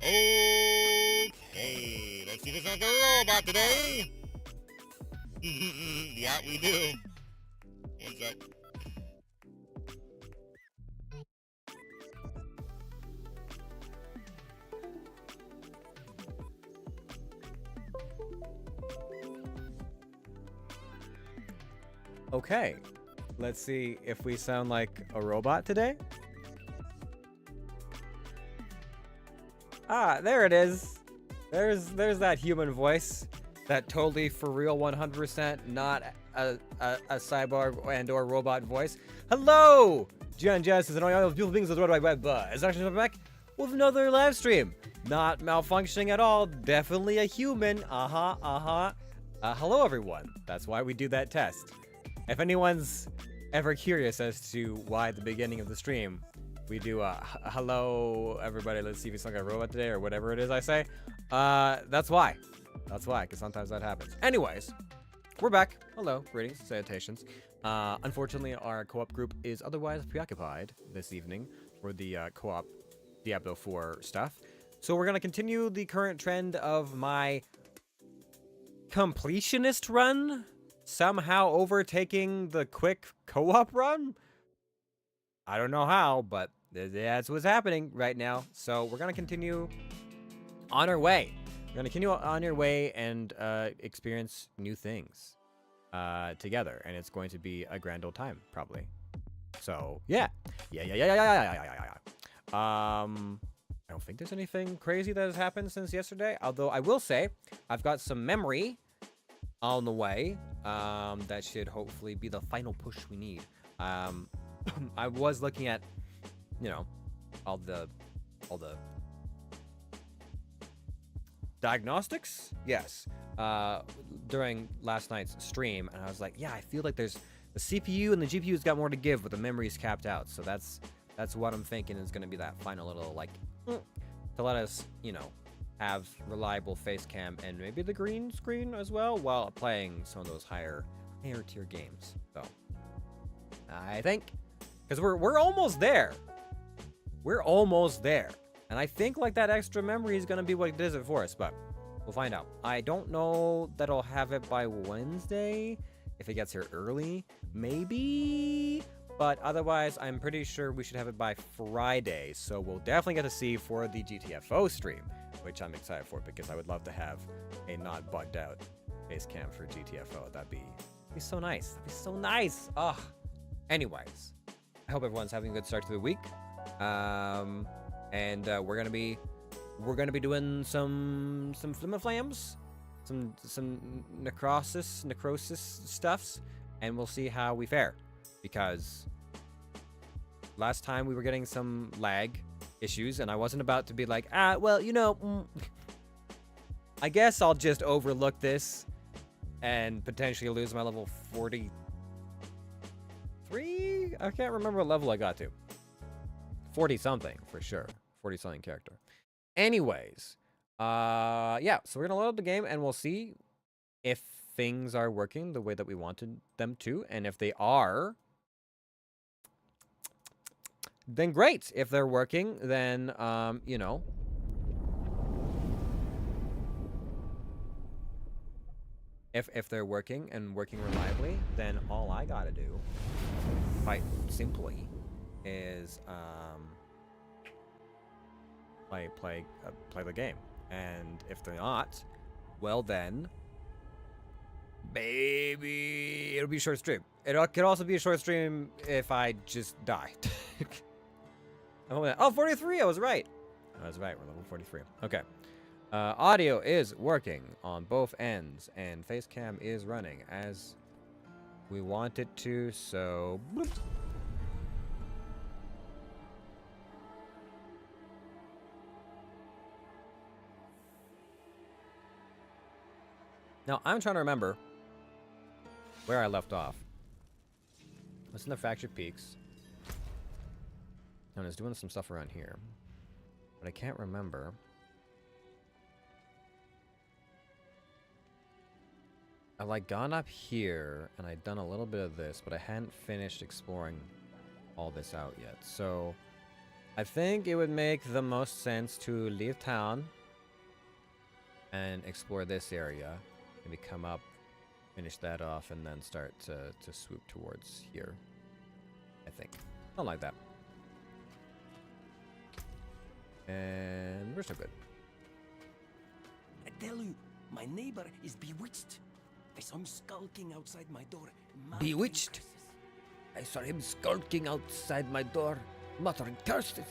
Okay, let's see if it's like a robot today. Yeah, we do. One sec. Okay, let's see if we sound like a robot today. Ah, there it is. There's that human voice. That totally for real 100% not a cyborg and or robot voice. Hello! John Justice and all those beautiful beings of the World Wide Web. It's actually back with another live stream. Not malfunctioning at all. Definitely a human. Hello everyone. That's why we do that test. If anyone's ever curious as to why at the beginning of the stream we do hello everybody, let's see if it's like a robot today or whatever it is I say. That's why. That's why, because sometimes that happens. Anyways, we're back. Hello, greetings, salutations. Unfortunately, our co-op group is otherwise preoccupied this evening for the co-op Diablo 4 stuff. So we're going to continue the current trend of my Completionist run somehow overtaking the quick co-op run. I don't know how, but that's what's happening right now. So we're going to continue on our way. We're going to continue on your way and experience new things together. And it's going to be a grand old time, probably. So, yeah. I don't think there's anything crazy that has happened since yesterday. Although I will say, I've got some memory on the way. That should hopefully be the final push we need. I was looking at, you know, all the diagnostics, yes, during last night's stream, and I was like, yeah, I feel like there's the CPU and the GPU's got more to give, but the memory's capped out. So that's what I'm thinking is going to be that final little like to let us, you know, have reliable face cam and maybe the green screen as well while playing some of those higher tier games. So I think because we're almost there. We're almost there. And I think like that extra memory is going to be what does it for us, but we'll find out. I don't know that I'll have it by Wednesday. If it gets here early, maybe. But otherwise, I'm pretty sure we should have it by Friday. So we'll definitely get to see for the GTFO stream, which I'm excited for because I would love to have a not bugged out face cam for GTFO. That'd be so nice. That'd be so nice. Ugh. Anyways, I hope everyone's having a good start to the week. And we're gonna be doing some flimaflams, some necrosis stuffs, and we'll see how we fare. Because last time we were getting some lag issues, and I wasn't about to be like, well, you know, I guess I'll just overlook this and potentially lose my level 43. I can't remember what level I got to. 40 something for sure. 40 something character. Anyways, yeah, so we're gonna load up the game and we'll see if things are working the way that we wanted them to, and if they are, then great. If they're working, then you know, if they're working and working reliably, then all I gotta do, quite simply, is play the game. And if they're not, well then, maybe it'll be a short stream. It could also be a short stream if I just die. Oh, 43, I was right. I was right, we're level 43. Okay. Audio is working on both ends, and face cam is running as we want it to, so... Bloop. Now, I'm trying to remember where I left off. I was in the Fractured Peaks. And I was doing some stuff around here. but I can't remember. I've like gone up here and I'd done a little bit of this, but I hadn't finished exploring all this out yet. So I think it would make the most sense to leave town and explore this area. Maybe come up, finish that off, and then start to swoop towards here. I think. Something like that. And we're still good. I tell you, my neighbor is bewitched. I saw him skulking outside my door. Bewitched? I saw him skulking outside my door, muttering curses.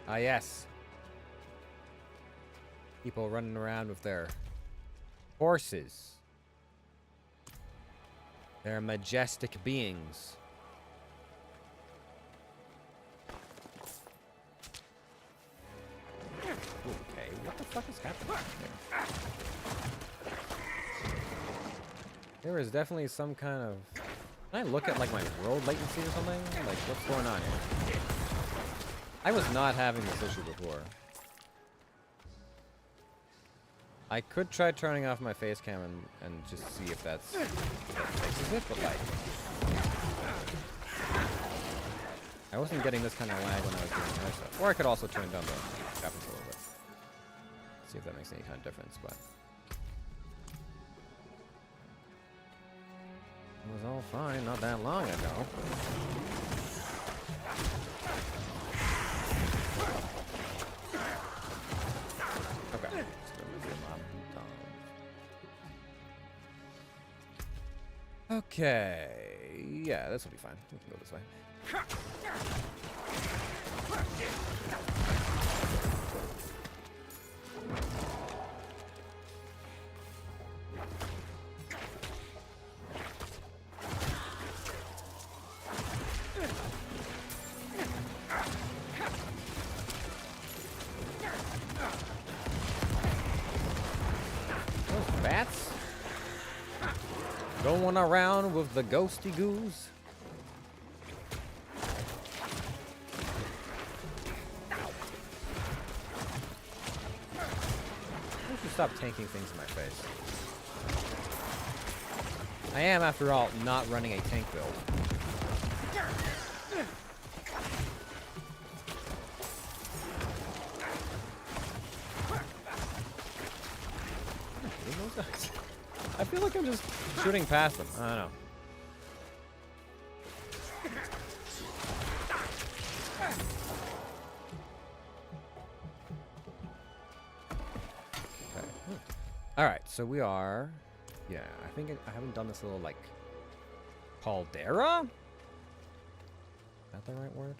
Ah, yes. People running around with their horses. They're majestic beings. Okay, what the fuck is happening here? There is definitely some kind of... Can I look at like my world latency or something? Like, what's going on here? I was not having this issue before. I could try turning off my face cam and just see if that fixes it, but like... I wasn't getting this kind of lag when I was doing other stuff. Or I could also turn down the graphics a little bit. See if that makes any kind of difference, but... It was all fine not that long ago. Okay. Okay. Yeah, this will be fine. We can go this way. Those bats going around with the ghosty goose. I should stop tanking things in my face. I am, after all, not running a tank build. I feel like I'm just shooting past them. I don't know. Okay. All right, so we are. Yeah, I think I haven't done this little like caldera. Is that the right word?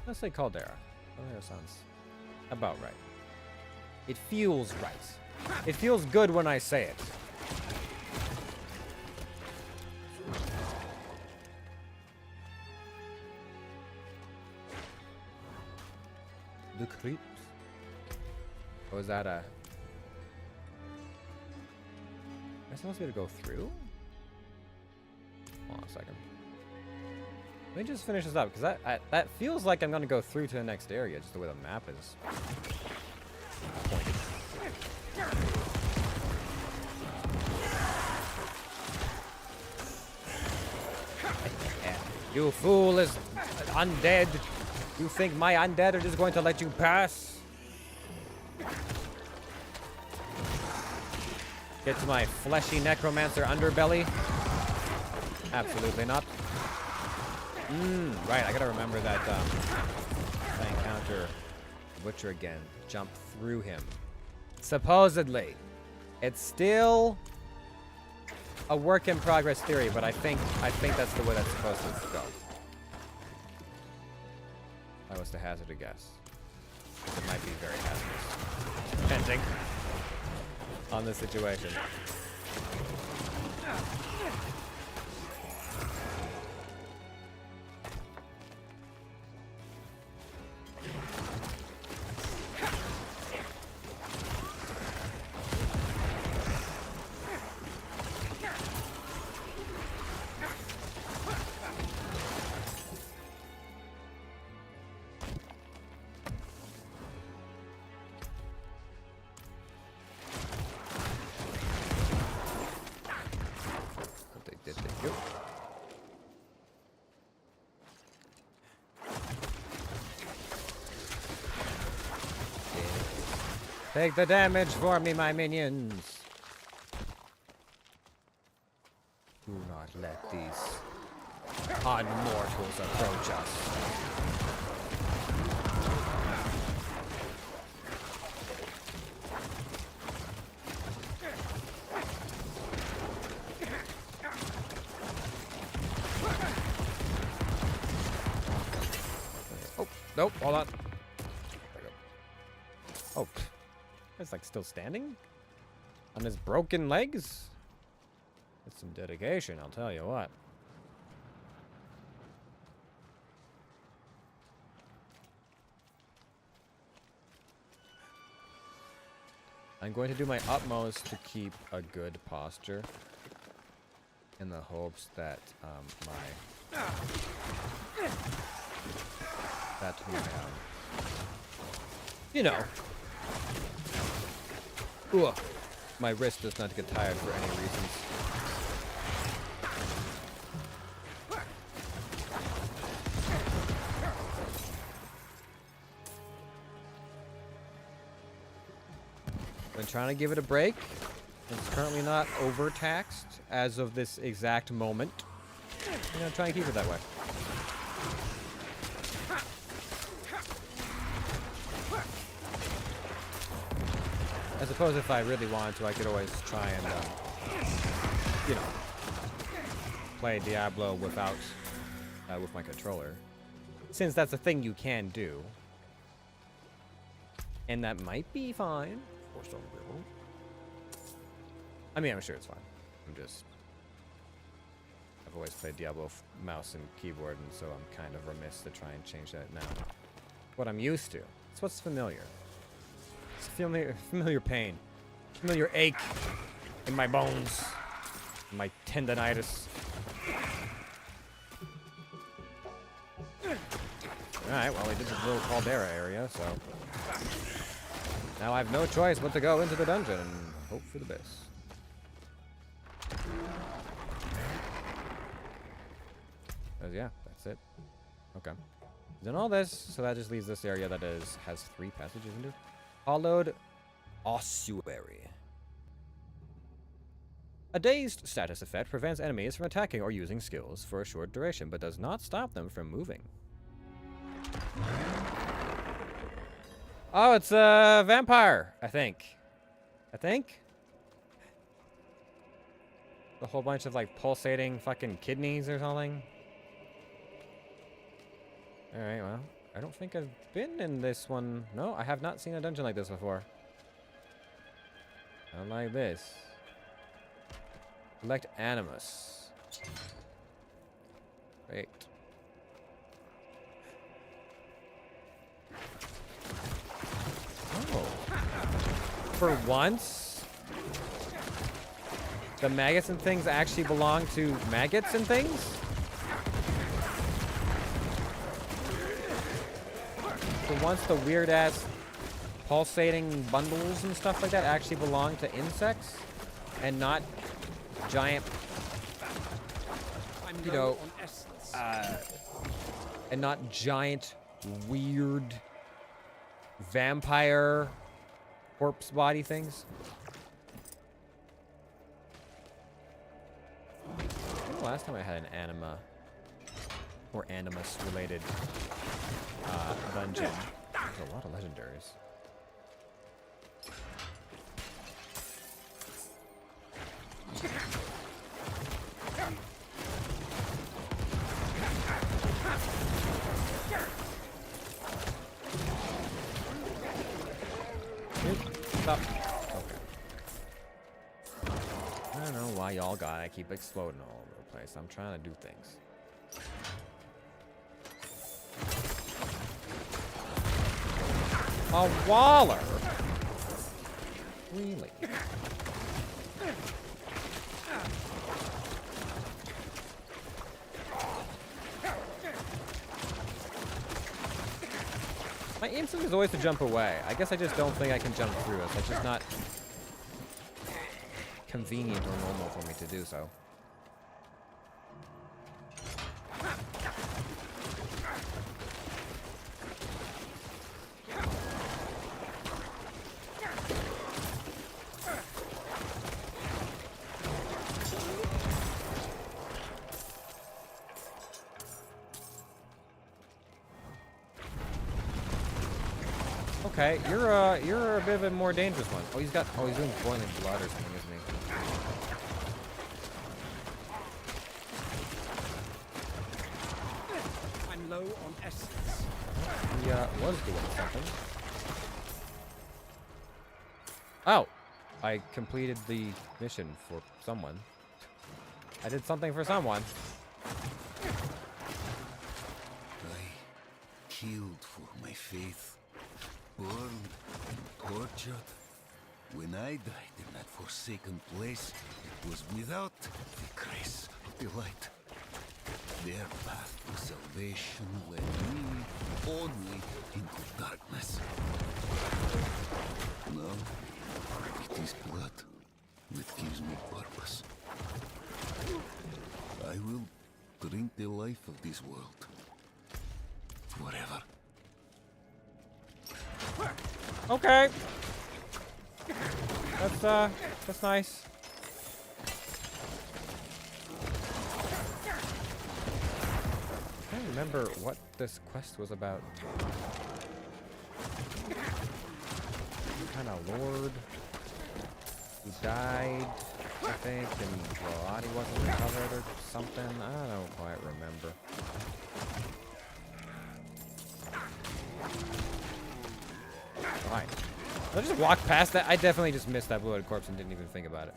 Let's say caldera. Caldera sounds about right. It feels right. It feels good when I say it. The creeps. Or is that a... Am I supposed to be able to go through? Hold on a second. Let me just finish this up, because that feels like I'm going to go through to the next area, just the way the map is pointed. You fool is undead. You think my undead are just going to let you pass? Get to my fleshy necromancer underbelly? Absolutely not. Right, I gotta remember that if I encounter Butcher again, jump through him. Supposedly. It's still a work in progress theory, but I think that's the way that's supposed to go. If I was to hazard a guess. It might be very hazardous. Depending on this situation. Take the damage for me, my minions. Do not let these odd mortals approach us. Oh, nope, hold on. Oh. It's like still standing on his broken legs. It's some dedication, I'll tell you what. I'm going to do my utmost to keep a good posture in the hopes that you know, ugh, my wrist does not get tired for any reasons. Been trying to give it a break. It's currently not overtaxed as of this exact moment. I'm gonna try and keep it that way. I suppose if I really wanted to, I could always try and, you know, play Diablo without, with my controller. Since that's a thing you can do. And that might be fine for some people. I mean, I'm sure it's fine. I've always played Diablo mouse and keyboard, and so I'm kind of remiss to try and change that now. What I'm used to. It's what's familiar. It's familiar pain. Familiar ache in my bones. In my tendonitis. Alright, well, we did this little caldera area, so... now I have no choice but to go into the dungeon and hope for the best. Yeah, that's it. Okay. Done all this, so that just leaves this area that has 3 passages into it. Hollowed Ossuary. A dazed status effect prevents enemies from attacking or using skills for a short duration, but does not stop them from moving. Oh, it's a vampire, I think. A whole bunch of, like, pulsating fucking kidneys or something. Alright, well, I don't think I've been in this one. No, I have not seen a dungeon like this before. Not like this. Collect Animus. Wait. Oh. For once, the maggots and things actually belong to maggots and things? For once, the weird-ass pulsating bundles and stuff like that actually belong to insects and not giant, you know, and not giant, weird vampire corpse body things. I think the last time I had an anima or animus related dungeon. There's a lot of legendaries. Stop. Okay. why y'all gotta keep exploding all over the place. I'm trying to do things. A waller? Really? My instinct is always to jump away. I guess I just don't think I can jump through it. It's just not convenient or normal for me to do so. Okay, you're a bit of a more dangerous one. Oh, he's doing boiling blood or something, isn't he? I'm low on essence. He was doing something. Oh, I completed the mission for someone. I did something for someone. I killed for my faith. Burned and tortured. When I died in that forsaken place, it was without the grace of the light. Their path to salvation led me only into darkness. Now, it is blood that gives me purpose. I will drink the life of this world. Forever. Okay. That's nice. I can't remember what this quest was about. Some kind of lord who died, I think, and the body wasn't recovered or something. I don't quite remember. Fine. I just walked past that. I definitely just missed that bloated corpse and didn't even think about it.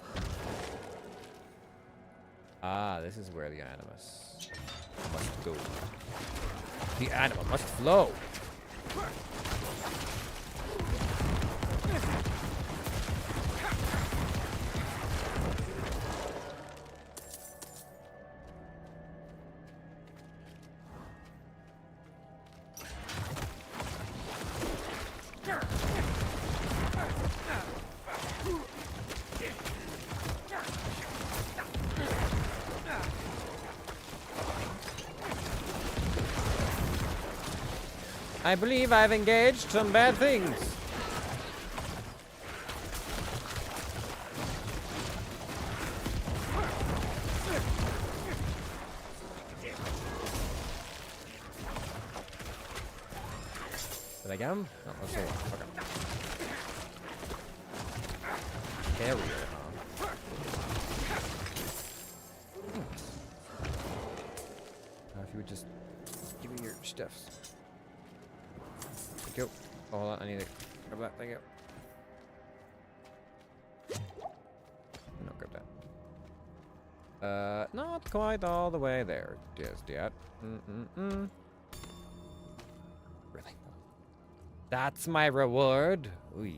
Ah, this is where the animus must go. The anima must flow. I believe I've engaged some bad things. Did I get him? No, let's see. Okay. Carrier, huh? Now if you would just give me your stuffs. Thank you. Oh, hold on, I need to grab that. Thank you. No, grab that. Not quite all the way there just yet. Really? That's my reward? Oy.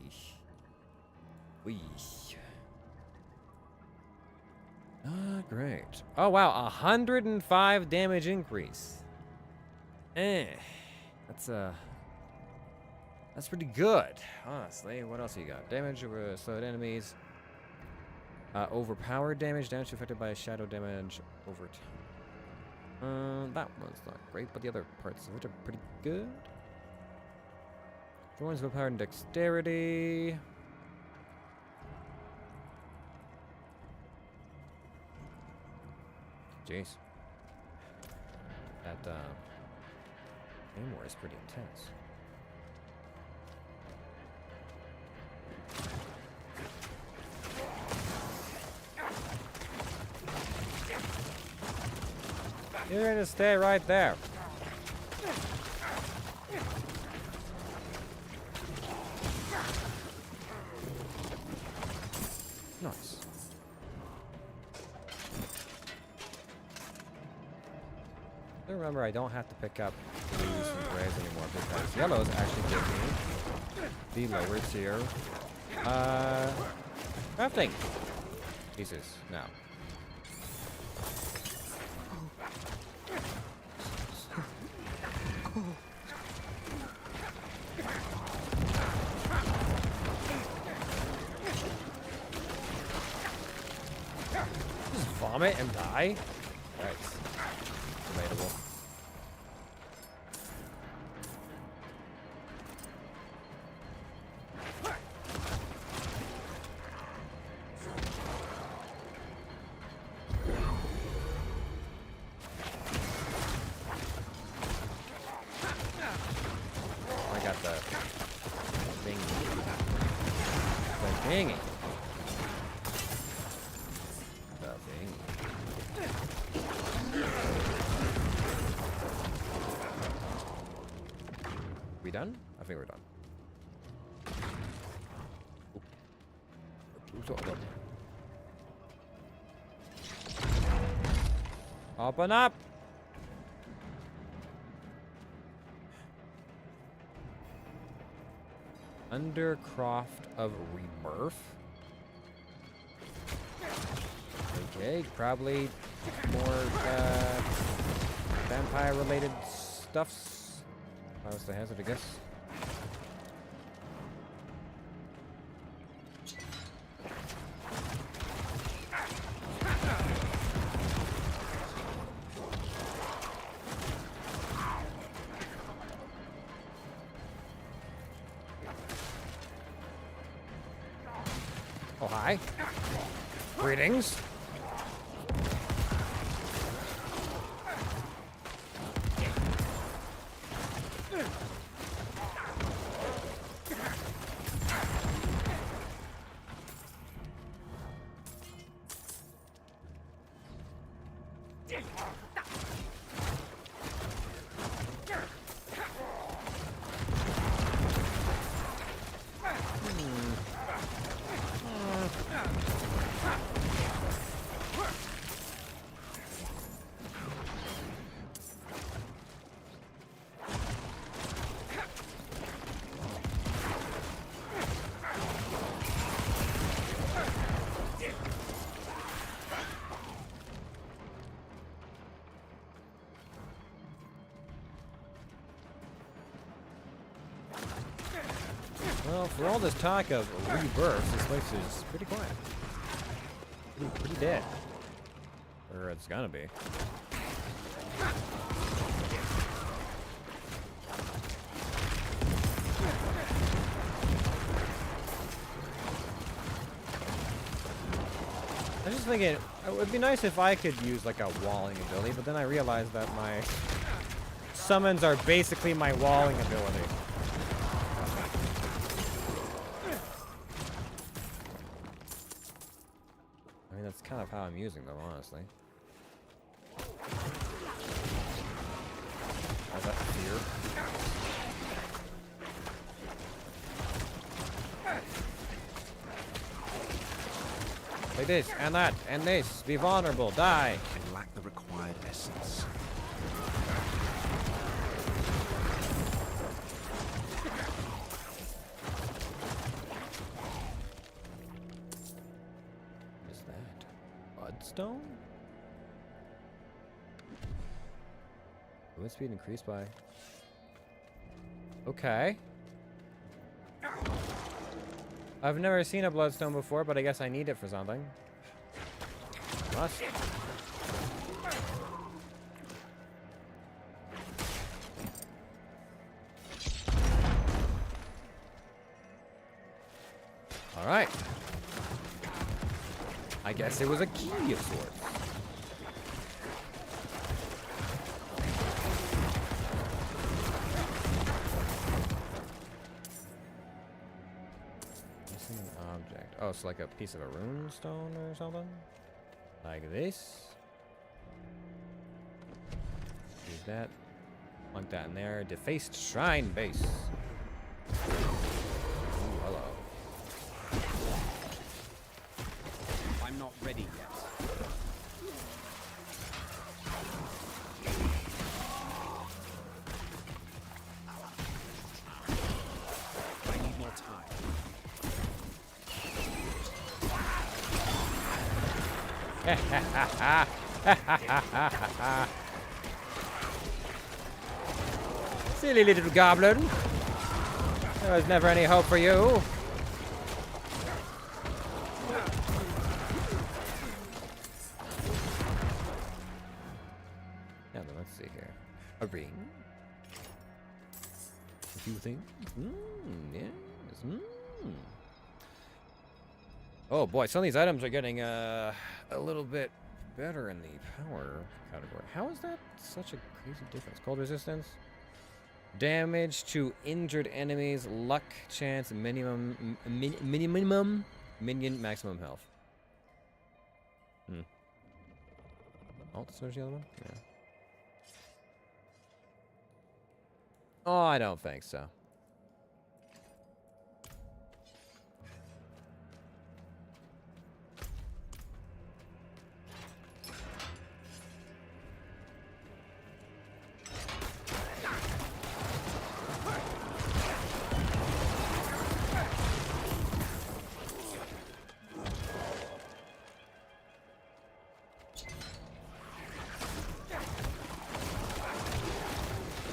Oy. Ah, great. Oh, wow, 105 damage increase. That's pretty good, honestly. What else you got? Damage over slowed enemies. Overpowered damage affected by shadow damage over time. That one's not great, but the other parts of it are pretty good. Thorns of power and dexterity. Jeez. That game war is pretty intense. You're gonna stay right there. Nice. I remember I don't have to pick up blues and grays anymore because yellows actually give me the lower tier crafting pieces now. Just vomit and die? Right. Relatable. I got the thing. The thingy. The thing. We done? I think we're done. Open up! Undercroft of Rebirth. Okay, probably more vampire-related stuffs. That was the hazard, I guess. Oh, hi. Greetings. Well, for all this talk of rebirth, this place is pretty quiet. Pretty dead. Or it's gonna be. I'm just thinking, it would be nice if I could use like a walling ability, but then I realized that my summons are basically my walling ability. I mean, that's kind of how I'm using them, honestly. How's that fear? Like this, and that, and this. Be vulnerable, die. Can lack the required essence. What is that? Bloodstone? Movement speed increased by... Okay. I've never seen a bloodstone before, but I guess I need it for something. Must. Alright. I guess it was a key of sorts. Object. Oh, it's like a piece of a rune stone or something? Like this. Use that. Plunk that in there. Defaced shrine base. Ooh, hello. I'm not ready yet. Silly little goblin. There was never any hope for you. Now then, let's see here. A ring. A few things. Yes. Oh boy, some of these items are getting a little bit better in the power category. How is that such a crazy difference? Cold resistance, damage to injured enemies, luck chance, minimum minion maximum health. Oh, there's the other one. Yeah. Oh, I don't think so.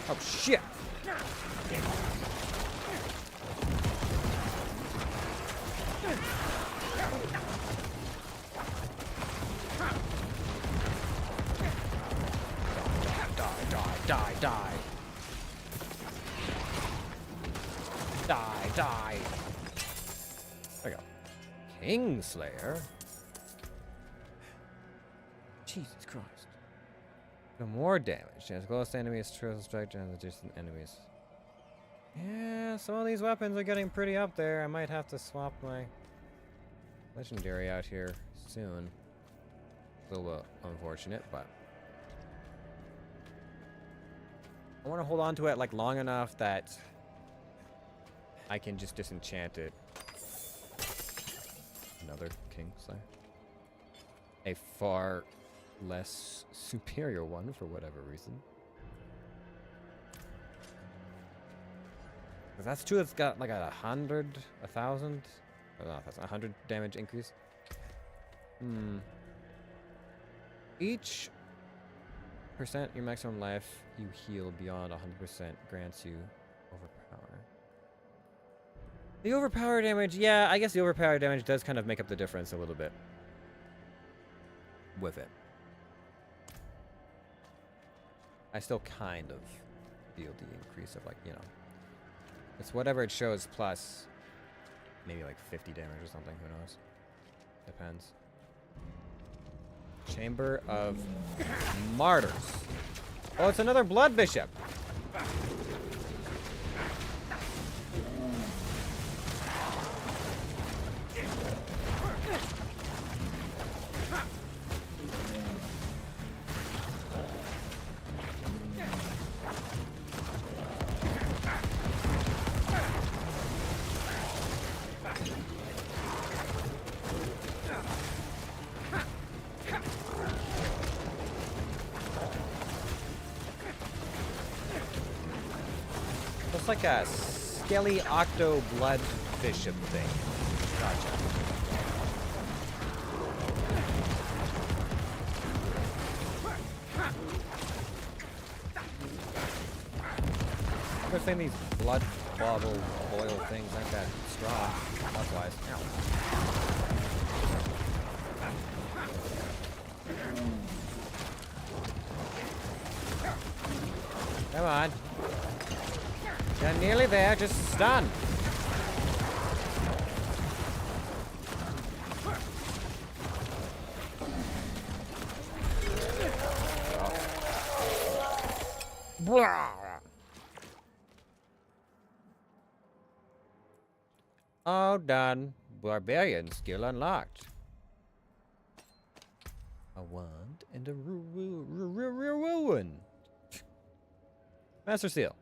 Oh shit! Die. Die. There we go. Kingslayer? Jesus Christ. No more damage. Chance close to enemies, triple strike, and distant enemies. Yeah, some of these weapons are getting pretty up there. I might have to swap my legendary out here soon. A little bit unfortunate, but I want to hold on to it like long enough that I can just disenchant it. Another Kingslayer. A far less superior one for whatever reason. That's true. It's got like 1,000, or not, that's 100 damage increase. Each percent your maximum life you heal beyond 100% grants you overpower. The overpower damage, yeah, I guess the overpower damage does kind of make up the difference a little bit with it. I still kind of feel the increase of, like, you know, it's whatever it shows plus maybe like 50 damage or something, who knows? Depends. Chamber of Martyrs. Oh, it's another Blood Bishop. Looks like a skelly octo blood bishop thing. Gotcha. Good thing these blood bottle boil things aren't that strong. Otherwise, ow. Come on. You're nearly there, just stun. Oh, done. Barbarian skill unlocked. A wand and a ruin. Master Seal.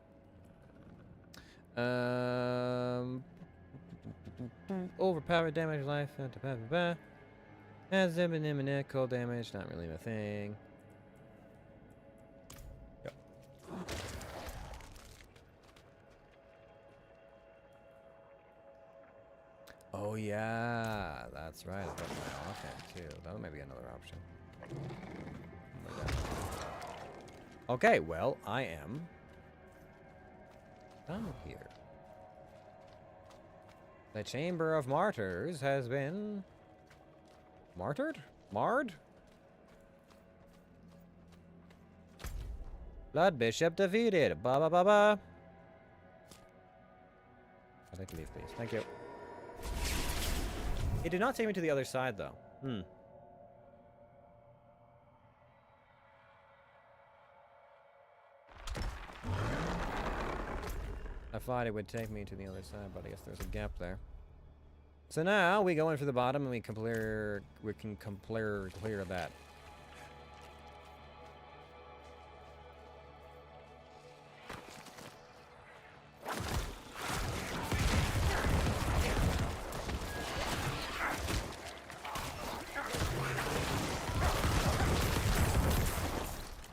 Overpowered damage life. Has imminent cold damage. Not really a thing. Yep. Oh yeah, that's right. I got my offhand too. That may be another option. Okay, well, I am down here. The Chamber of Martyrs has been martyred? Marred? Blood Bishop defeated. Ba ba ba ba. I'd like to leave, please. Thank you. It did not take me to the other side, though. I thought it would take me to the other side, but I guess there's a gap there. So now we go in for the bottom and we can clear that.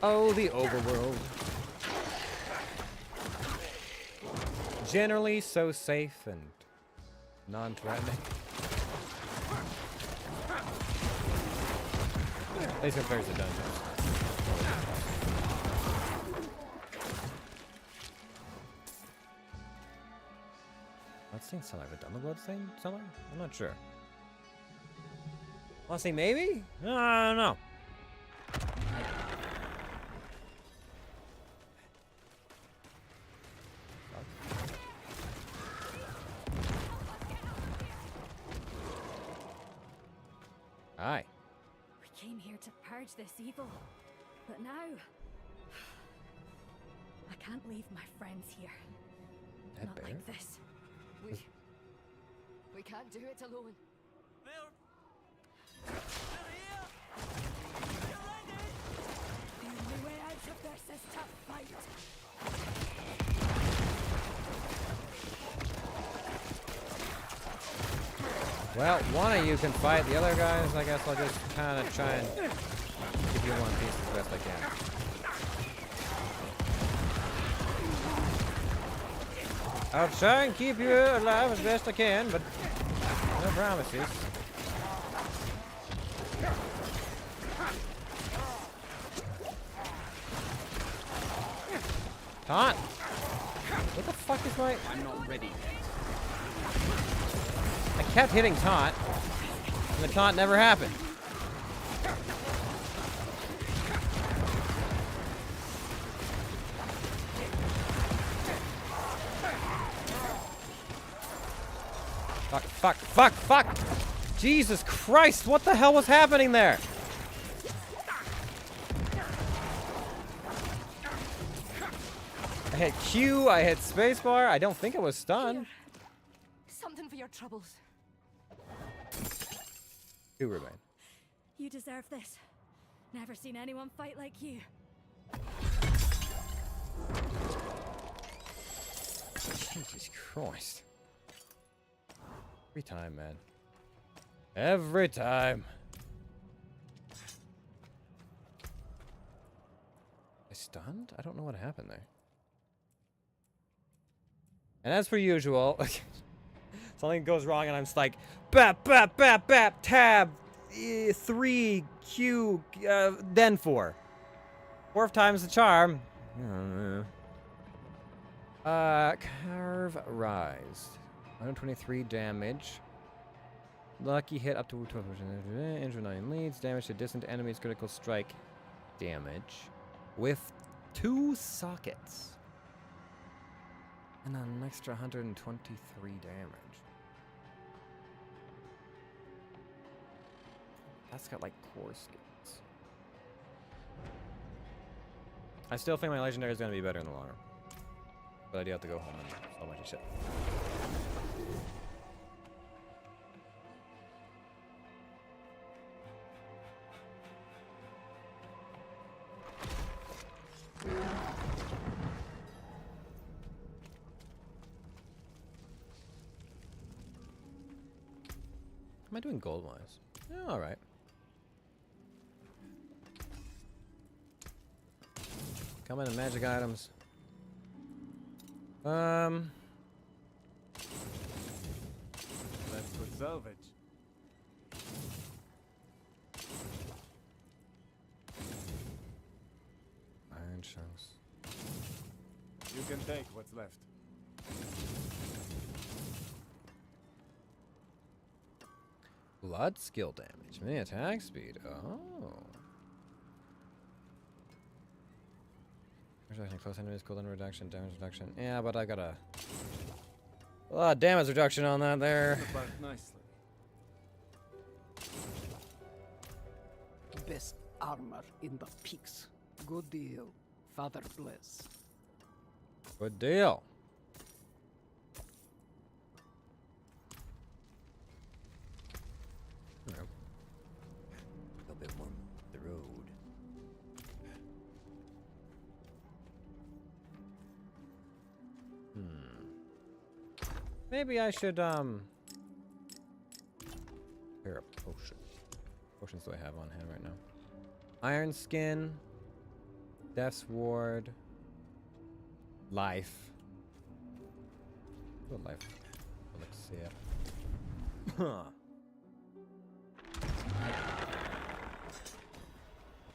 Oh, the overworld. Generally so safe and non-threatening. At least compared to dungeons. Bloodstained cellar. Have I done the bloodstained cellar? I'm not sure. Honestly, maybe? I don't know. Aye. We came here to purge this evil, but now I can't leave my friends here. That Not bear? like this. We can't do it alone. The only way out of this is to fight. Well, one of you can fight. The other guys, I guess I'll just kind of try and give you one piece as best I can. I'll try and keep you alive as best I can, but no promises. Taunt! What the fuck is my... I'm not ready yet. I kept hitting taunt, and the taunt never happened. Fuck, fuck, fuck, fuck! Jesus Christ, what the hell was happening there? I hit Q, I hit spacebar, I don't think it was stunned. Something for your troubles. Two remain. You deserve this. Never seen anyone fight like you. Jesus Christ. Every time, man. Every time. I stunned? I don't know what happened there. And as per usual, something goes wrong and I'm just like, bap, bap, bap, bap, tab, 3, Q, then 4. 4th time's the charm. Carve Rise. 123 damage. Lucky hit up to 12%. Injure 9 leads. Damage to distant enemies. Critical strike damage. With 2 sockets. And an extra 123 damage. That's got like core skills. I still think my legendary is going to be better in the long run. But I do have to go home and sell a bunch of shit. Am I doing gold-wise? Yeah, alright. Come in magic items. Let's for salvage. in chunks. You can take what's left. Blood skill damage. Mini attack speed. Oh. Reduction, close enemies, cooldown reduction, damage reduction. Yeah, but I got a lot of damage reduction on that there. About nicely. Best armor in the peaks. Good deal. Father bless. Good deal. A little bit more the road. Maybe I should pair a potion. Potions do I have on hand right now? Iron Skin, Death's Ward, Life. Good life. Elixir.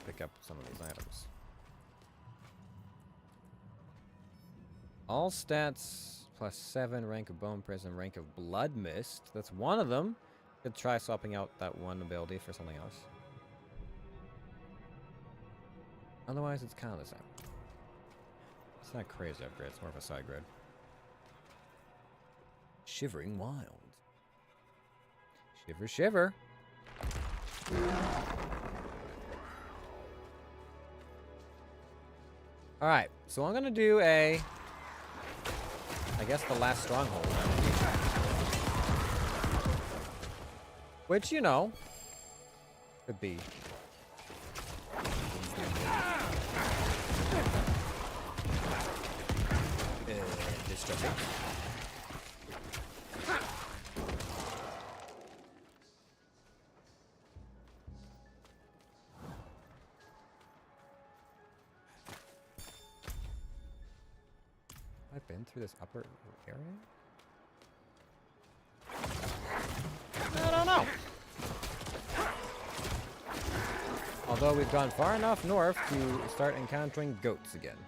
Pick up some of these items. All stats +7, rank of Bone Prison, rank of Blood Mist. That's one of them. Could try swapping out that one ability for something else. Otherwise, it's kind of the same. It's not crazy upgrade, it's more of a side grade. Shivering Wild. Shiver, shiver. Alright, so I'm gonna do I guess the last stronghold. Which, you know, could be. Distressing. I've been through this upper area? I don't know. Although we've gone far enough north to start encountering goats again.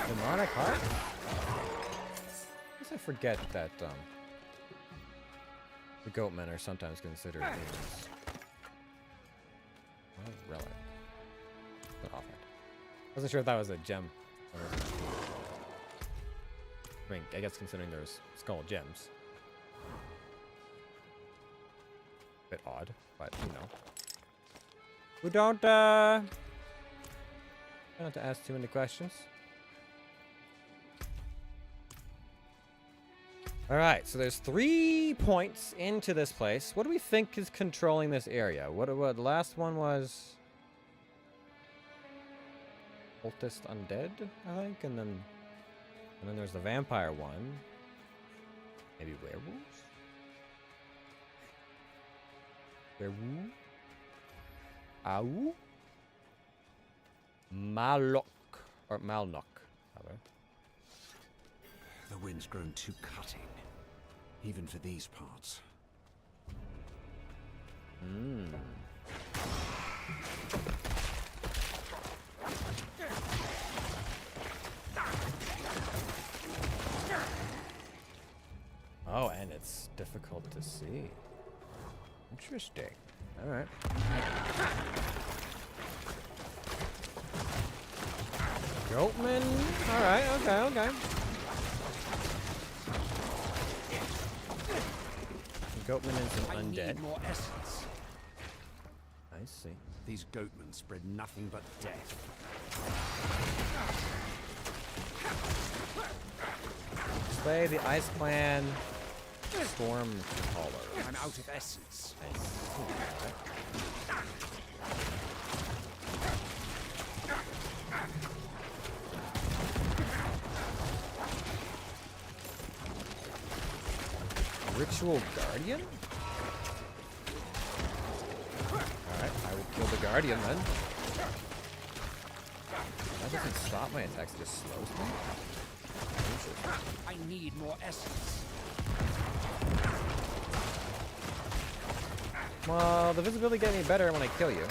Demonic Heart? I guess I forget that the goatmen are sometimes considered demons. What a relic. An offhand. Wasn't sure if that was a gem. I mean, I guess considering there's skull gems. Bit odd, but you know. We don't have to ask too many questions. Alright, so there's 3 points into this place. What do we think is controlling this area? What the last one was? Cultist Undead, I think, and then there's the vampire one. Maybe werewolves? Werewolf? Ow? Malok. Or Malnok, rather. The wind's grown too cutting, even for these parts. Oh, and it's difficult to see. Interesting. Alright. Goatman? Alright, okay. Goatman and some undead. More essence. I see. These goatmen spread nothing but death. Slay the Ice Clan Storm Caller. I'm out of essence. Ritual Guardian? Alright, I will kill the Guardian then. That doesn't stop my attacks, it just slows them. pieces. I need more essence. Well, the visibility get any better when I kill you.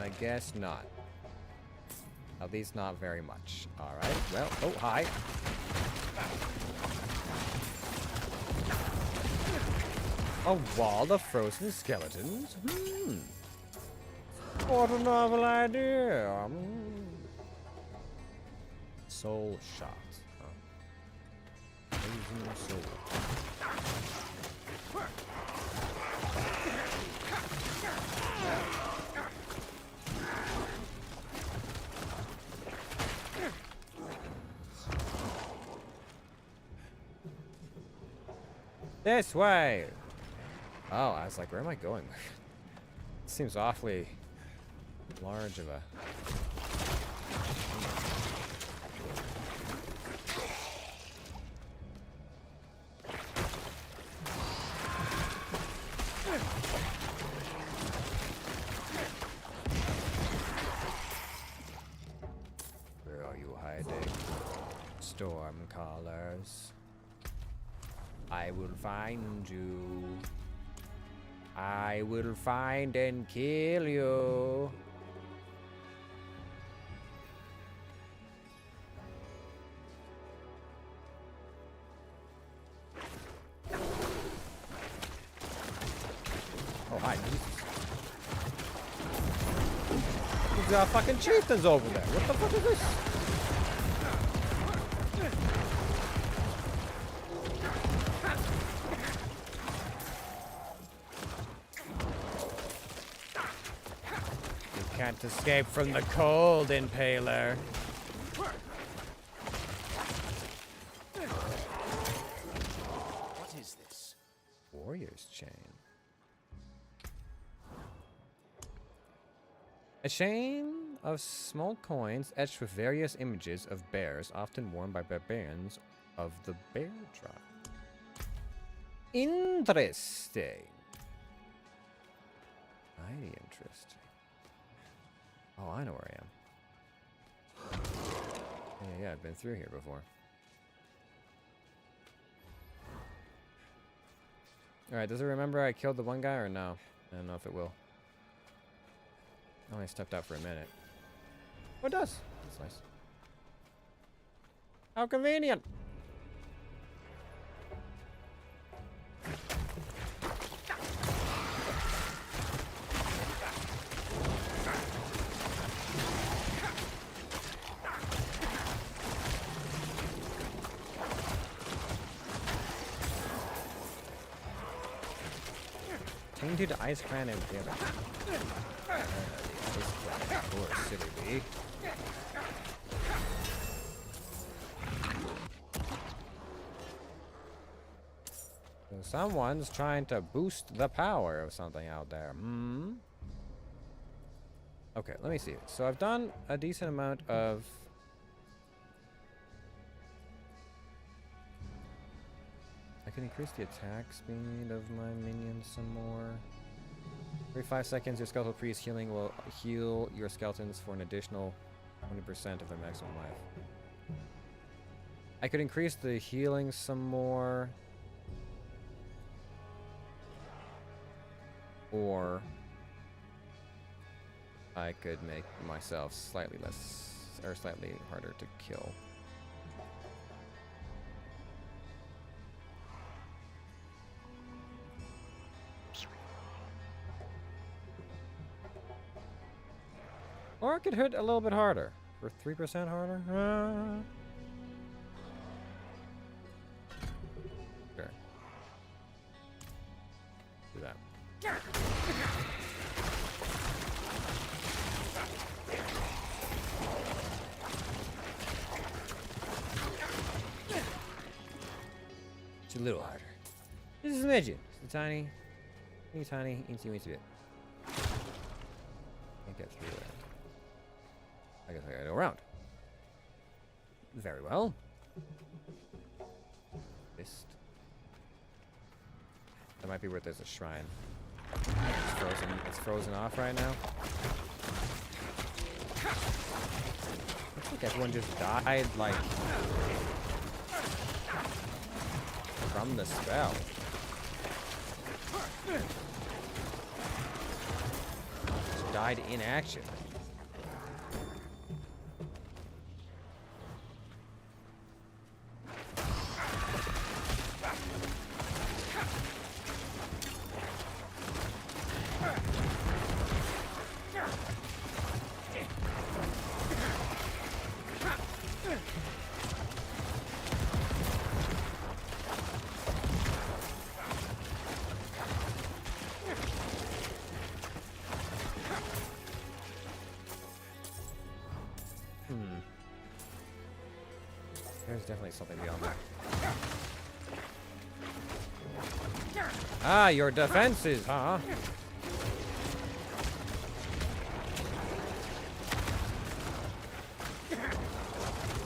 I guess not. At least not very much. Alright, well, oh, hi. A wall of frozen skeletons? What a novel idea. Soul shot. Oh. Frozen soul. This way! Oh, I was like, where am I going? It seems awfully large of a... Where are you hiding? Storm callers. I will find you. I will find and kill you. Oh, hi. There's fucking chieftains over there. What the fuck is this? Can't escape from the cold, Impaler. What is this? Warrior's Chain. A chain of small coins etched with various images of bears, often worn by barbarians of the bear tribe. Interesting. Mighty interesting. Oh, I know where I am. Yeah, I've been through here before. Alright, does it remember I killed the one guy or no? I don't know if it will. I only stepped out for a minute. Oh, it does. That's nice. How convenient! Tainted ice cannon damage. Ice cannon, of course, silly bee. So someone's trying to boost the power of something out there. Okay, let me see. So I've done a decent amount of... I can increase the attack speed of my minions some more. Every 5 seconds, your skeletal priest healing will heal your skeletons for an additional 20% of their maximum life. I could increase the healing some more. Or I could make myself slightly less, or slightly harder to kill. Or I could hit a little bit harder. For 3% harder? Sure. Do that. It's a little harder. This is a midget. It's a tiny, tiny, incy bit. Can't get through that. I guess I gotta go around. Very well. Fist. That might be where there's a shrine. It's frozen off right now. Looks like everyone just died, like, from the spell. Just died in action. There's definitely something beyond that. Ah, your defenses, huh?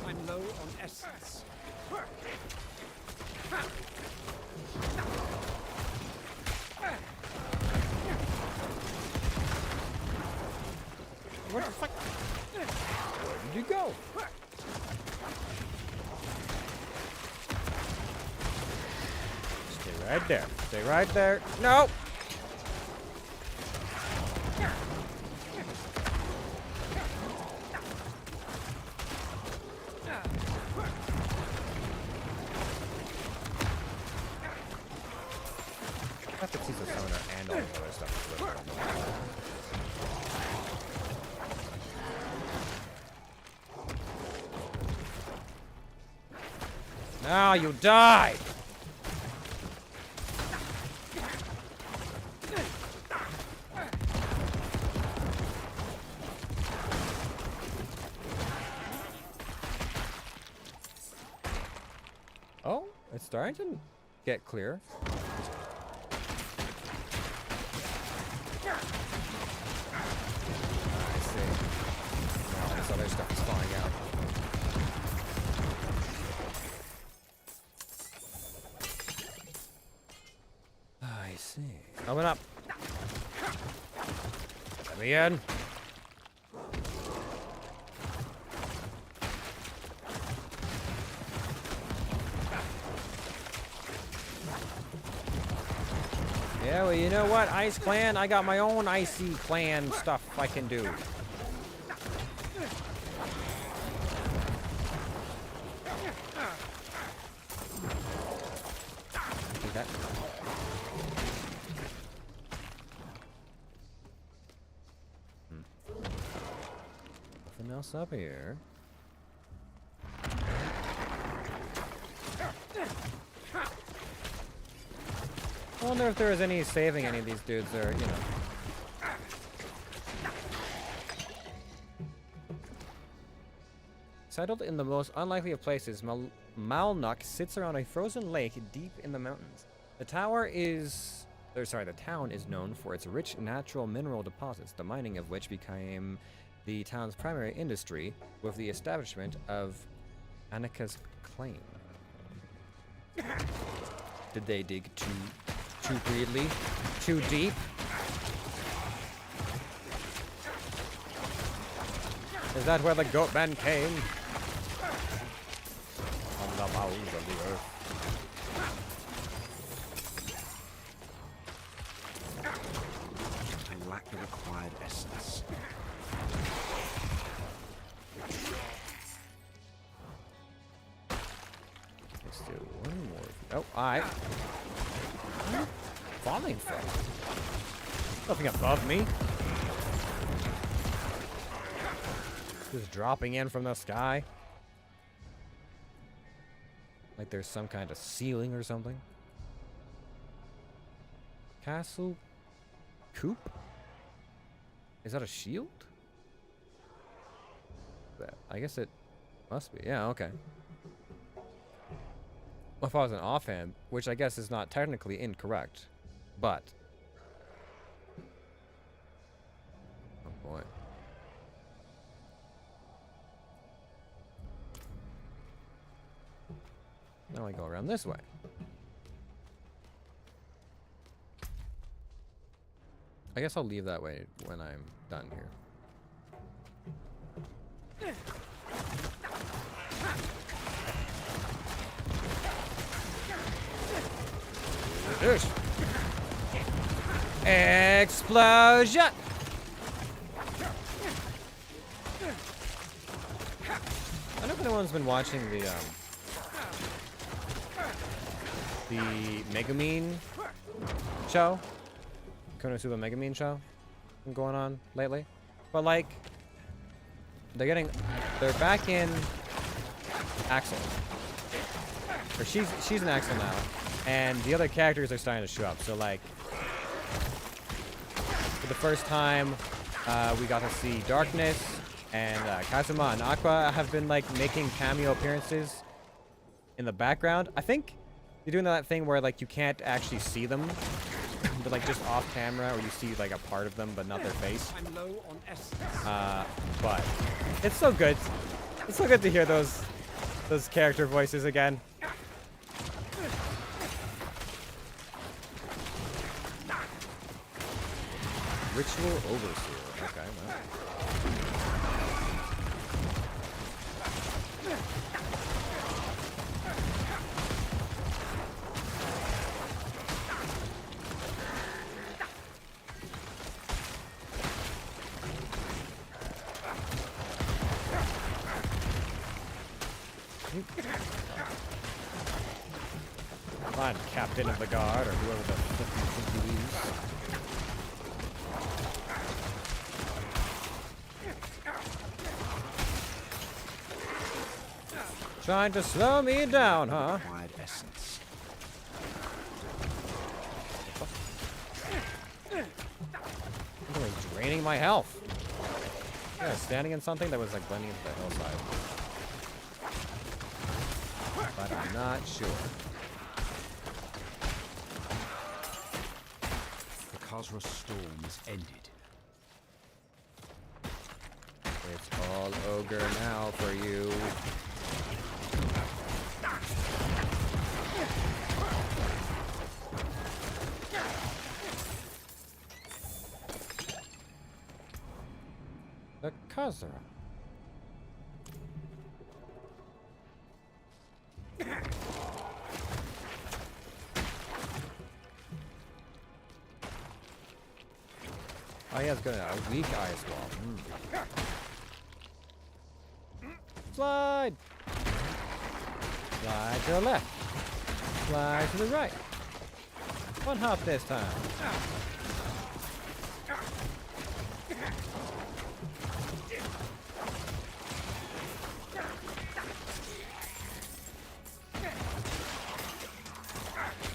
I'm low on essence. What the fuck? Where did you go? Stay right there. Stay right there. No! I have to see the sonar and all the other stuff. Now you die! Oh, it's starting to get clear. I see. Now this other stuff is falling out. I see. Open up. Let me in. Yeah, well, you know what, Ice Clan? I got my own Icy Clan stuff I can do. See that? Nothing else up here. I wonder if there is any saving any of these dudes, or, you know. Settled in the most unlikely of places, Malnuk sits around a frozen lake deep in the mountains. The town is known for its rich natural mineral deposits, the mining of which became the town's primary industry with the establishment of Annika's claim. Did they dig too greedily? Too deep? Is that where the goatmen came? On the bowels of the earth. I lack the required essence. Let's do one more. Oh, alright. Falling from? Nothing above me. Just dropping in from the sky. Like there's some kind of ceiling or something. Castle Coop? Is that a shield? I guess it must be. Yeah, okay. Well, if I was an offhand, which I guess is not technically incorrect, but... Oh boy. Now I go around this way. I guess I'll leave that way when I'm done here. Yes. Explosion! I don't know if anyone's been watching the Megumin show. Konosuba Megumin show been going on lately. But like they're back in Axel. Or she's an Axel now. And the other characters are starting to show up. So like for the first time we got to see Darkness and Kazuma and Aqua have been like making cameo appearances in the background. I think you're doing that thing where like you can't actually see them. They're like just off camera, or you see like a part of them but not their face. I'm low on essence. But it's so good. It's so good to hear those character voices again. Ritual Overseer. Okay, well. Fine, Captain of the Guard, or whoever the fuck you think you is. Trying to slow me down, huh? Acquired essence. Really draining my health. Yeah, standing in something that was like blending into the hillside. But I'm not sure. The Khazra storm is ended. It's all ogre now for you. The Khazra. Oh yeah, it's good. A weak ice wall. Slide! Slide to the left. Slide to the right. One hop this time.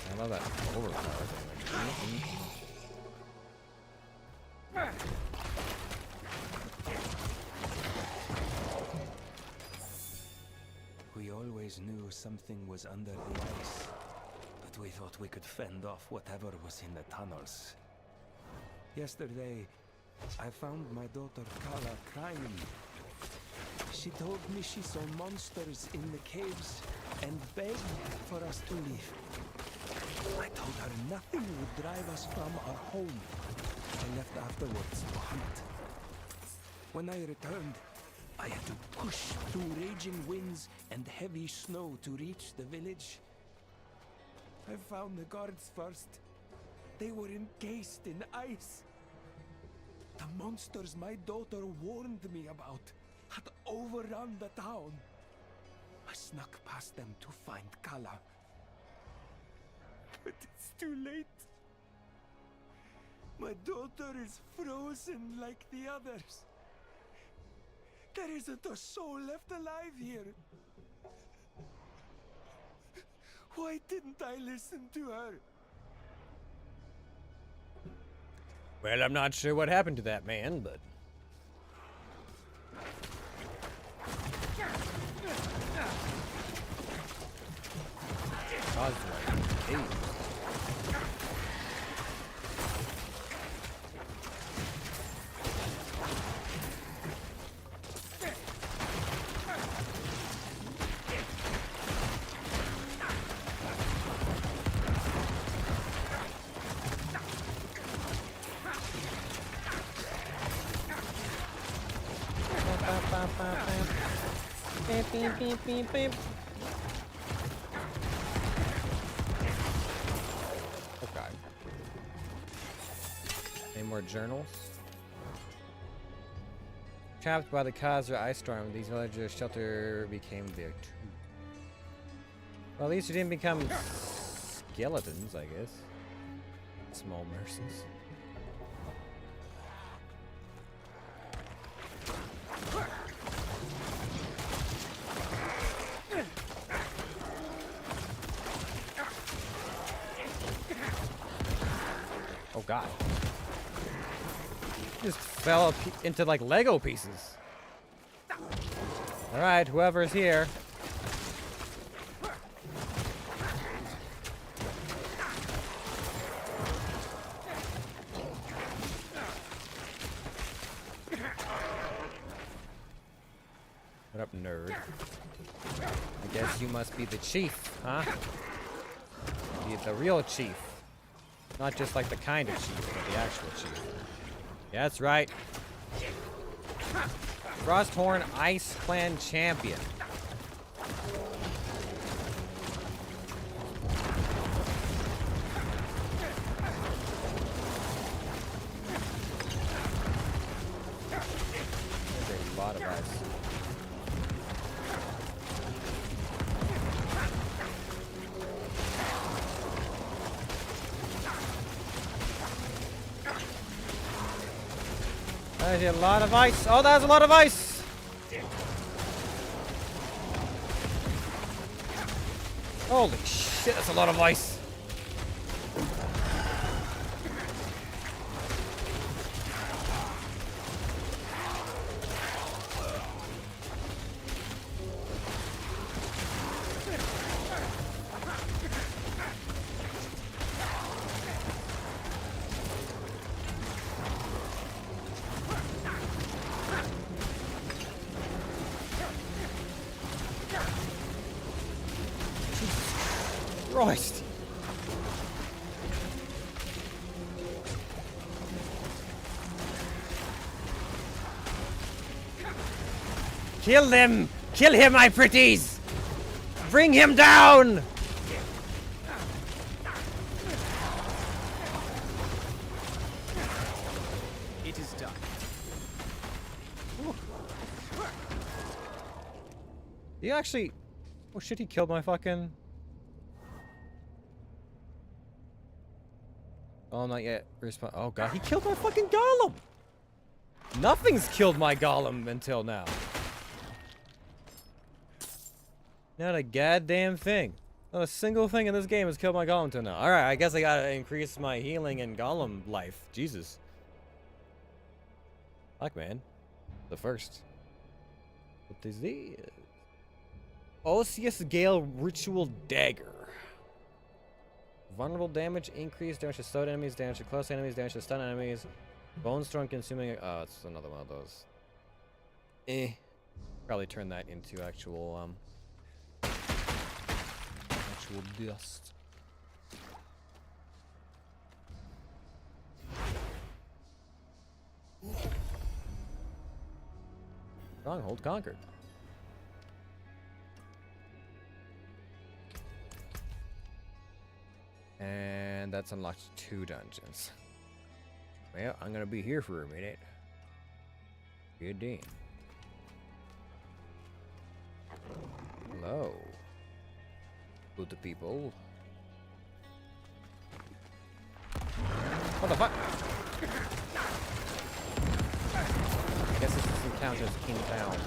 I love that overpower thing. We always knew something was under the ice, but we thought we could fend off whatever was in the tunnels. Yesterday, I found my daughter Kala crying. She told me she saw monsters in the caves and begged for us to leave. I told her nothing would drive us from our home. I left afterwards to hunt. When I returned, I had to push through raging winds and heavy snow to reach the village. I found the guards first. They were encased in ice. The monsters my daughter warned me about had overrun the town. I snuck past them to find Kala. But it's too late. My daughter is frozen like the others. There isn't a soul left alive here. Why didn't I listen to her? Well, I'm not sure what happened to that man, but... Hey. Beep, beep, beep, beep, beep. Okay. Any more journals? Trapped by the Khazra ice storm, these villagers' shelter became their tomb. Well, at least you didn't become skeletons, I guess. Small mercies. Oh god. Just fell into like Lego pieces. Alright, whoever's here. What up, nerd? I guess you must be the chief, huh? The real chief. Not just like the kind of chief, but the actual chief. Yeah, that's right. Frosthorn Ice Clan Champion. There's a lot of ice. There's a lot of ice. Oh, there's a lot of ice. Holy shit, that's a lot of ice. Christ. Kill them! Kill him, my pretties! Bring him down! It is done. He actually... Oh shit, he killed my fucking... Oh, not yet. Respawn. Oh god, he killed my fucking golem! Nothing's killed my golem until now. Not a goddamn thing. Not a single thing in this game has killed my golem until now. Alright, I guess I gotta increase my healing and golem life. Jesus. Fuck, man. The first. What is this? Osseous Gale Ritual Dagger. Vulnerable damage, increased damage to slowed enemies, damage to close enemies, damage to stun enemies. Bone Storm consuming. Oh, it's another one of those. Probably turn that into actual dust. Stronghold conquered. And that's unlocked 2 dungeons. Well, I'm gonna be here for a minute. Good day. Hello. Good people. What the fuck? I guess this is encounters King Town.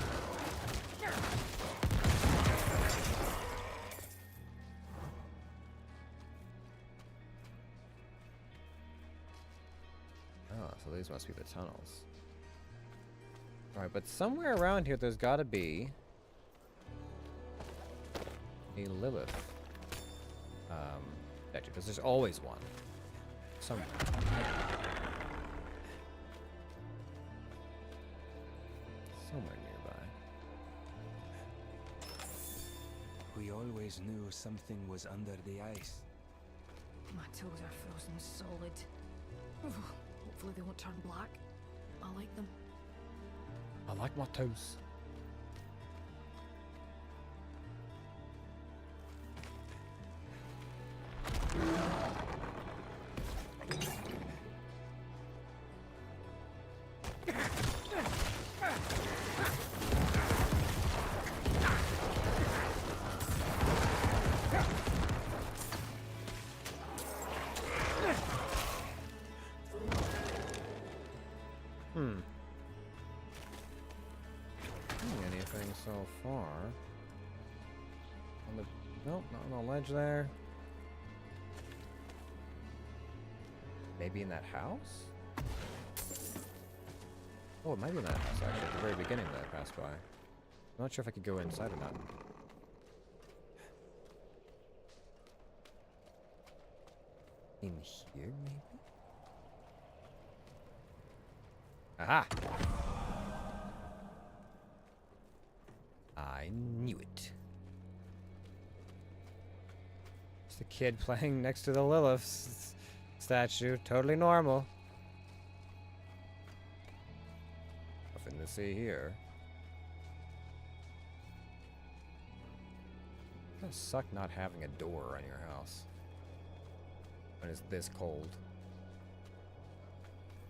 So these must be the tunnels. Alright, but somewhere around here there's gotta be a Lilith statue, because there's always one. Somewhere. Somewhere nearby. We always knew something was under the ice. My toes are frozen solid. Hopefully they won't turn black. I like them. I like my toes. so far. On the nope, not on the ledge there. Maybe in that house? Oh, it might be in that house actually, at the very beginning that I passed by. I'm not sure if I could go inside or not. In here, maybe? Aha! I knew it. Just a kid playing next to the Lilith statue. Totally normal. Nothing to see here. It does suck not having a door in your house when it's this cold.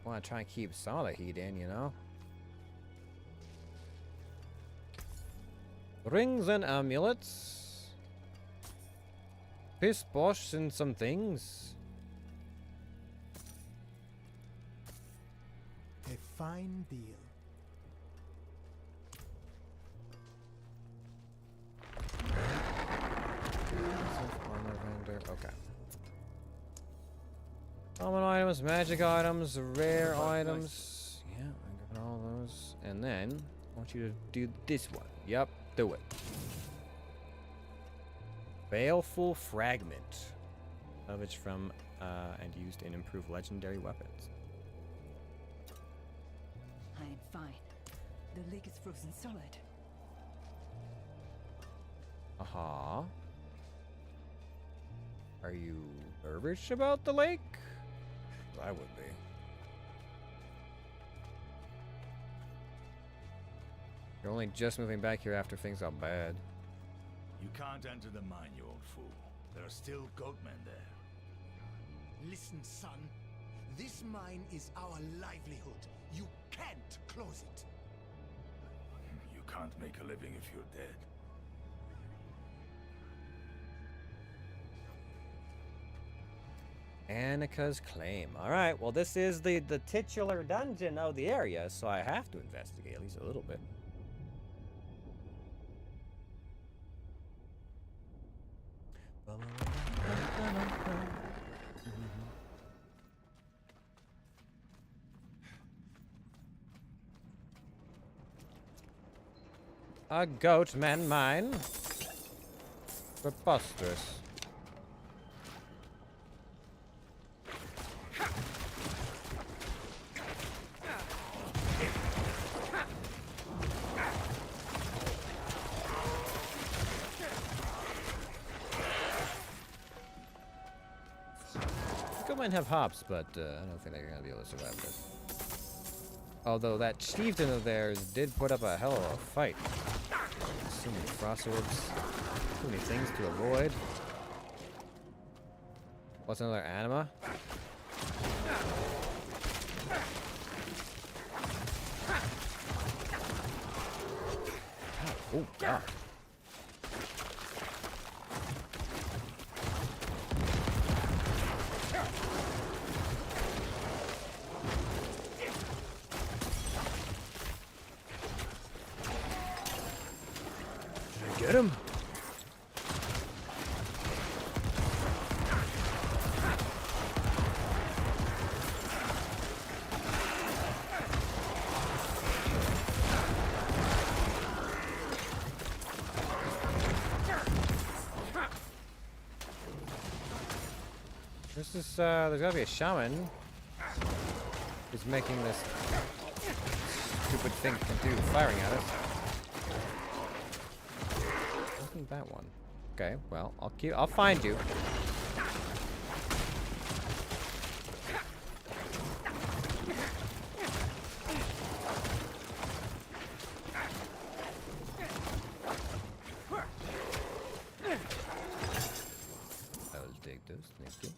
Want to try and keep some of the heat in, you know? Rings and amulets. Piss posh and some things. A fine deal. Armor vendor. Okay. Common items, magic items, rare items. Yeah, I got all those. And then I want you to do this one. Yep, do it. Baleful Fragment. Salvaged from and used in improved legendary weapons. I am fine. The lake is frozen solid. Aha. Are you nervous about the lake? I would be. You're only just moving back here after things got bad. You can't enter the mine, you old fool. There are still goatmen there. Listen, son. This mine is our livelihood. You can't close it. You can't make a living if you're dead. Annika's Claim. Alright, well this is the titular dungeon of the area, so I have to investigate at least a little bit. A goatman mine? Preposterous. Might have hops, but I don't think they're gonna be able to survive this. Although that chieftain of theirs did put up a hell of a fight. So many frost orbs, so many things to avoid. What's another anima? Oh god. Get him! This is, there's gotta be a shaman who's making this stupid thing continue firing at us. That one. Okay, well, I'll find you. I'll take this, thank you.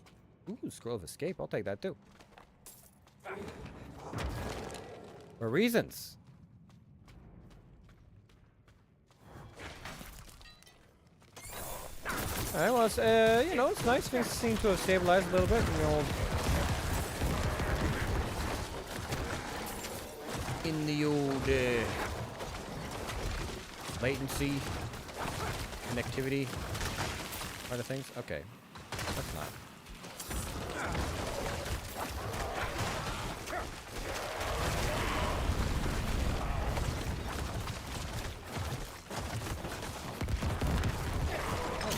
Ooh, scroll of escape, I'll take that too. For reasons. Alright, well, it's, you know, it's nice. Things seem to have stabilized a little bit in the old... latency, connectivity part of things. Okay, that's not.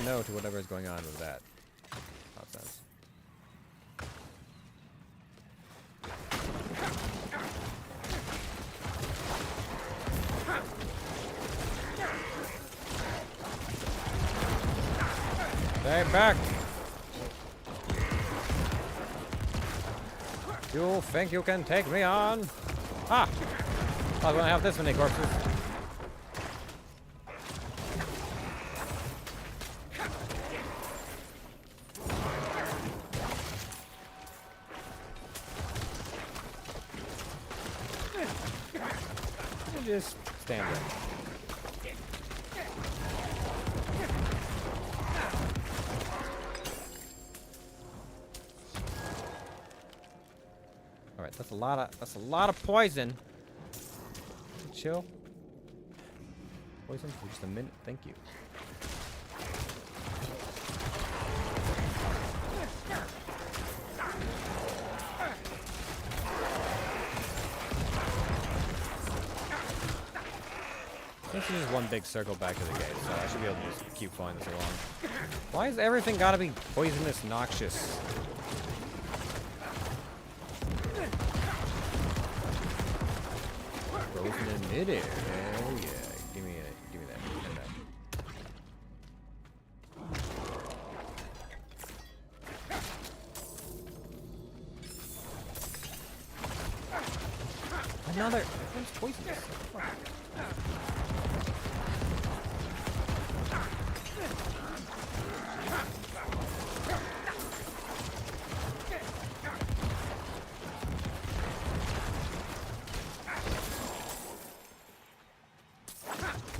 No to whatever is going on with that nonsense. Stay back! You think you can take me on? Ah! I was gonna have this many corpses. Just stand there. All right, that's a lot of poison. Chill. Poison for just a minute. Thank you. This is just one big circle back to the gate, so I should be able to just keep following this along. Why has everything gotta be poisonous, noxious? Frozen in midair. Oh yeah, give me that. Give me that. Another. One's poisonous.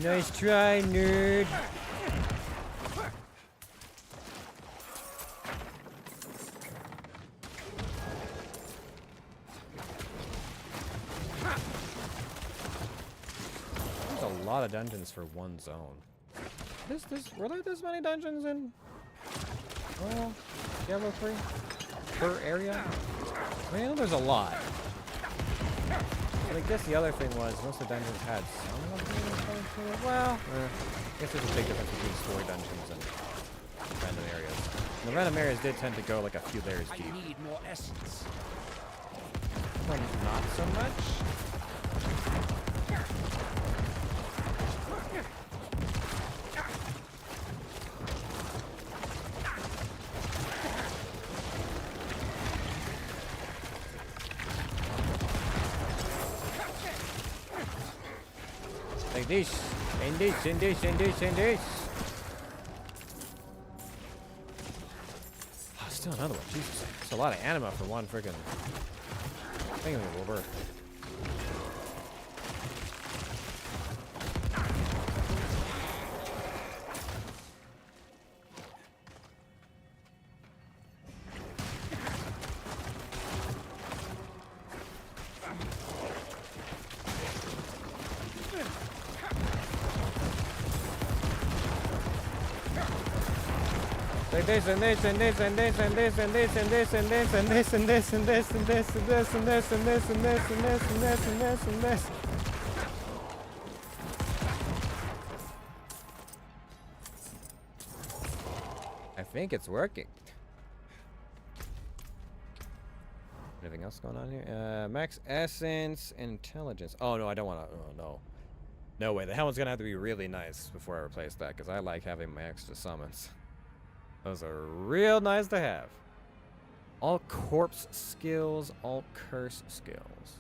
Nice try, nerd. There's a lot of dungeons for one zone. Were there this many dungeons in Diablo 3 per area? I mean, I know there's a lot. But I guess the other thing was most of the dungeons had some of them. Well, I guess there's a big difference between story dungeons and random areas. And the random areas did tend to go like a few layers deep. I need more essence. Well, not so much. Like this, and this, and this, and this, and this. Oh, still another one. Jesus. It's a lot of anima for one friggin' thing over. Like this and this and this and this and this and this and this and this and this and this and this and this and this and this and this and this and this and this and this and this. I think it's working. Anything else going on here? Max essence, intelligence. Oh no, I don't want to. Oh no. No way. The helmet's gonna have to be really nice before I replace that, because I like having my extra summons. Those are real nice to have. All corpse skills, all curse skills.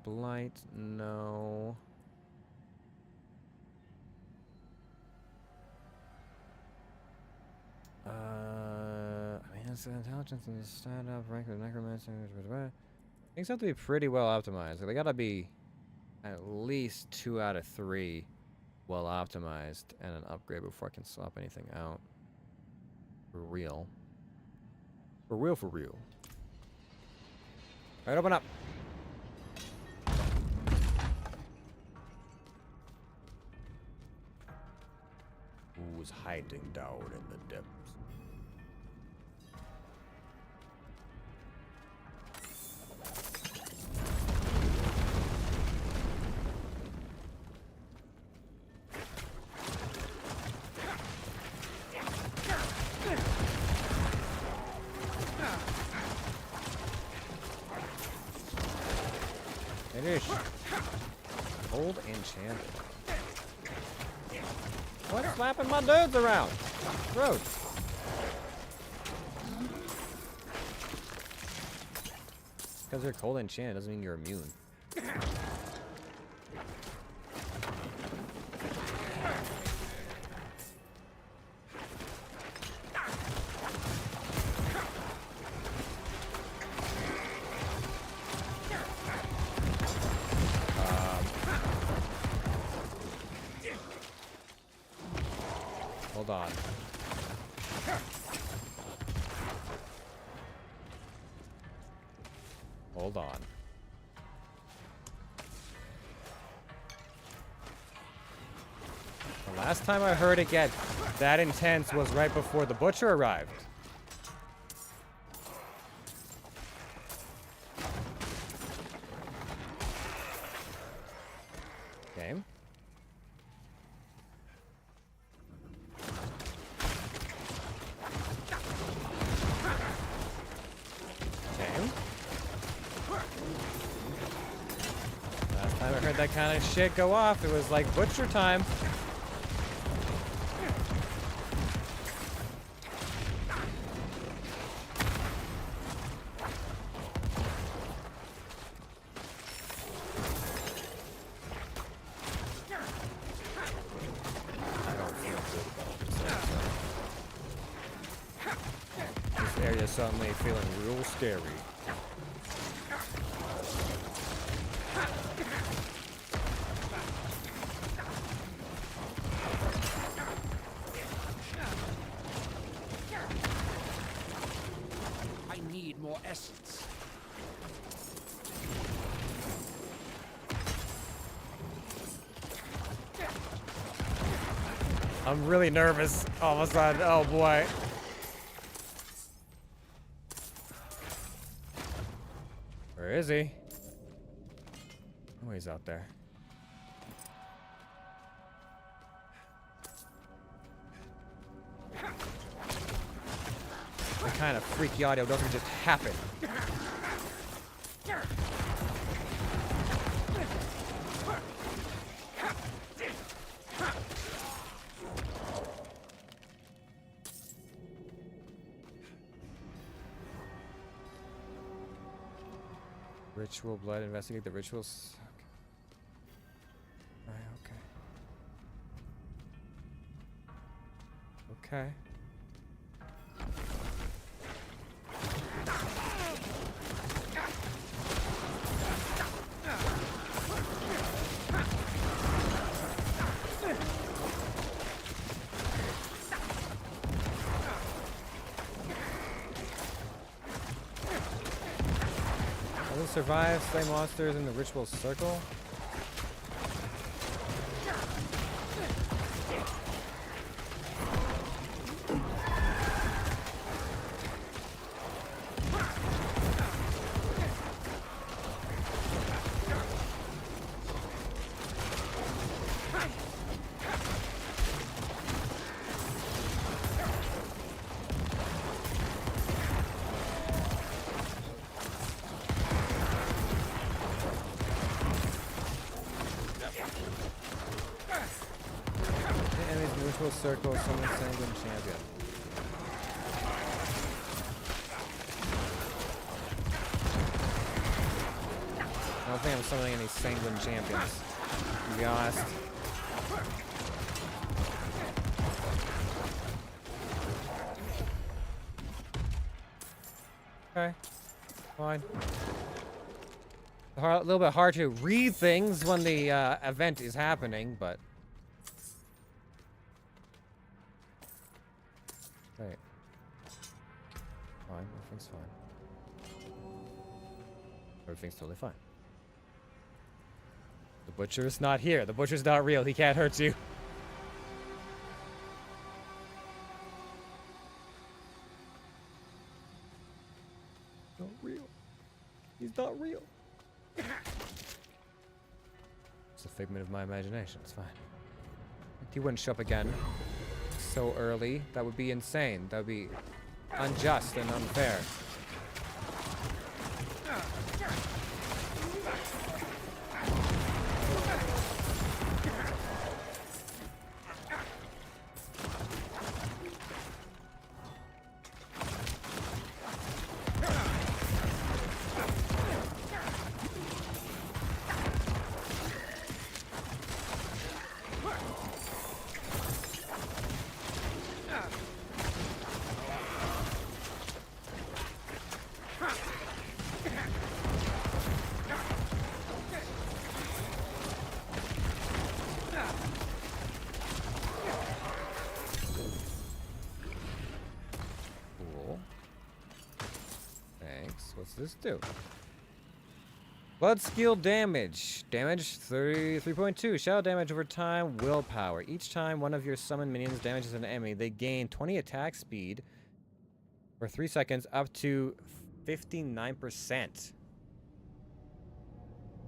Blight, no. I mean, it's intelligence and stand up, rank of the Necromancer. Things have to be pretty well optimized. They gotta be at least 2 out of 3 well optimized and an upgrade before I can swap anything out. For real. For real, for real. Alright, open up. Who's hiding down in the depths? Finish. Hold enchanted. What's slapping my dudes around? Gross. Because you're cold enchanted doesn't mean you're immune. Hold on. Hold on. The last time I heard it get that intense was right before the butcher arrived. Game. Last time I heard that kind of shit go off, it was like butcher time. I don't feel good about this. This area is suddenly feeling real scary. I need more essence. I'm really nervous all of a sudden. Oh boy. Where is he? Oh, he's out there. The kind of freaky audio doesn't just happen. Ritual blood, investigate the rituals. Okay. Right, okay. Survive, slay monsters in the ritual circle. Circle, summon sanguine champion. I don't think I'm summoning any sanguine champions, to be honest. Okay, fine. A little bit hard to read things when the event is happening, but... Right. fine. Everything's fine. Everything's totally fine. The butcher's not here. The butcher's not real. He can't hurt you. Not real. He's not real. It's a figment of my imagination. It's fine. He wouldn't show up again so early. That would be insane. That would be unjust and unfair. What's this do? Blood skill damage. Damage 33.2. Shadow damage over time. Willpower. Each time one of your summoned minions damages an enemy, they gain 20 attack speed for 3 seconds up to 59%.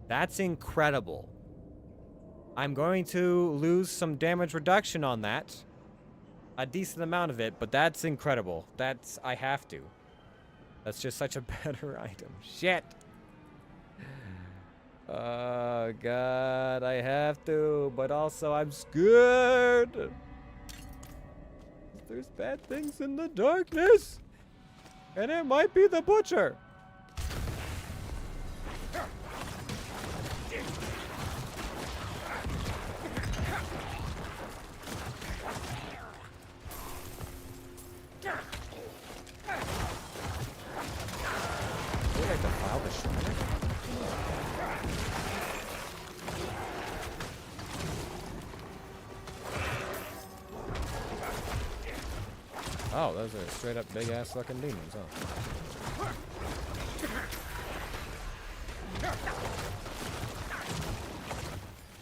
That's incredible. I'm going to lose some damage reduction on that. A decent amount of it, but that's incredible. I have to. That's just such a better item. Shit. Oh, God. I have to. But also, I'm scared. There's bad things in the darkness. And it might be the butcher. Oh, those are straight up big ass fucking demons, huh?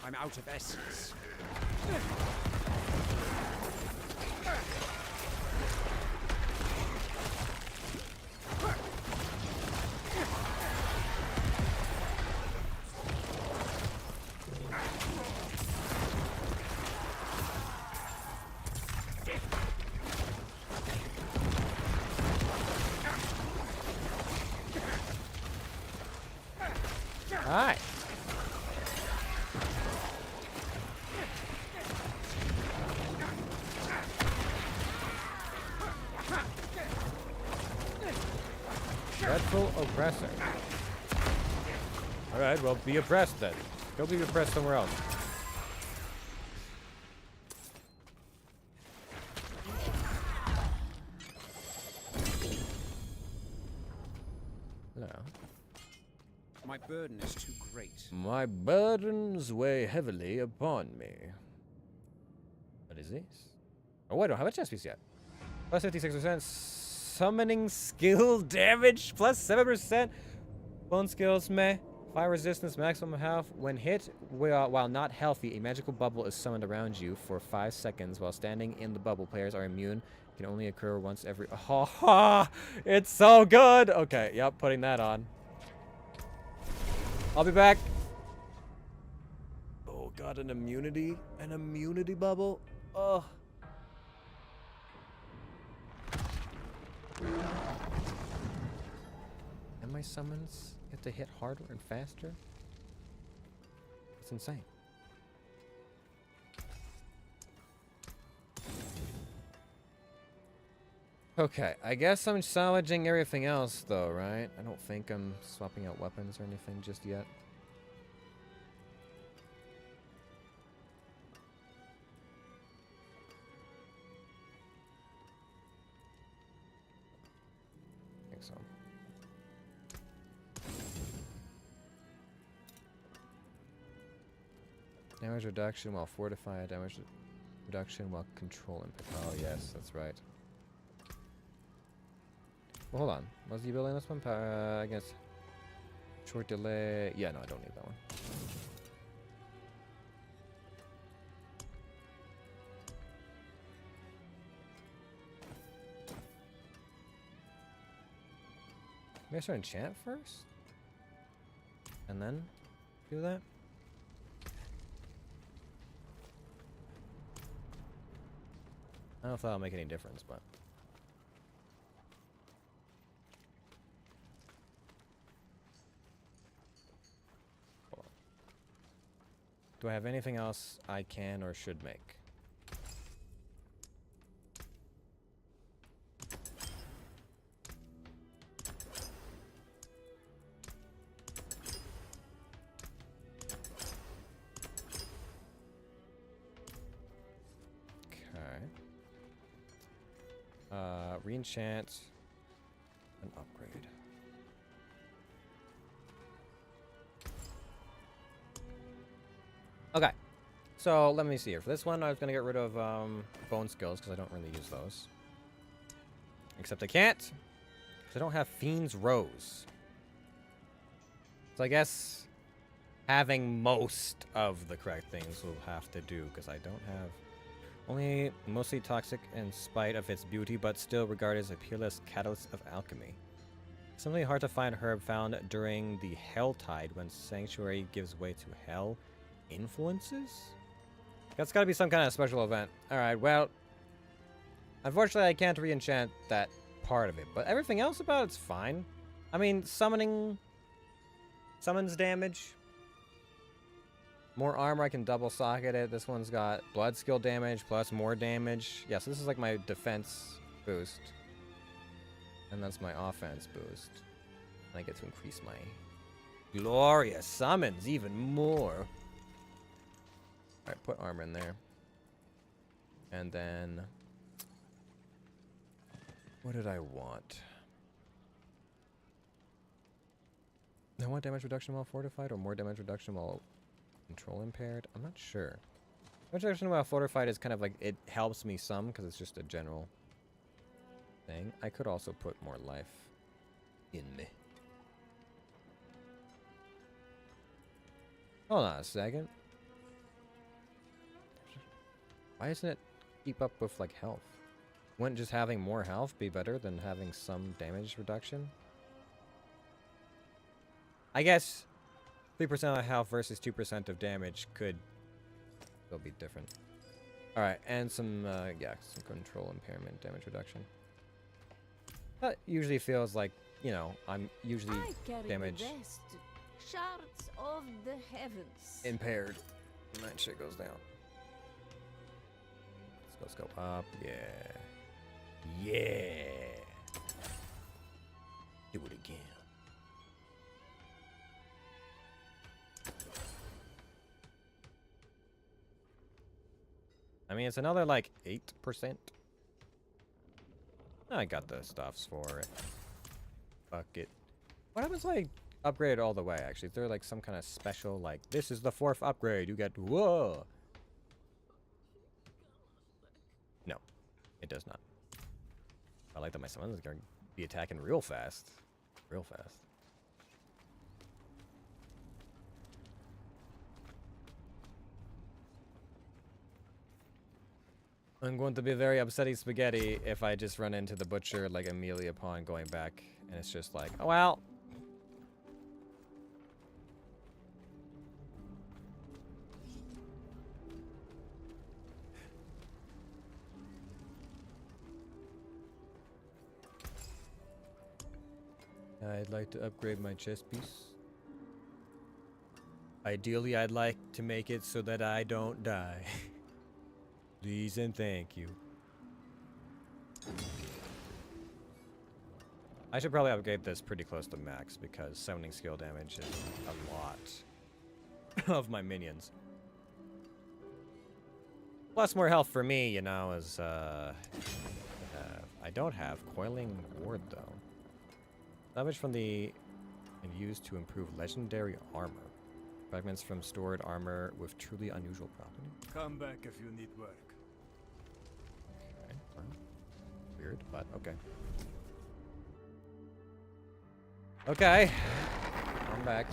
I'm out of essence. Hi. Dreadful oppressor. Alright, well, be oppressed then. Go be oppressed somewhere else. Hello. My burden is too great. My burdens weigh heavily upon me. What is this? Oh, wait, I don't have a chest piece yet. Plus 56%. Summoning skill damage. Plus 7%. Bone skills, meh. Fire resistance, maximum health. When hit, while not healthy, a magical bubble is summoned around you for 5 seconds. While standing in the bubble, players are immune. It can only occur once every... Oh, ha! It's so good! Okay, yep, putting that on. I'll be back. Oh, God, an immunity bubble. Oh. And my summons get to hit harder and faster? It's insane. Okay, I guess I'm salvaging everything else, though, right? I don't think I'm swapping out weapons or anything just yet. I think so. Damage reduction while fortifying, damage reduction while controlling. Oh, yes, that's right. Well, hold on. Was he building this one? I guess. Short delay. Yeah, no, I don't need that one. Maybe I should enchant first? And then do that? I don't know if that'll make any difference, but... Hold on. Do I have anything else I can or should make? Re-enchant and upgrade. Okay, so let me see here. For this one, I was gonna get rid of bone skills because I don't really use those. Except I can't because I don't have Fiend's Rose. So I guess having most of the correct things will have to do because I don't have. Only mostly toxic in spite of its beauty, but still regarded as a peerless catalyst of alchemy. Simply hard to find herb found during the Hell Tide when Sanctuary gives way to Hell influences? That's gotta be some kind of special event. Alright, well... Unfortunately, I can't re-enchant that part of it, but everything else about it's fine. I mean, summons damage. More armor, I can double socket it. This one's got blood skill damage plus more damage. Yeah, so this is like my defense boost. And that's my offense boost. And I get to increase my glorious summons even more. Alright, put armor in there. And then... What did I want? I want damage reduction while fortified or more damage reduction while... Control impaired? I'm not sure. Damage reduction while fortified is kind of like, it helps me some because it's just a general thing. I could also put more life in me. Hold on a second. Why doesn't it keep up with like health? Wouldn't just having more health be better than having some damage reduction? I guess 3% of health versus 2% of damage could still be different. Alright, and some, yeah, some control impairment damage reduction. That usually feels like, you know, I'm usually damage Shards of the heavens. impaired. And that shit goes down. Let's go up. Yeah. Yeah. Do it again. I mean, it's another, like, 8%. I got the stuffs for it. Fuck it. What happens if I upgrade it all the way, actually? Is there, like, some kind of special, like, this is the 4th upgrade, you get, whoa! No, it does not. I like that my summons are going to be attacking real fast. Real fast. I'm going to be very upsetting spaghetti if I just run into the butcher like immediately upon going back, and it's just like, oh well. I'd like to upgrade my chest piece. Ideally, I'd like to make it so that I don't die. Please and thank you. I should probably upgrade this pretty close to max because summoning skill damage is a lot of my minions. Plus more health for me, you know, is I don't have Coiling Ward though. Damage from the and used to improve legendary armor. Fragments from stored armor with truly unusual property. Come back if you need work. Okay, well, weird, but okay. Okay. I'm back.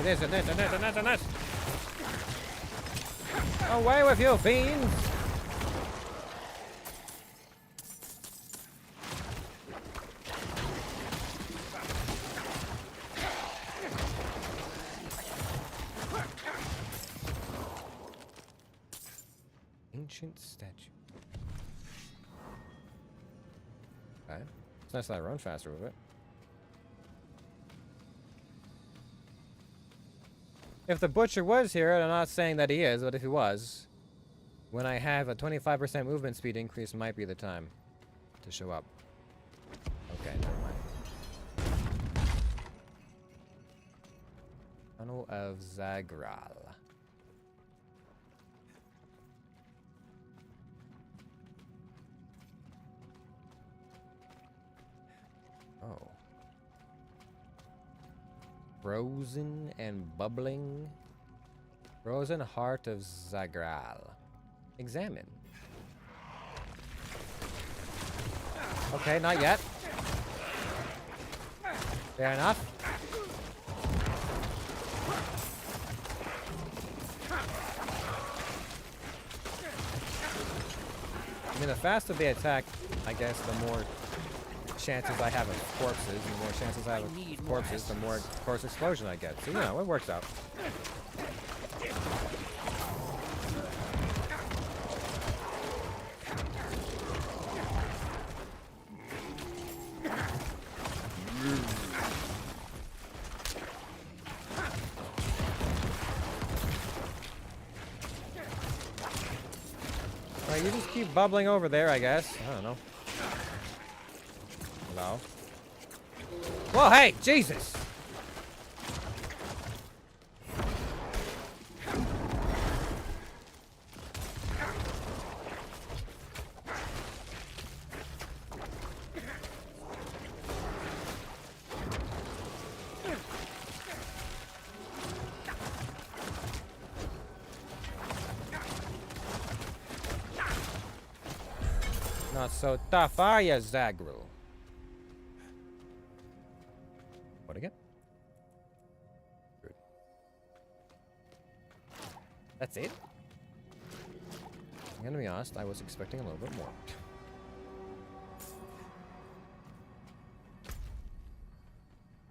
It is. Away with you, fiends! Ancient statue. Okay. It's nice that I run faster with it. If the butcher was here, and I'm not saying that he is, but if he was, when I have a 25% movement speed increase might be the time to show up. Okay, never mind. Tunnel of Zagral. Oh. Frozen and bubbling. Frozen heart of Zagral. Examine. Okay, not yet. Fair enough. I mean, the faster they attack, I guess, the more chances I have of corpses, and the more chances I have of corpses, the more corpse explosion I get. So, you know, it works out. Alright, you just keep bubbling over there, I guess. I don't know. Hello? Whoa, hey! Jesus! Not so tough, are ya, Zagral? What again? Good. That's it? I'm gonna be honest, I was expecting a little bit more.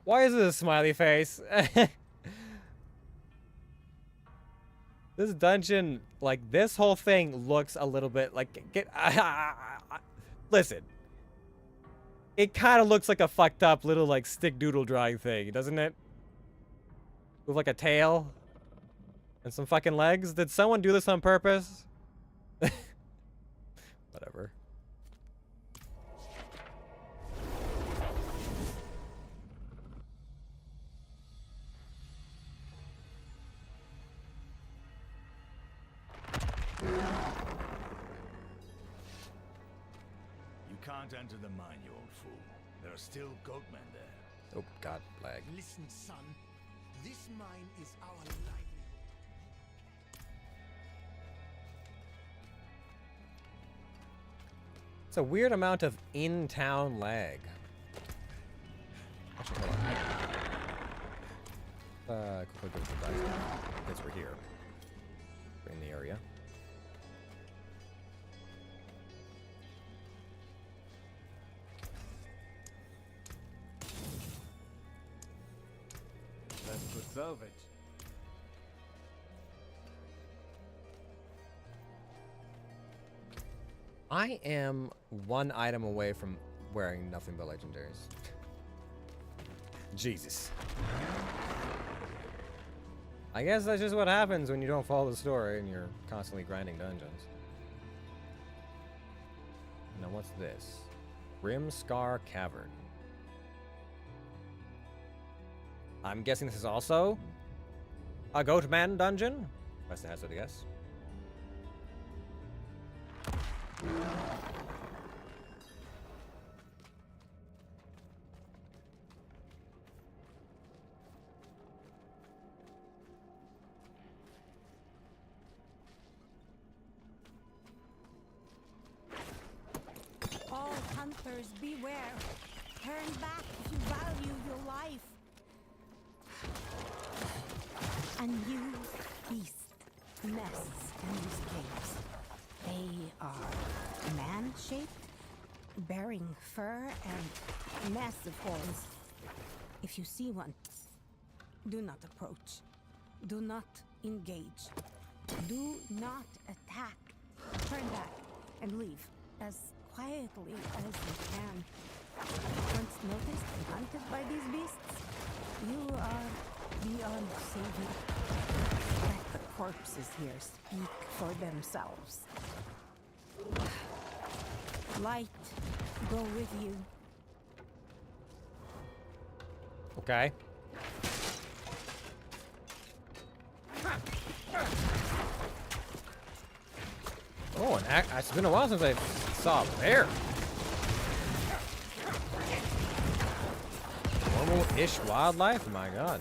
Why is it a smiley face? This dungeon, like, this whole thing looks a little bit like... listen. It kind of looks like a fucked up little, like, stick doodle drawing thing, doesn't it? With, like, a tail. And some fucking legs. Did someone do this on purpose? Whatever. You can't enter the mine, you old fool. There are still goatmen there. Oh, God, lag. Listen, son. This mine is our livelihood. It's a weird amount of in-town lag. Actually, hold on. Quickly go to the back. Because we're here. We're in the area. That's good salvage. I am one item away from wearing nothing but legendaries. Jesus. I guess that's just what happens when you don't follow the story and you're constantly grinding dungeons. Now what's this? Grimscar Cavern. I'm guessing this is also A Goatman dungeon? That's the hazard, I guess. All hunters, beware. Turn back if you value your life. A new beast nests in these caves. They are man-shaped, bearing fur and massive horns. If you see one, do not approach. Do not engage. Do not attack. Turn back and leave as quietly as you can. Once noticed and hunted by these beasts, you are beyond saving. Let the corpses here speak for themselves. Light, go with you. Okay. Oh, it's been a while since I saw a bear. Normal-ish wildlife? My god.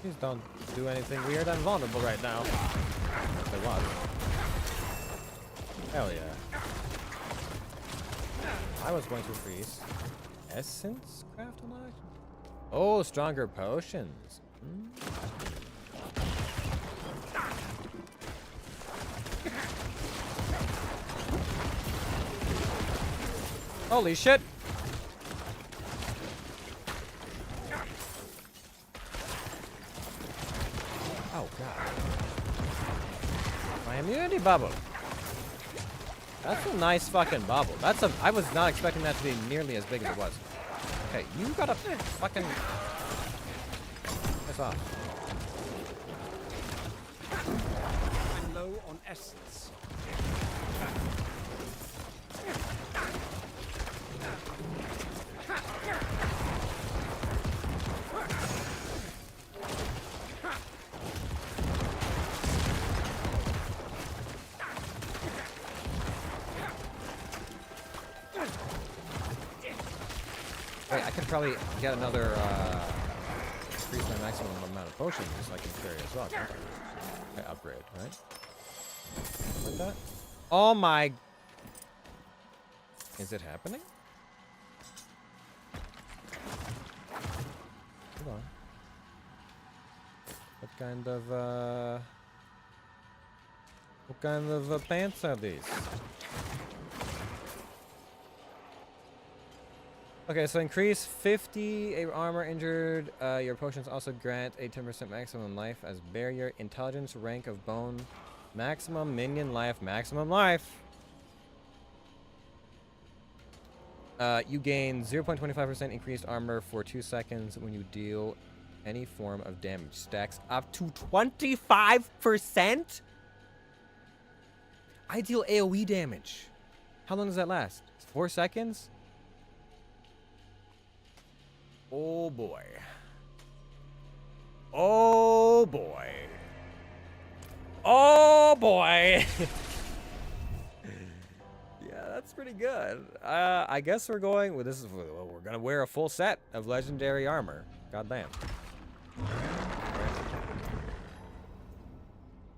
Please don't do anything weird. I'm vulnerable right now. If I was. Hell yeah. I was going to freeze. Essence craft unlocked? Oh, stronger potions. Holy shit! Oh god. My immunity bubble. That's a nice fucking bubble. I was not expecting that to be nearly as big as it was. Okay, you gotta fucking piss off. I'm low on essence. Wait, I could probably get another, increase my maximum amount of potions so I can carry as well. Okay, upgrade, right? Like that? Oh my... Is it happening? Hold on. What kind of pants are these? Okay, so increase 50 armor injured. Your potions also grant a 10% maximum life as barrier, intelligence, rank of bone, maximum minion life, maximum life. You gain 0.25% increased armor for 2 seconds when you deal any form of damage. Stacks up to 25%? I deal AoE damage. How long does that last? 4 seconds? Oh boy. Oh boy. Oh boy. Yeah, that's pretty good. I guess we're going with this. We're gonna wear a full set of legendary armor. Goddamn.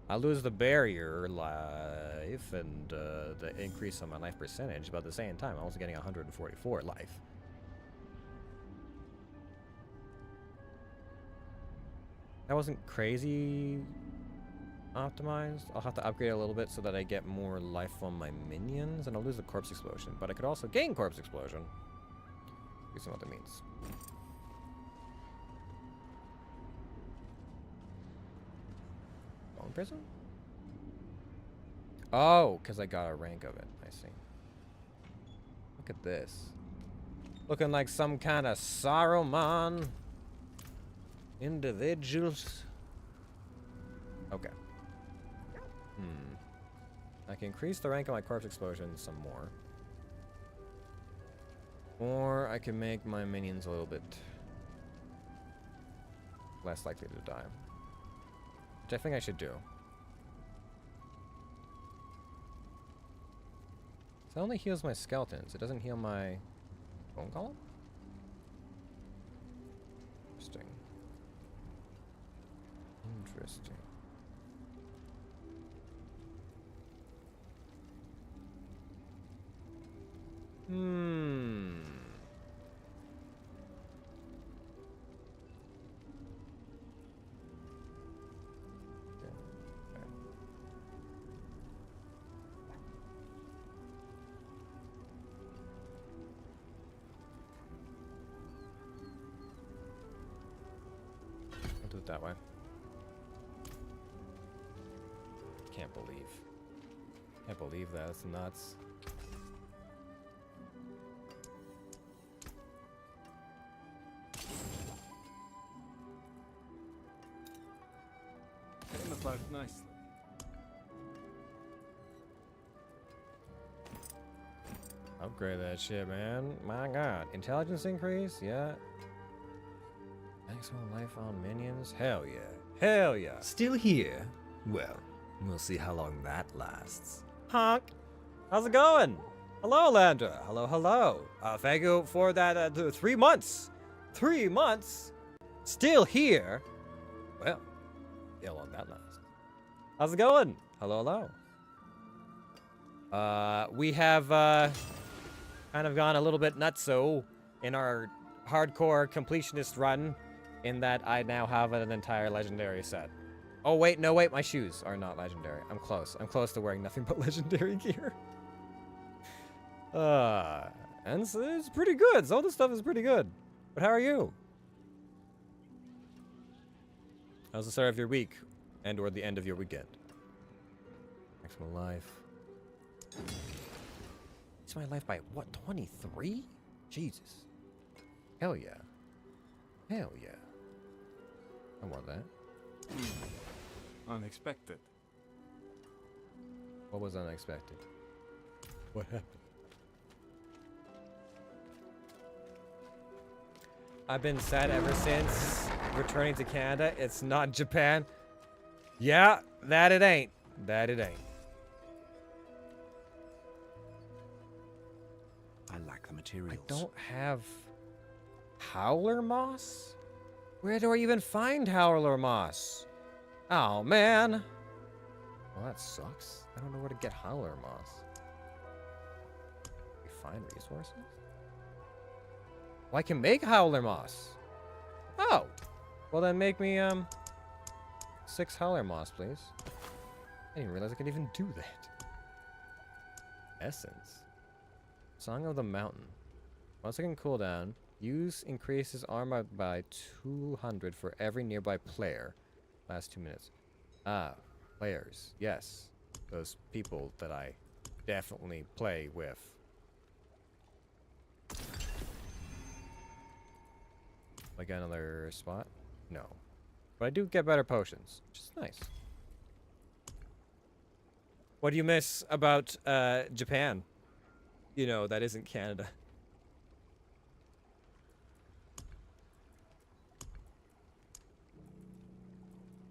I lose the barrier life and the increase on my life percentage, but at the same time, I'm also getting 144 life. That wasn't crazy optimized. I'll have to upgrade a little bit so that I get more life on my minions, and I'll lose the corpse explosion, but I could also gain corpse explosion. See what that means. Bone prison? Oh, because I got a rank of it. I see. Look at this. Looking like some kind of Saruman. Individuals. Okay. I can increase the rank of my corpse explosion some more. Or I can make my minions a little bit less likely to die. Which I think I should do. It only heals my skeletons. It doesn't heal my bone column? Interesting. Interesting. I'll do it that way. Can't believe that. That's nuts. Came apart nicely. Upgrade that shit, man. My god. Intelligence increase? Yeah. Maximum life on minions? Hell yeah. Hell yeah. Still here? Well, we'll see how long that lasts. Honk. How's it going? Hello, Landra. Hello, hello. Thank you for that 3 months. 3 months? Still here? Well, see how long that lasts. How's it going? Hello, hello. We have kind of gone a little bit nutso in our hardcore completionist run, in that I now have an entire legendary set. Oh wait, no wait, my shoes are not legendary. I'm close. I'm close to wearing nothing but legendary gear. And it's pretty good. Some of the stuff is pretty good. But how are you? How's the start of your week and or the end of your weekend? Maximum life. It's my life by what, 23? Jesus. Hell yeah. Hell yeah. I want that. Unexpected. What was unexpected? What happened? I've been sad ever since returning to Canada. It's not Japan. Yeah, that it ain't. That it ain't. I lack the materials. I don't have howler moss? Where do I even find howler moss? Oh, man. Well, that sucks. I don't know where to get howler moss. Find resources? Well, I can make howler moss. Oh. Well, then make me, 6 howler moss, please. I didn't realize I could even do that. Essence. Song of the Mountain. 1 second cooldown. Use increases armor by 200 for every nearby player. Last 2 minutes. Ah, players. Yes. Those people that I definitely play with. Like another spot? No. But I do get better potions, which is nice. What do you miss about Japan? You know, that isn't Canada.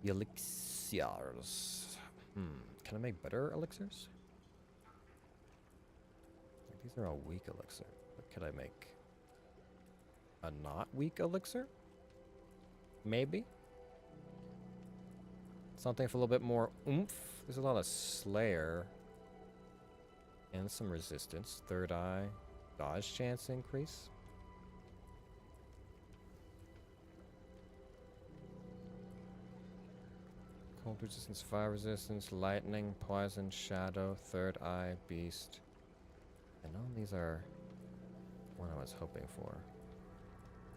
Elixirs. Can I make better elixirs? These are all weak elixir. What could I make? A not weak elixir? Maybe? Something with a little bit more oomph. There's a lot of Slayer. And some resistance. Third eye. Dodge chance increase. Cold resistance, fire resistance, lightning, poison, shadow, third eye, beast. And none of these are what I was hoping for.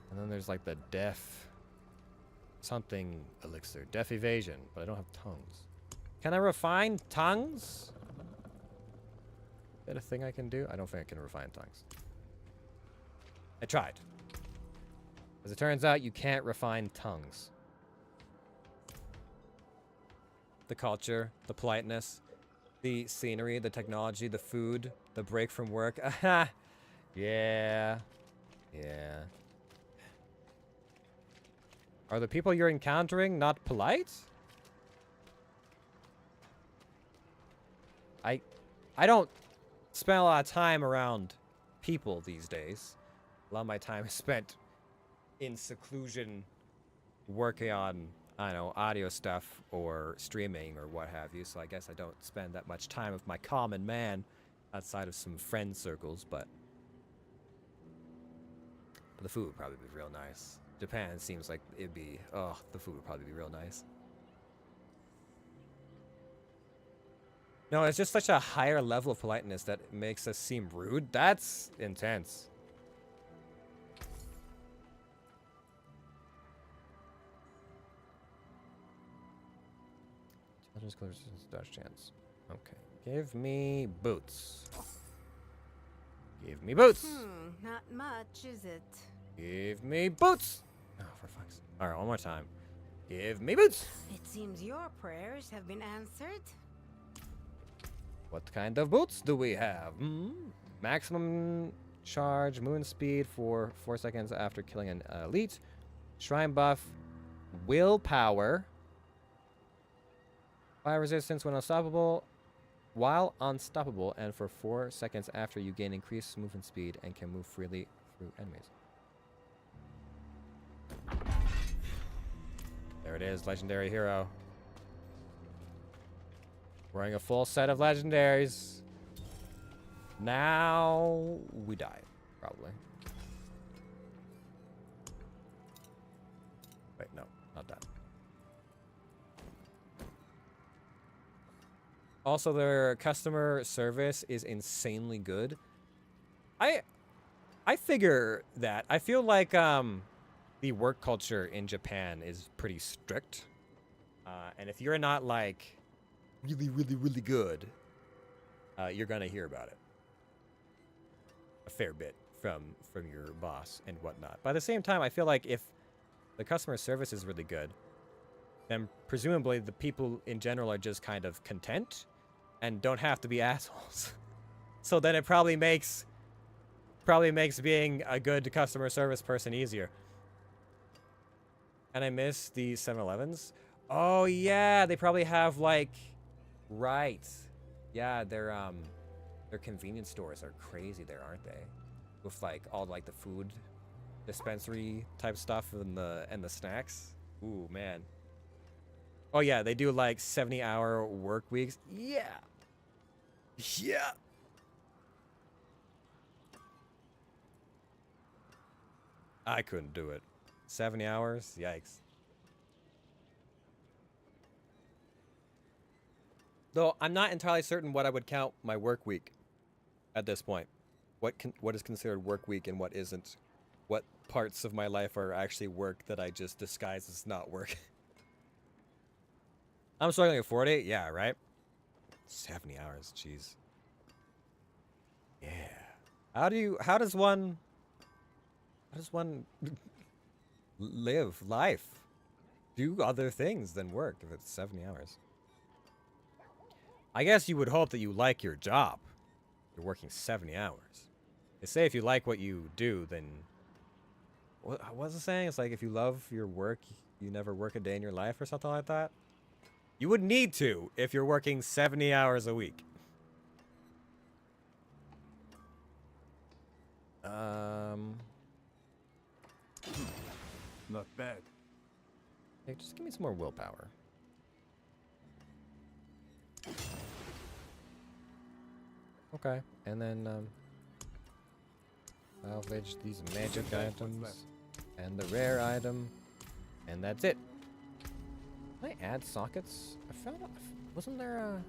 And then there's like the death something elixir. Death evasion, but I don't have tongues. Can I refine tongues? Is that a thing I can do? I don't think I can refine tongues. I tried. As it turns out, you can't refine tongues. the culture, the politeness, the scenery, the technology, the food, the break from work. Aha! Yeah. Yeah. Are the people you're encountering not polite? I don't spend a lot of time around people these days. A lot of my time is spent in seclusion working on, I don't know, audio stuff or streaming or what have you. So I guess I don't spend that much time with my common man outside of some friend circles, but the food would probably be real nice. Japan seems like it'd be, oh, the food would probably be real nice. No, it's just such a higher level of politeness that makes us seem rude. That's intense. Intelligence color dodge chance. Okay. Give me boots. Give me boots. Not much, is it? Give me boots. Oh, for fuck's sake. All right, one more time. Give me boots. It seems your prayers have been answered. What kind of boots do we have? Maximum charge, moon speed for 4 seconds after killing an elite. Shrine buff, willpower. Fire resistance when unstoppable, while unstoppable, and for 4 seconds after you gain increased movement speed and can move freely through enemies. There it is, legendary hero. Wearing a full set of legendaries. Now we die, probably. Wait, no, not that. Also, their customer service is insanely good. I figure that. I feel like the work culture in Japan is pretty strict. And if you're not like really good, you're gonna hear about it a fair bit from your boss and whatnot. But at the same time, I feel like if the customer service is really good, then presumably the people in general are just kind of content and don't have to be assholes. So then it probably makes being a good customer service person easier. And I miss the 7-Elevens. Oh yeah, they probably have like, right. Yeah, their convenience stores are crazy there, aren't they? With like all like the food dispensary type stuff and the snacks. Ooh, man. Oh yeah, they do like 70-hour work weeks. Yeah. Yeah. I couldn't do it. 70 hours? Yikes. Though I'm not entirely certain what I would count my work week at this point. What is considered work week and what isn't. What parts of my life are actually work that I just disguise as not work. I'm struggling at 40? Yeah, right? 70 hours, jeez. Yeah. How does one live life? Do other things than work if it's 70 hours? I guess you would hope that you like your job. You're working 70 hours. They say if you like what you do, then... What was it saying? It's like if you love your work, you never work a day in your life or something like that? You would need to if you're working 70 hours a week. Not bad. Hey, just give me some more willpower. Okay, and then salvage these magic items and the rare item, and that's it. Can I add sockets? I found out. Wasn't there a...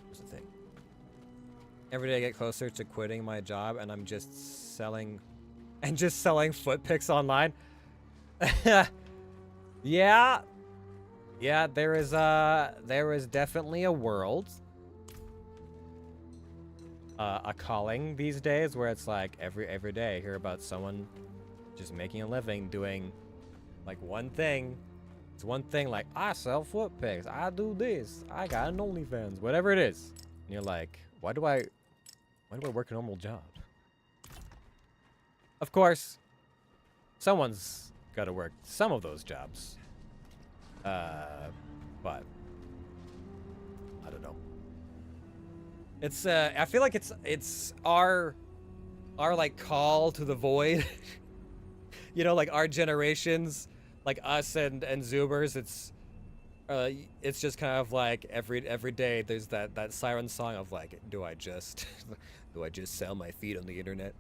What's the thing? Every day I get closer to quitting my job, and I'm just selling... And just selling foot pics online? Yeah. Yeah, there is definitely a world. A calling these days where it's like every day I hear about someone just making a living doing like one thing It's one thing like, I sell foot pics, I do this, I got an OnlyFans, whatever it is. And you're like, why do I work a normal job? Of course, someone's got to work some of those jobs. But I don't know. It's I feel like it's our like call to the void. You know, like our generations, like us and Zoomers, it's just kind of like every day there's that siren song of like, do I just sell my feet on the internet?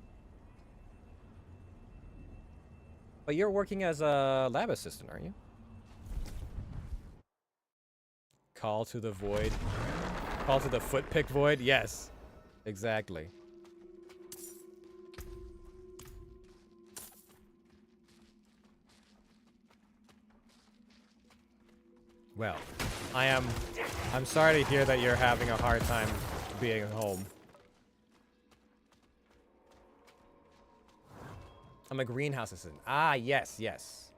But you're working as a lab assistant, aren't you? Call to the void. Call to the foot pick void? Yes. Exactly. Well, I'm sorry to hear that you're having a hard time being home. I'm a greenhouse assistant. Ah, yes, yes.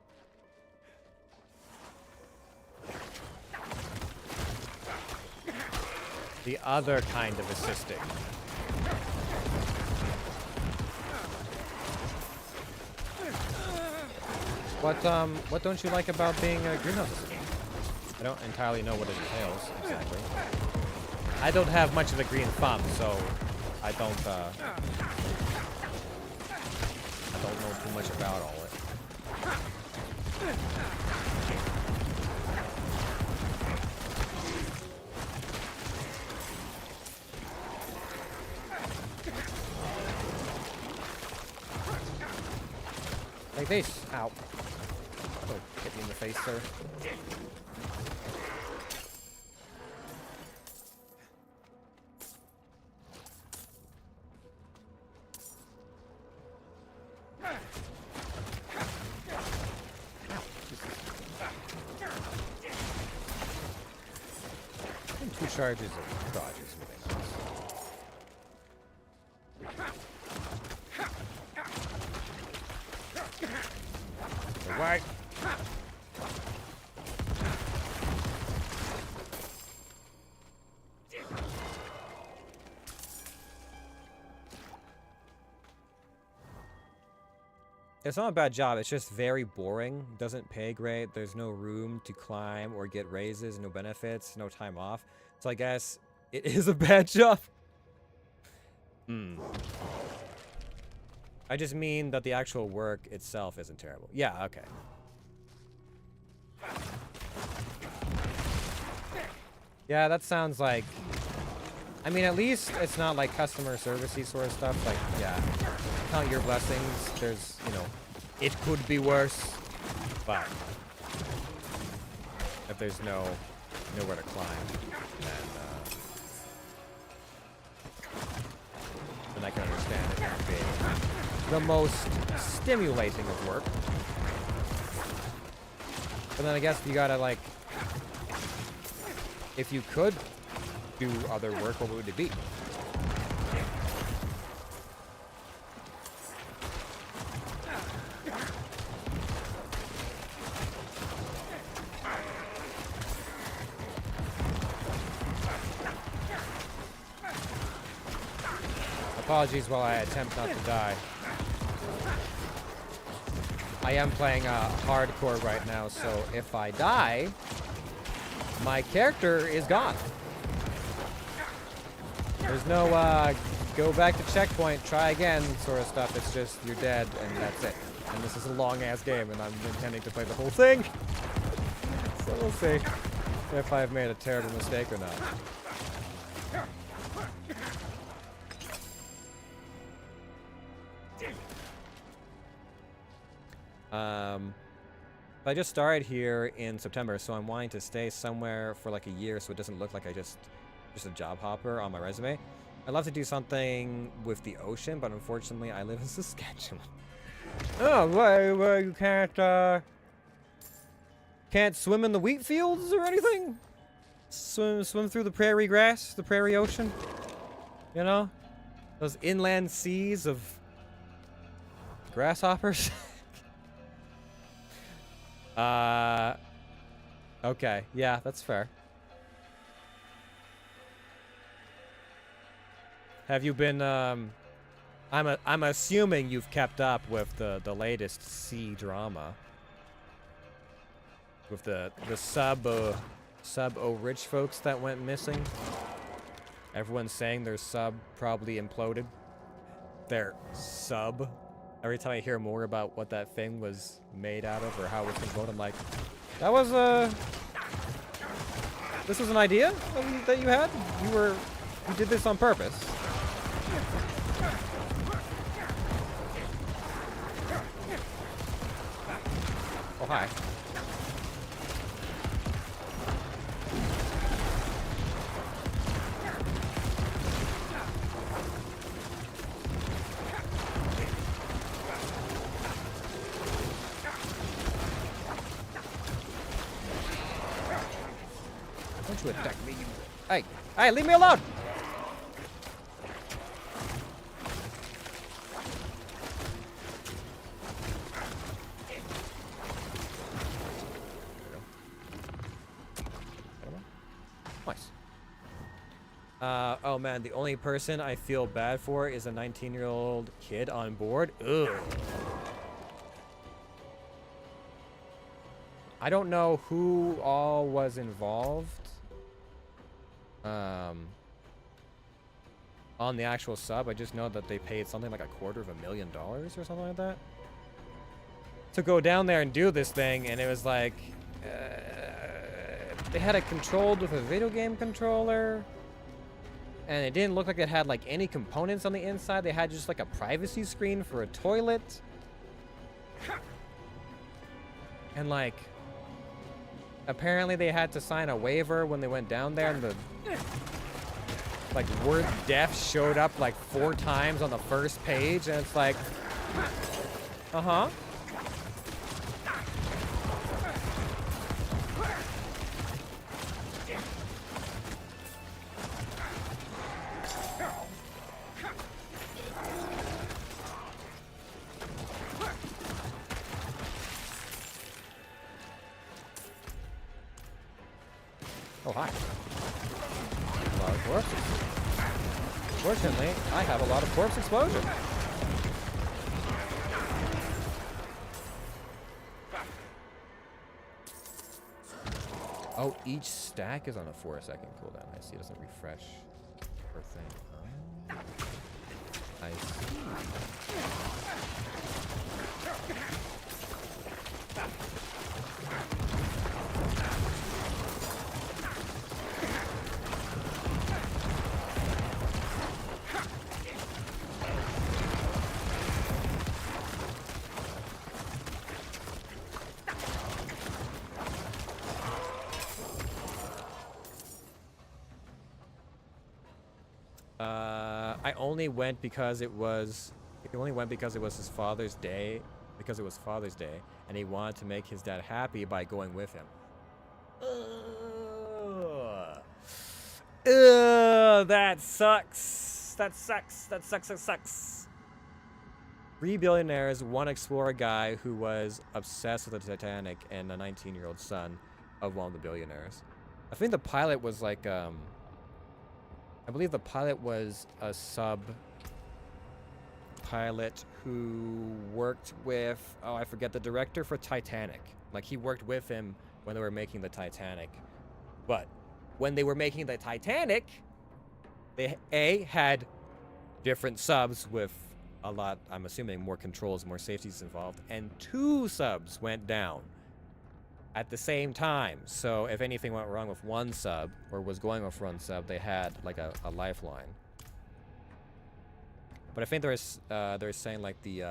The other kind of assisting. What don't you like about being a greenhouse assistant? I don't entirely know what it entails exactly. I don't have much of the green thumb, so I don't know too much about all it. Like this. Ow. Oh, hit me in the face, sir. Two charges of dodge is really nice. Right. It's not a bad job, it's just very boring, doesn't pay great, there's no room to climb or get raises, no benefits, no time off. So I guess it is a bad job. I just mean that the actual work itself isn't terrible. Yeah, okay. Yeah, that sounds like... I mean, at least it's not like customer servicey sort of stuff. Like, yeah, count your blessings. There's, you know, it could be worse, but if there's nowhere to climb, then I can understand it not being the most stimulating of work. But then I guess you gotta, like, if you could do other work, what would it be? Apologies while I attempt not to die. I am playing hardcore right now, so if I die, my character is gone. There's no go back to checkpoint, try again sort of stuff. It's just you're dead and that's it. And this is a long ass game and I'm intending to play the whole thing. So we'll see if I've made a terrible mistake or not. I just started here in September, so I'm wanting to stay somewhere for like a year so it doesn't look like I just a job hopper on my resume. I'd love to do something with the ocean, but unfortunately I live in Saskatchewan. Oh, why you can't swim in the wheat fields or anything? Swim through the prairie grass, the prairie ocean? You know? Those inland seas of grasshoppers? Okay, yeah, that's fair. Have you been, I'm assuming you've kept up with the latest C drama. With the rich folks that went missing. Everyone's saying their sub probably imploded. Their sub. Every time I hear more about what that thing was made out of or how it was imploded, I'm like, that was this was an idea that you had? You did this on purpose. Oh, hi. Don't you attack me, you... Hey! Hey, leave me alone! Nice. Oh man, the only person I feel bad for is a 19-year-old kid on board. Ugh. I don't know who all was involved. On the actual sub, I just know that they paid something like $250,000 or something like that to go down there and do this thing, and it was like they had it controlled with a video game controller, and it didn't look like it had like any components on the inside. They had just like a privacy screen for a toilet, and like apparently they had to sign a waiver when they went down there, and the like word deaf showed up like 4 times on the first page, and it's like, uh-huh. Oh, hi. A lot of corpses. Fortunately, I have a lot of corpse explosion. Oh, each stack is on a 4-second cooldown. I see. It doesn't refresh per thing. Oh. I see. I only went because it was. He only went because it was his Father's Day. Because it was Father's Day, and he wanted to make his dad happy by going with him. That sucks. That sucks. That sucks. That sucks. 3 billionaires, 1 explorer guy who was obsessed with the Titanic, and a 19-year-old son of one of the billionaires. I think the pilot was like, I believe the pilot was a sub pilot who worked with, oh, I forget, the director for Titanic. Like, he worked with him when they were making the Titanic. But when they were making the Titanic, they had different subs with a lot, I'm assuming, more controls, more safeties involved, and 2 subs went down at the same time. So if anything went wrong with 1 sub, or was going off 1 sub, they had like a lifeline. But I think they're saying like the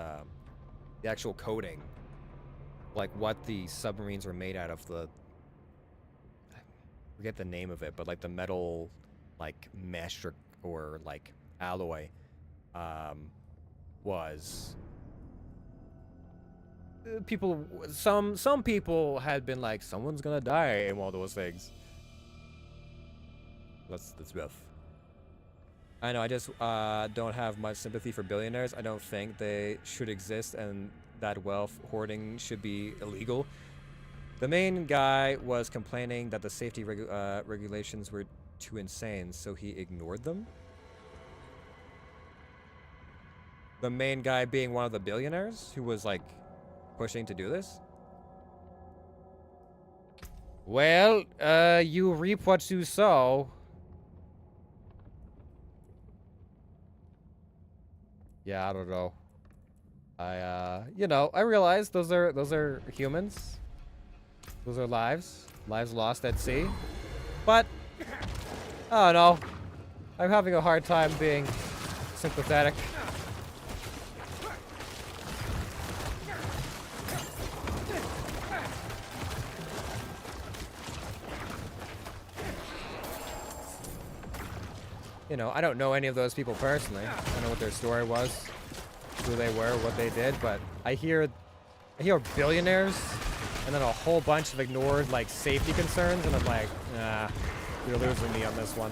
actual coding, like what the submarines were made out of, I forget the name of it, but like the metal, like mesh or like alloy, was people. Some people had been like, someone's gonna die in one of those things. That's rough. I know, I just don't have much sympathy for billionaires. I don't think they should exist, and that wealth hoarding should be illegal. The main guy was complaining that the safety regulations were too insane, so he ignored them. The main guy being one of the billionaires who was like pushing to do this. Well, you reap what you sow. Yeah, I don't know. You know, I realize those are humans. Those are lives lost at sea. But I don't know. I'm having a hard time being sympathetic. You know, I don't know any of those people personally. I don't know what their story was, who they were, what they did, but I hear billionaires and then a whole bunch of ignored like safety concerns, and I'm like, nah, you're losing me on this one.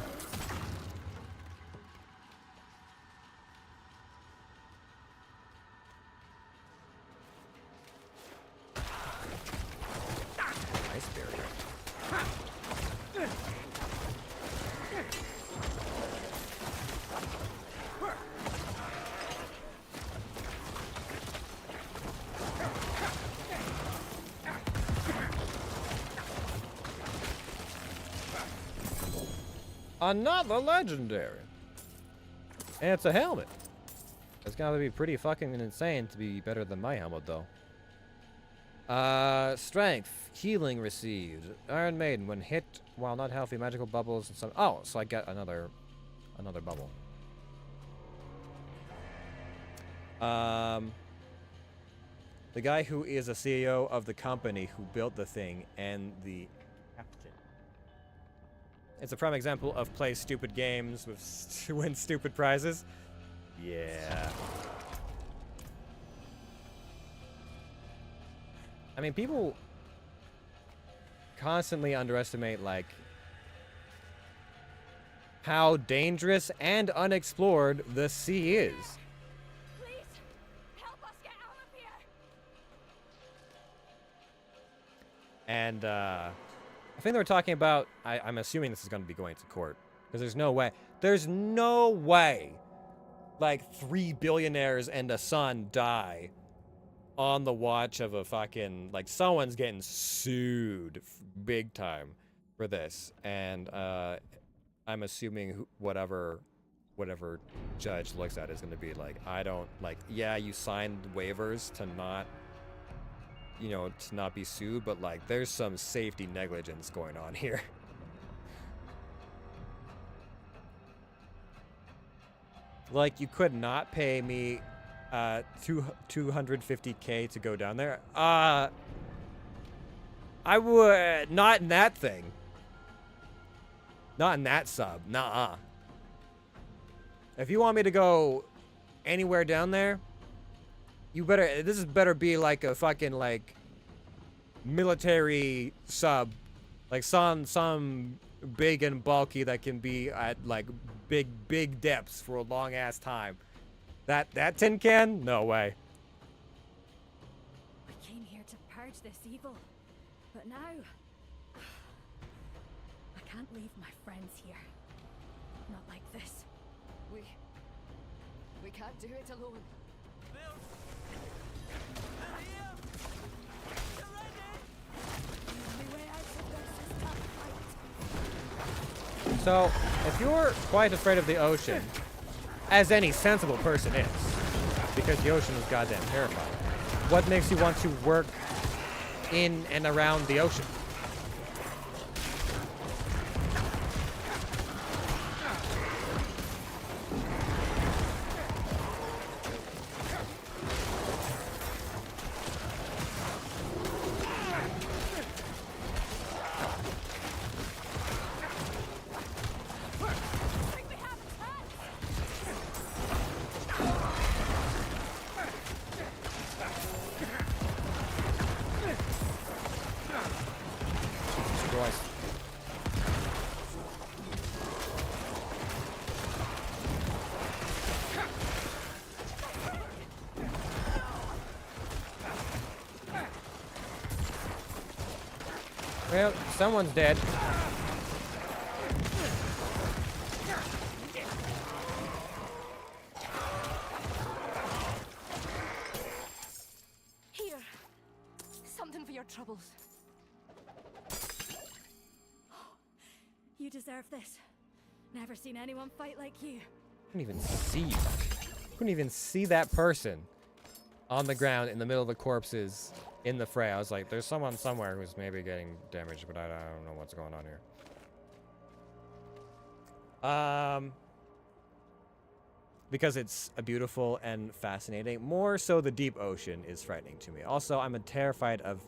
Nice barrier. Another legendary. And it's a helmet. It's gotta be pretty fucking insane to be better than my helmet, though. Strength. Healing received. Iron Maiden. When hit while not healthy, magical bubbles and some... Oh, so I get another bubble. The guy who is a CEO of the company who built the thing and the captain. It's a prime example of play stupid games with win stupid prizes. Yeah. I mean, people constantly underestimate, like, how dangerous and unexplored the sea is. Please, help us get out of here. And, I think they were talking about, I'm assuming this is going to be going to court, because there's no way, like, 3 billionaires and a son die on the watch of a fucking, like, someone's getting sued big time for this. And, I'm assuming whatever judge looks at it is going to be like, I don't, like, yeah, you signed waivers to not, you know, to not be sued, but like there's some safety negligence going on here. Like, you could not pay me 250K to go down there. I would not in that thing. Not in that sub. Nuh-uh. If you want me to go anywhere down there, you better, this better be like a fucking, like, military sub. Like some big and bulky that can be at, like, big depths for a long ass time. That tin can? No way. We came here to purge this evil, but now I can't leave my friends here. Not like this. We can't do it alone. So, if you're quite afraid of the ocean, as any sensible person is, because the ocean is goddamn terrifying, what makes you want to work in and around the ocean? Well, someone's dead. Here. Something for your troubles. You deserve this. Never seen anyone fight like you. Couldn't even see you. Couldn't even see that person on the ground in the middle of the corpses in the fray. I was like, there's someone somewhere who's maybe getting damaged, but I don't know what's going on here. Because it's a beautiful and fascinating. More so, the deep ocean is frightening to me. Also, I'm terrified of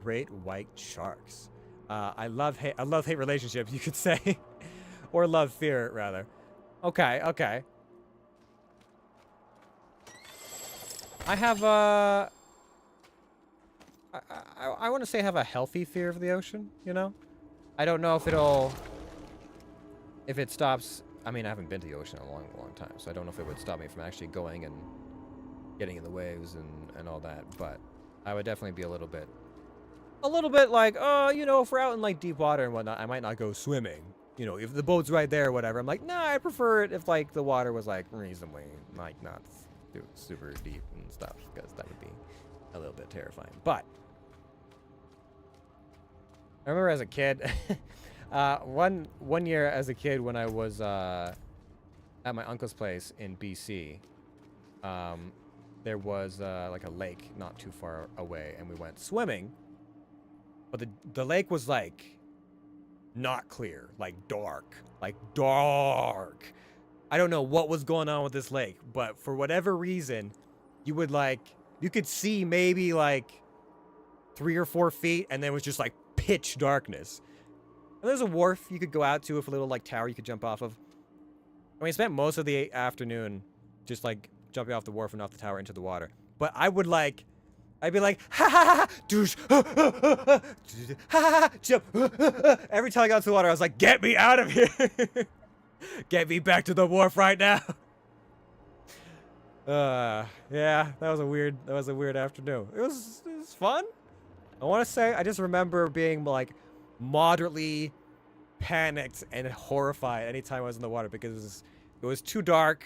great white sharks. I love hate relationships, you could say, or love fear rather. Okay, okay. I have I want to say I have a healthy fear of the ocean. You know, I don't know if it stops. I mean, I haven't been to the ocean in a long, long time, so I don't know if it would stop me from actually going and getting in the waves and all that. But I would definitely be a little bit like, oh, you know, if we're out in like deep water and whatnot, I might not go swimming. You know, if the boat's right there or whatever, I'm like, nah, I prefer it if like the water was like reasonably like not super deep and stuff, because that would be a little bit terrifying. But I remember as a kid, one year as a kid when I was at my uncle's place in BC, there was like a lake not too far away, and we went swimming. But the lake was like not clear, like dark. I don't know what was going on with this lake, but for whatever reason, you could see maybe like 3 or 4 feet, and then it was just like pitch darkness. And there's a wharf you could go out to with a little like tower you could jump off of. I mean, I spent most of the afternoon just like jumping off the wharf and off the tower into the water. But I'd be like, ha ha ha, douche, ha ha, jump. Every time I got into the water, I was like, get me out of here. Get me back to the wharf right now. Yeah, that was a weird afternoon. It was fun. I want to say, I just remember being like moderately panicked and horrified anytime I was in the water, because it was too dark,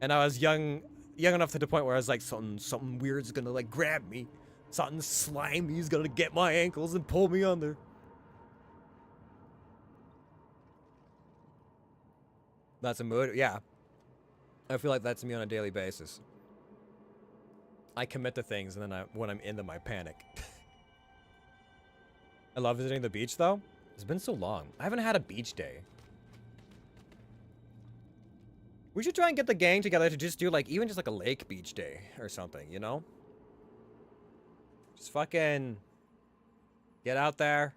and I was young enough to the point where I was like, something weird's gonna like grab me. Something slimy's gonna get my ankles and pull me under. That's a mood. Yeah. I feel like that's me on a daily basis. I commit to things, and then when I'm in them, I panic. I love visiting the beach, though. It's been so long. I haven't had a beach day. We should try and get the gang together to just do, like, even just like a lake beach day or something, you know? Just fucking get out there,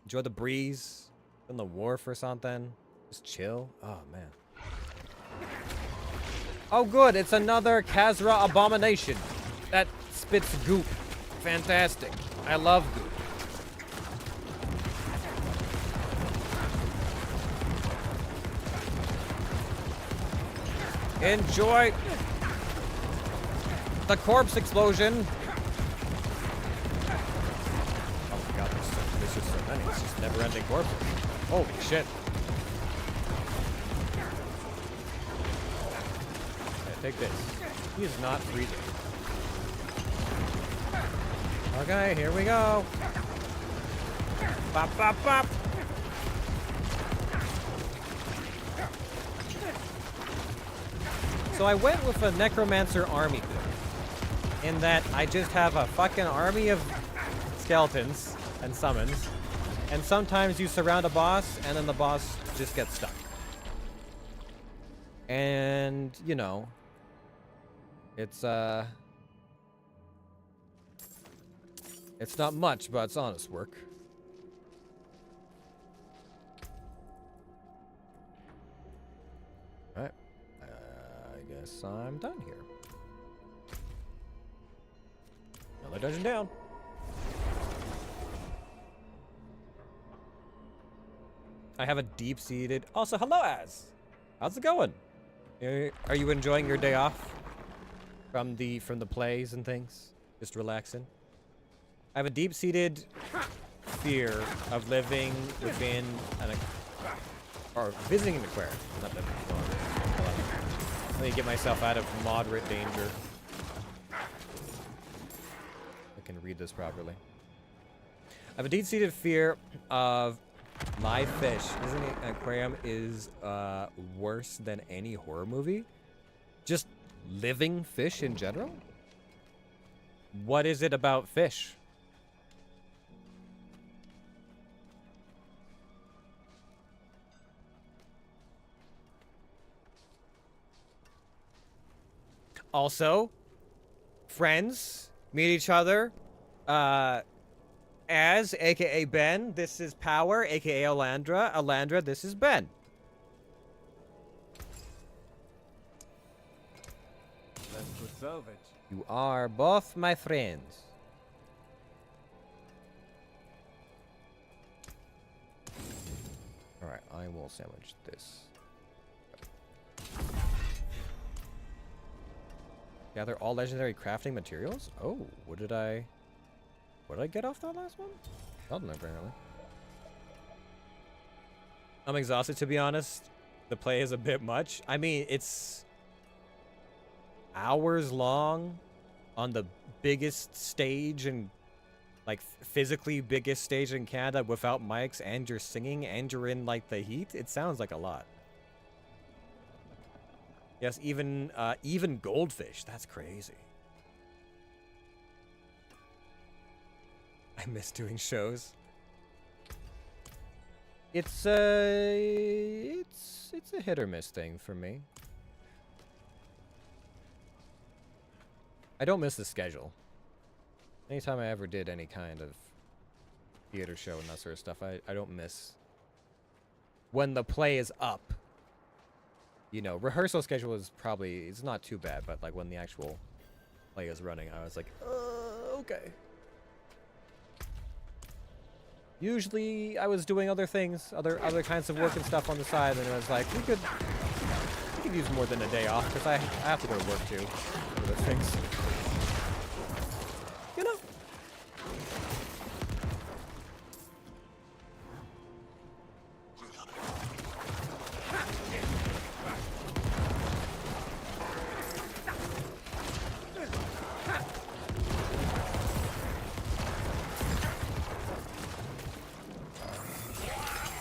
enjoy the breeze, on the wharf or something. Just chill. Oh, man. Oh, good. It's another Khazra abomination that spits goop. Fantastic. I love goop. Enjoy the corpse explosion. Oh my god, there's just so many. It's just never-ending corpses. Holy shit. Take this. He is not freezing. Okay, here we go. Bop, bop, bop. So I went with a Necromancer army build, in that I just have a fucking army of skeletons and summons, and sometimes you surround a boss, and then the boss just gets stuck. And, you know, it's not much, but it's honest work. Alright. I guess I'm done here. Another dungeon down. I have a deep-seated... Also, hello, Az! How's it going? Are you enjoying your day off? From the plays and things? Just relaxing? I have a deep-seated fear of living within or visiting an aquarium. Not that. Let me get myself out of moderate danger. I can read this properly. I have a deep-seated fear of live fish. Visiting an aquarium is worse than any horror movie. Just living fish in general? What is it about fish? Also, friends meet each other as aka Ben. This is Power, aka Alandra. Alandra, this is Ben. That's good salvage. You are both my friends. Alright, I will sandwich this. Gather all legendary crafting materials? Oh, what did I get off that last one? Nothing, apparently. I'm exhausted, to be honest. The play is a bit much. I mean, it's hours long on the biggest stage and like physically biggest stage in Canada without mics, and you're singing and you're in like the heat. It sounds like a lot. Yes, even goldfish. That's crazy. I miss doing shows. It's a hit or miss thing for me. I don't miss the schedule. Anytime I ever did any kind of theater show and that sort of stuff, I don't miss when the play is up. You know, rehearsal schedule is probably, it's not too bad, but like when the actual play is running, I was like, okay. Usually I was doing other things, other kinds of work and stuff on the side, and it was like, we could use more than a day off, because I have to go to work too, for those things. You know?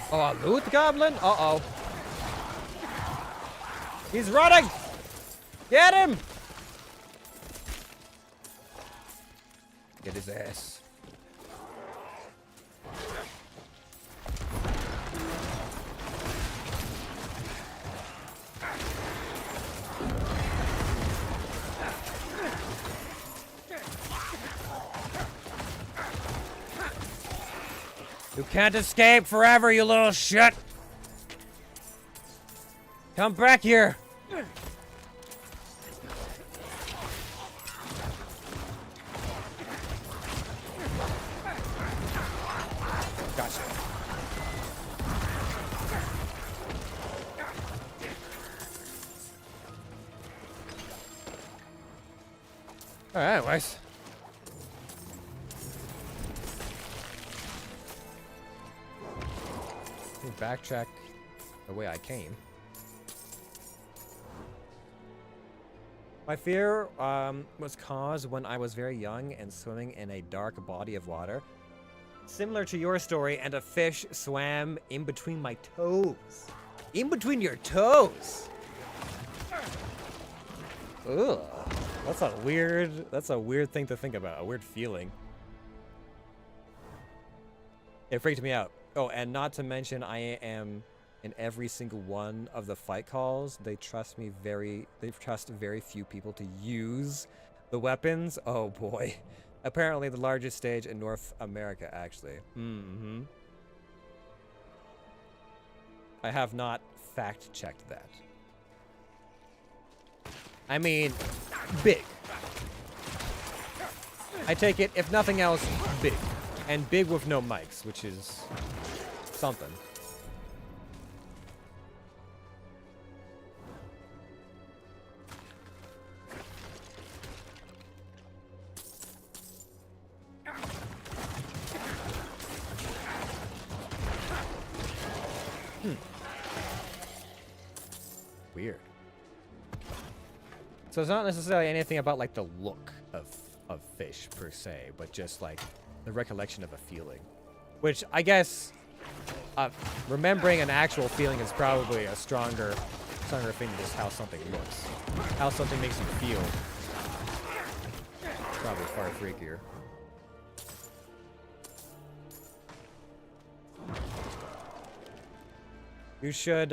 Oh, a loot goblin? Uh-oh. He's running! Get him! Get his ass. You can't escape forever, you little shit! Come back here! Gotcha. Alright, Weiss. Backtrack the way I came. My fear was caused when I was very young and swimming in a dark body of water. Similar to your story, and a fish swam in between my toes. In between your toes! Ugh. That's a weird thing to think about. A weird feeling. It freaked me out. Oh, and not to mention, I am in every single one of the fight calls. They trust very few people to use the weapons. Oh boy. Apparently the largest stage in North America, actually. Mm-hmm. I have not fact-checked that. I mean, big. I take it, if nothing else, big. And big with no mics, which is something. Weird. So it's not necessarily anything about like the look of fish per se, but just like the recollection of a feeling. Which I guess remembering an actual feeling is probably a stronger thing than just how something looks. How something makes you feel. Probably far freakier. You should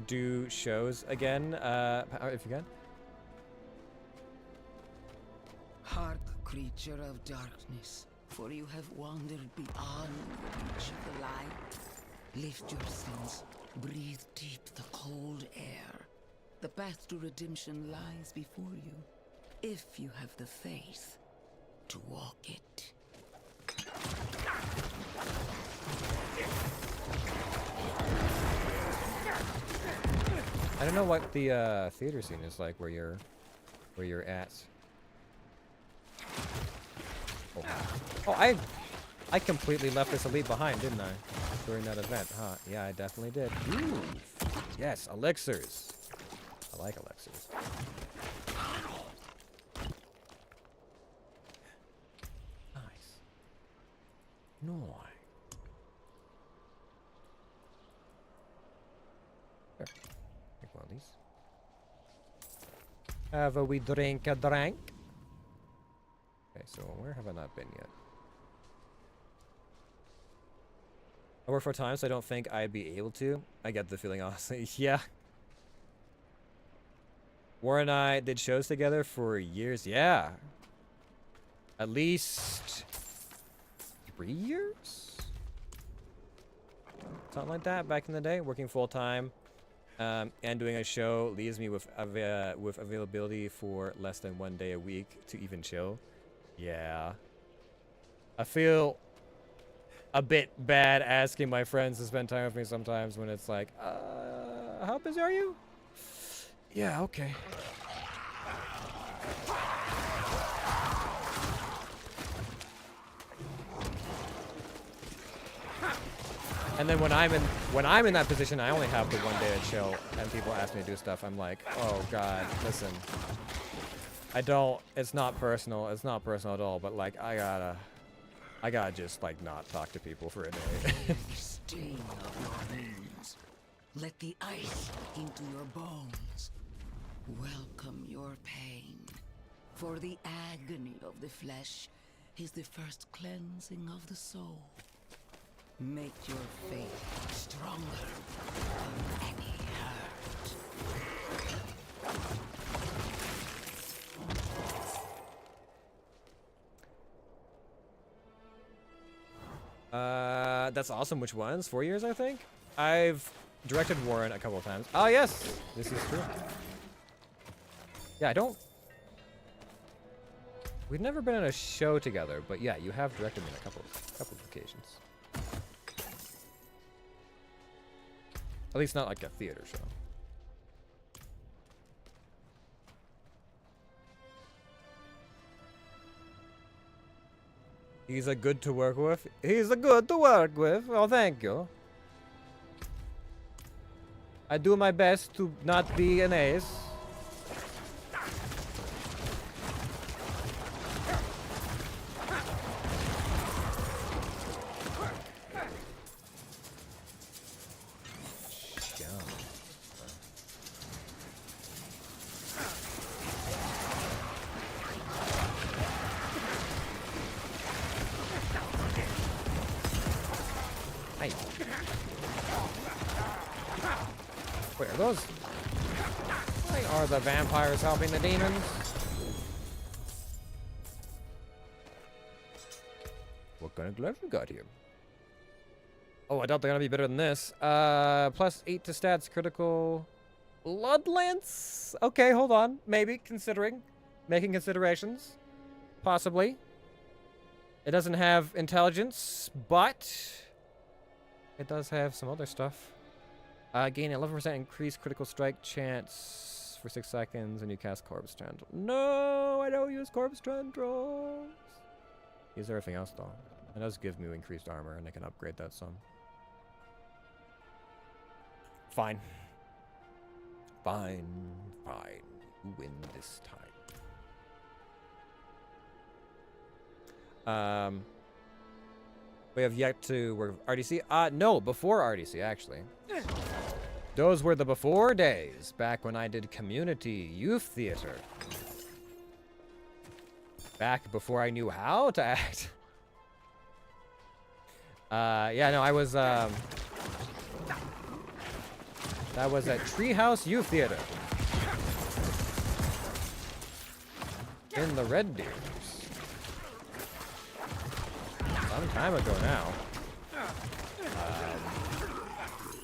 do shows again, if you can. Hark, creature of darkness, for you have wandered beyond the reach of the light. Lift your sins, breathe deep the cold air. The path to redemption lies before you, if you have the faith to walk it. I don't know what the theater scene is like where you're at. Oh, I completely left this elite behind, didn't I? During that event, huh? Yeah, I definitely did. Ooh, yes, elixirs. I like elixirs. Nice. Nice. Here, take one of these. Have a wee drink, a drink. Okay, so where have I not been yet? I work 4 times, so I don't think I'd be able to. I get the feeling, honestly. Yeah. Warren and I did shows together for years. Yeah. At least 3 years? Something like that back in the day, working full time. And doing a show leaves me with availability for less than 1 day a week to even chill. Yeah. I feel a bit bad asking my friends to spend time with me sometimes when it's like, how busy are you? Yeah, okay. And then when I'm in that position, I only have the 1 day to chill, and people ask me to do stuff. I'm like, oh god, listen. It's not personal. It's not personal at all. But like, I gotta just like not talk to people for a day. Sting of your wounds. Let the ice into your bones. Welcome your pain. For the agony of the flesh is the first cleansing of the soul. Make your faith stronger than any hurt. That's awesome. Which ones? 4 years, I think? I've directed Warren a couple of times. Oh, yes! This is true. Yeah, we've never been on a show together, but yeah, you have directed me on a couple of occasions. At least not like a theater show. He's a good to work with. He's a good to work with. Oh, thank you. I do my best to not be an ace. Wait, are those? Why are the vampires helping the demons? What kind of gloves we got here? Oh, I doubt they're gonna be better than this. +8 to stats, critical. Bloodlance? Okay, hold on. Maybe making considerations. Possibly. It doesn't have intelligence, but it does have some other stuff. Gain 11% increased critical strike chance for 6 seconds, and you cast Corpse Tendrils. No, I don't use Corpse Tendrils. Use everything else though. It does give me increased armor, and I can upgrade that some. Fine. Fine. You win this time. We have yet to work with RDC. No, before RDC, actually. Those were the before days, back when I did community youth theater. Back before I knew how to act. Yeah, no, I was, that was at Treehouse Youth Theater. In the Red Deer. Some time ago now.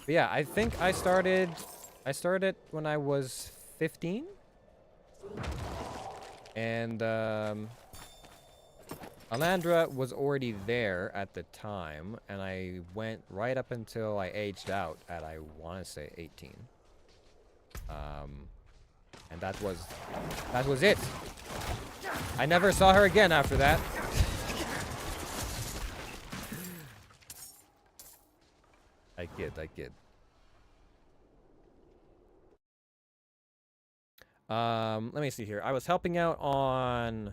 But yeah, I think I started when I was 15. And, Alandra was already there at the time, and I went right up until I aged out at, I want to say, 18. And that was it. I never saw her again after that. I kid. Let me see here. I was helping out on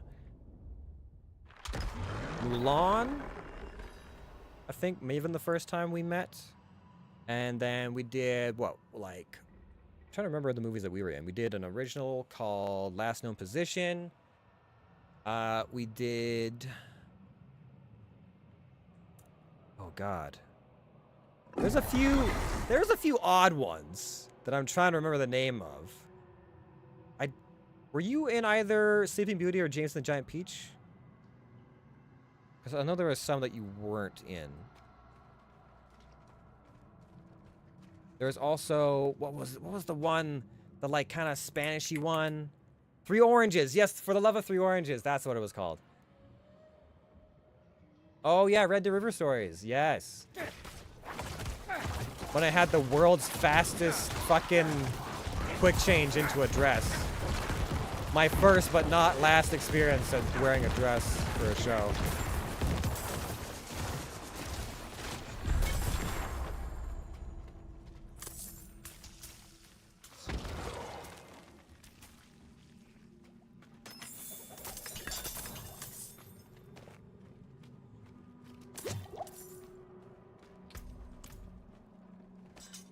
Mulan, I think, maybe even the first time we met. And then we did, what, like, I'm trying to remember the movies that we were in. We did an original called Last Known Position. We did, oh god. There's a few odd ones that I'm trying to remember the name of. Were you in either Sleeping Beauty or James and the Giant Peach? Because I know there was some that you weren't in. There's also, what was the one, the like kind of Spanishy one? Three Oranges. Yes, For the Love of Three Oranges. That's what it was called. Oh yeah, Red Dead River Stories. Yes. When I had the world's fastest fucking quick change into a dress. My first but not last experience of wearing a dress for a show.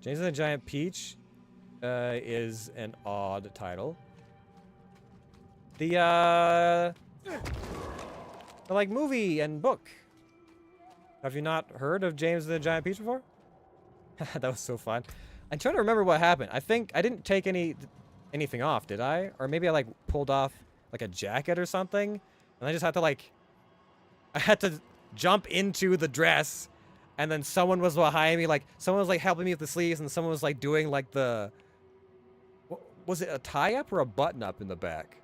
James and the Giant Peach is an odd title. The like movie and book. Have you not heard of James and the Giant Peach before? That was so fun. I'm trying to remember what happened. I think I didn't take anything off, did I? Or maybe I like pulled off like a jacket or something, and I just had to like, I had to jump into the dress, and then someone was behind me, like someone was like helping me with the sleeves, and someone was like doing like the, was it a tie-up or a button-up in the back?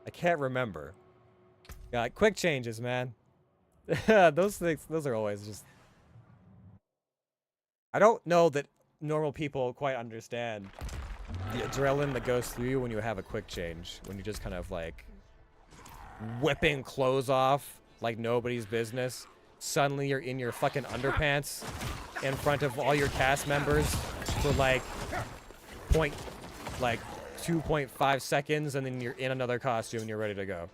I can't remember. Yeah, like quick changes, man. Those things, those are always just... I don't know that normal people quite understand the adrenaline that goes through you when you have a quick change. When you're just kind of like whipping clothes off like nobody's business. Suddenly you're in your fucking underpants in front of all your cast members for like 2.5 seconds, and then you're in another costume and you're ready to go.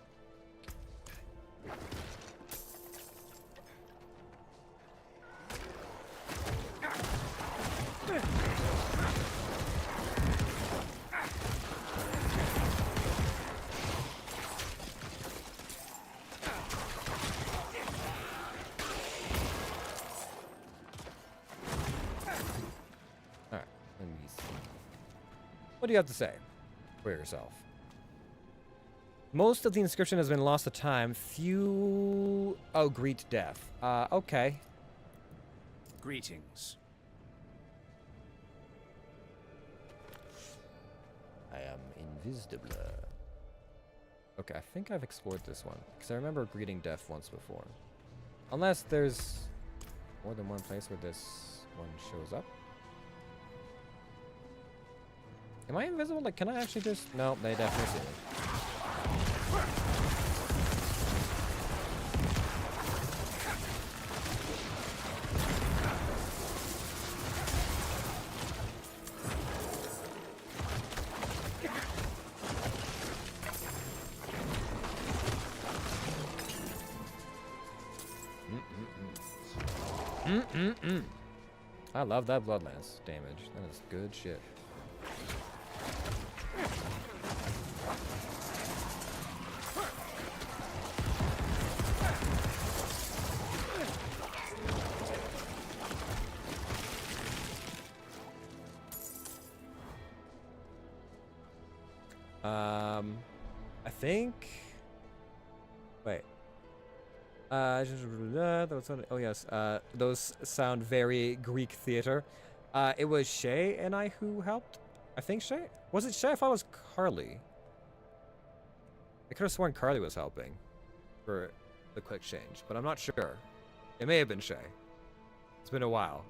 Alright, let me see. What do you have to say for yourself? Most of the inscription has been lost to time. Few... Oh, greet death. Okay. Greetings. I am invisible. Okay, I think I've explored this one, because I remember greeting death once before. Unless there's more than one place where this one shows up. Am I invisible? Like, can I actually just... No, they definitely see me. I love that blood lance damage. That is good shit. I think. Wait. Oh yes. Those sound very Greek theater. It was Shay and I who helped. I think Shay. Was it Shay? I thought it was Carly. I could have sworn Carly was helping for the quick change, but I'm not sure. It may have been Shay. It's been a while.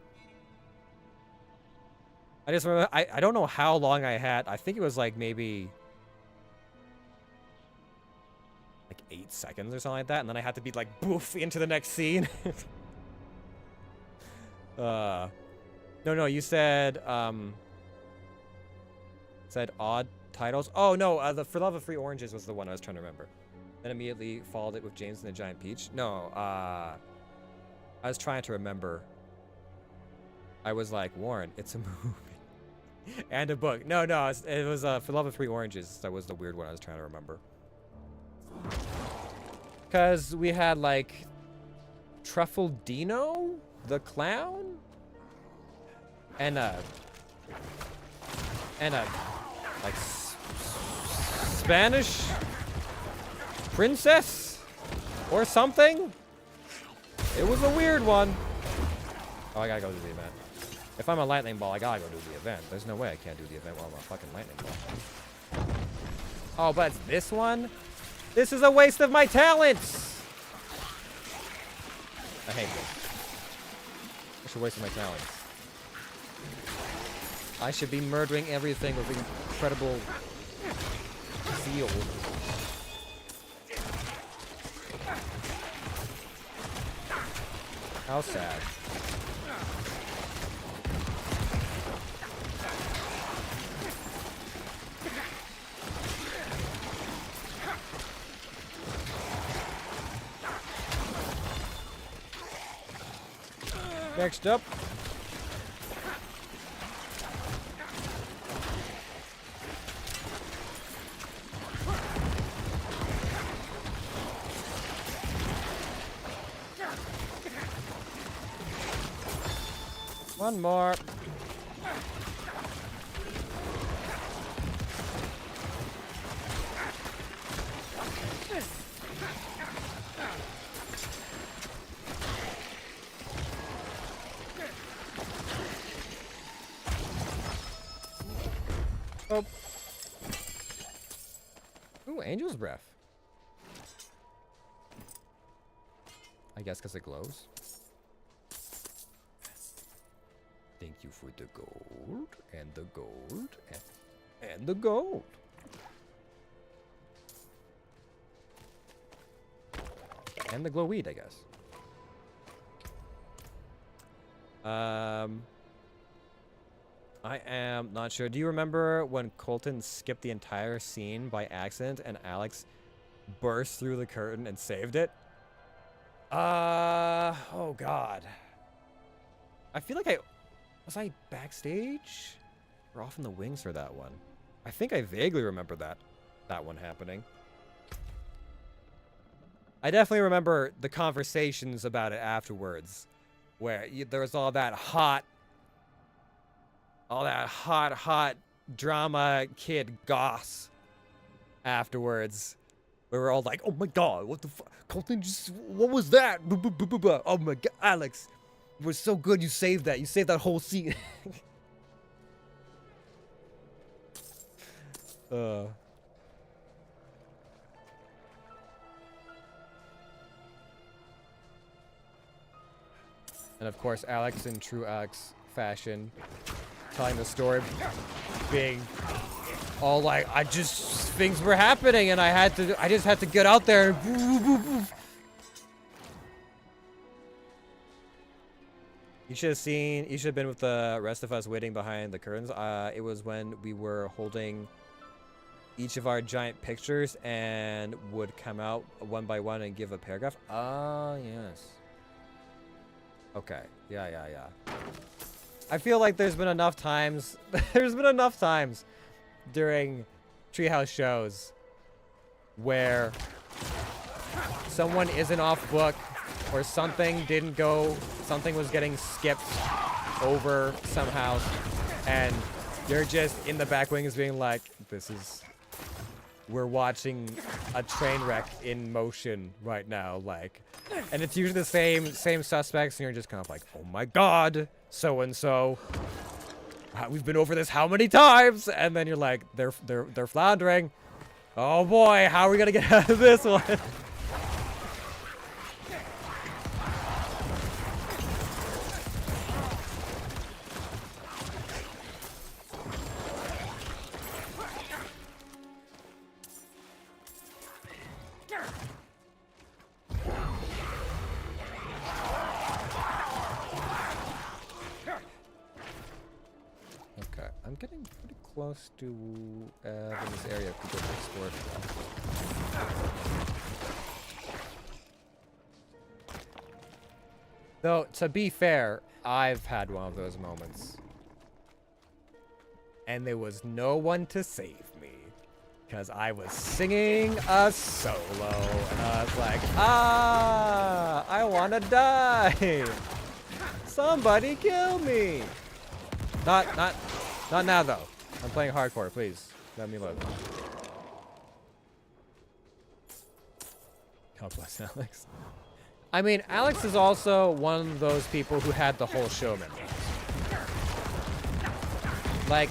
I just remember. I don't know how long I had. I think it was like maybe. Like 8 seconds or something like that, and then I had to be like boof into the next scene. No, you said odd titles. Oh no, the For Love of Free Oranges was the one I was trying to remember. Then immediately followed it with James and the Giant Peach. No, I was trying to remember. I was like, Warren, it's a movie and a book. No, it was For Love of Free Oranges. That was the weird one I was trying to remember. Because we had, like, Truffle Dino, the clown, and like, Spanish princess or something. It was a weird one. Oh, I gotta go do the event. If I'm a lightning ball, I gotta go do the event. There's no way I can't do the event while I'm a fucking lightning ball. Oh, but it's this one? This is a waste of my talents! I hate this. It's a waste of my talents. I should be murdering everything with incredible zeal. How sad. Next up. One more. Oh. Ooh, Angel's Breath. I guess because it glows. Thank you for the gold, and the gold, and the gold. And the glow weed, I guess. I am not sure. Do you remember when Colton skipped the entire scene by accident and Alex burst through the curtain and saved it? Oh God. I feel like was I backstage or off in the wings for that one? I think I vaguely remember that one happening. I definitely remember the conversations about it afterwards, where there was all that hot drama kid goss afterwards. We were all like, oh my God, what the fuck? Colton just, what was that? Oh my God, Alex, it was so good you saved that. You saved that whole scene. And of course, Alex in true Alex fashion, telling the story, being all like, things were happening and I just had to get out there and You should have been with the rest of us waiting behind the curtains. It was when we were holding each of our giant pictures and would come out one by one and give a paragraph. Ah, yes. Okay. Yeah. I feel like there's been enough times during Treehouse shows where someone isn't off book or something was getting skipped over somehow, and you're just in the back wings being like, we're watching a train wreck in motion right now, like, and it's usually the same suspects, and you're just kind of like, oh my god, so and so, we've been over this how many times, and then you're like, they're floundering. Oh boy, how are we gonna get out of this one? Okay, I'm getting pretty close to this area of people to explore. Though, to be fair, I've had one of those moments. And there was no one to save me. Because I was singing a solo. And I was like, I want to die. Somebody kill me. Not now, though. I'm playing hardcore, please. Let me load. God bless Alex. I mean, Alex is also one of those people who had the whole show memorized. Like,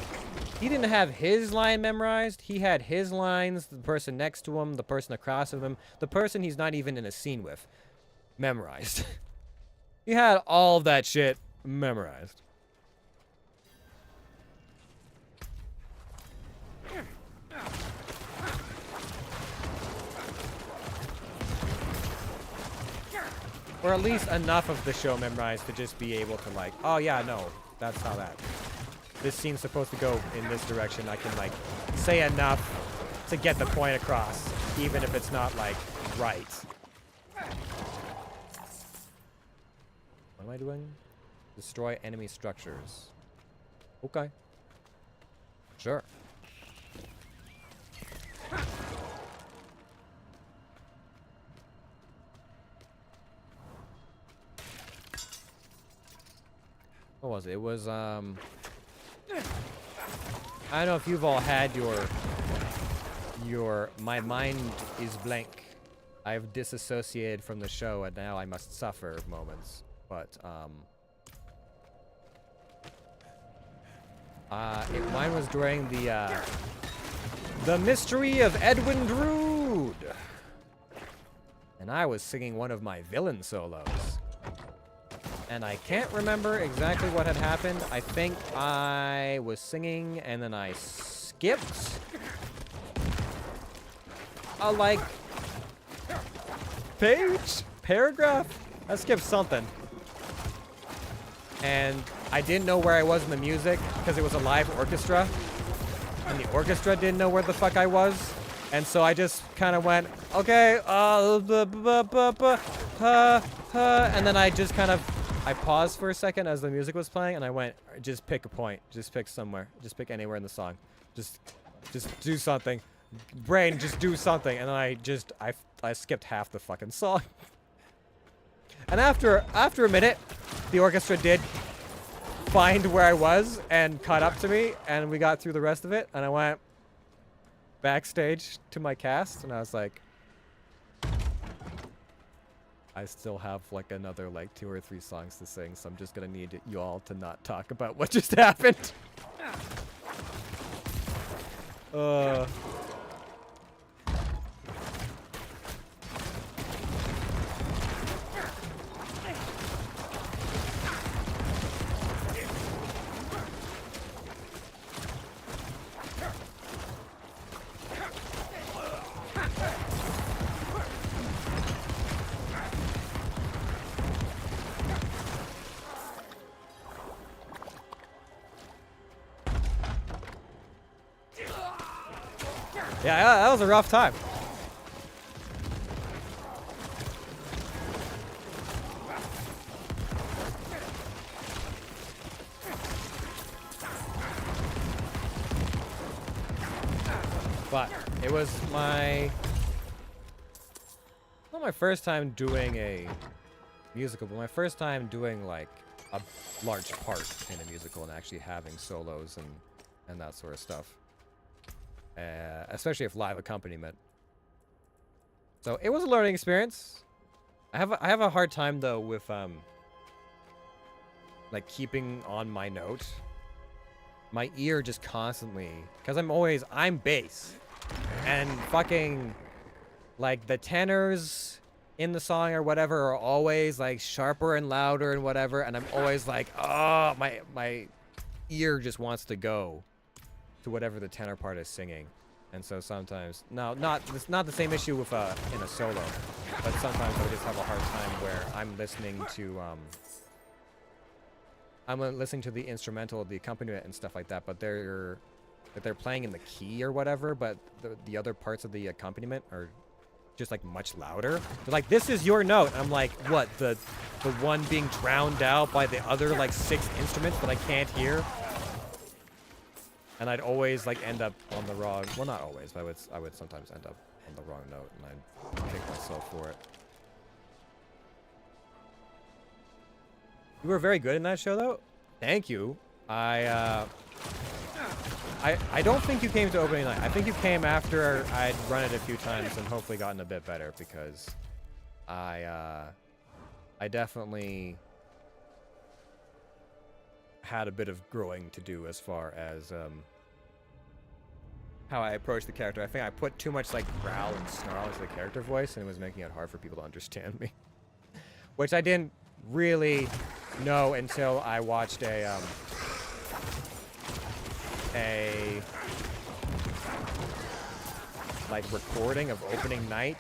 he didn't have his line memorized. He had his lines, the person next to him, the person across from him, the person he's not even in a scene with, memorized. He had all of that shit memorized. Or at least enough of the show memorized to just be able to like, oh yeah, no, that's how that. This scene's supposed to go in this direction. I can like say enough to get the point across, even if it's not like right. What am I doing? Destroy enemy structures. Okay. Sure. What was it? It was, I don't know if you've all had your my mind is blank. I've disassociated from the show and now I must suffer moments. But, mine was during the Mystery of Edwin Drood. And I was singing one of my villain solos. And I can't remember exactly what had happened. I think I was singing and then I skipped a, like, paragraph? I skipped something. And I didn't know where I was in the music because it was a live orchestra. And the orchestra didn't know where the fuck I was. And so I just kind of went, okay, and then I just kind of, I paused for a second as the music was playing, and I went, just pick a point. Just pick somewhere. Just pick anywhere in the song. Just do something. Brain, just do something. And then I skipped half the fucking song. And after a minute, the orchestra did find where I was and caught up to me, and we got through the rest of it, and I went backstage to my cast, and I was like, I still have like another like 2 or 3 songs to sing, so I'm just gonna need you all to not talk about what just happened. Yeah, that was a rough time. But it was my not my first time doing a musical, but my first time doing like a large part in a musical and actually having solos and that sort of stuff. Especially if live accompaniment. So it was a learning experience. I have a hard time though with like keeping on my note. My ear just constantly, because I'm bass, and fucking like the tenors in the song or whatever are always like sharper and louder and whatever, and I'm always like, oh, my ear just wants to go to whatever the tenor part is singing. And so sometimes, it's not the same issue with in a solo, but sometimes I just have a hard time where I'm listening to the instrumental, the accompaniment and stuff like that, but they're playing in the key or whatever, but the other parts of the accompaniment are just like much louder. They're like, this is your note. And I'm like, what? The one being drowned out by the other like 6 instruments that I can't hear? And I'd always like end up on the wrong, well, not always, but I would sometimes end up on the wrong note, and I'd kick myself for it. You were very good in that show, though. Thank you. I don't think you came to opening night. I think you came after I'd run it a few times and hopefully gotten a bit better, because I definitely had a bit of growing to do as far as how I approach the character. I think I put too much like growl and snarl into the character voice, and it was making it hard for people to understand me. Which I didn't really know until I watched a like recording of opening night.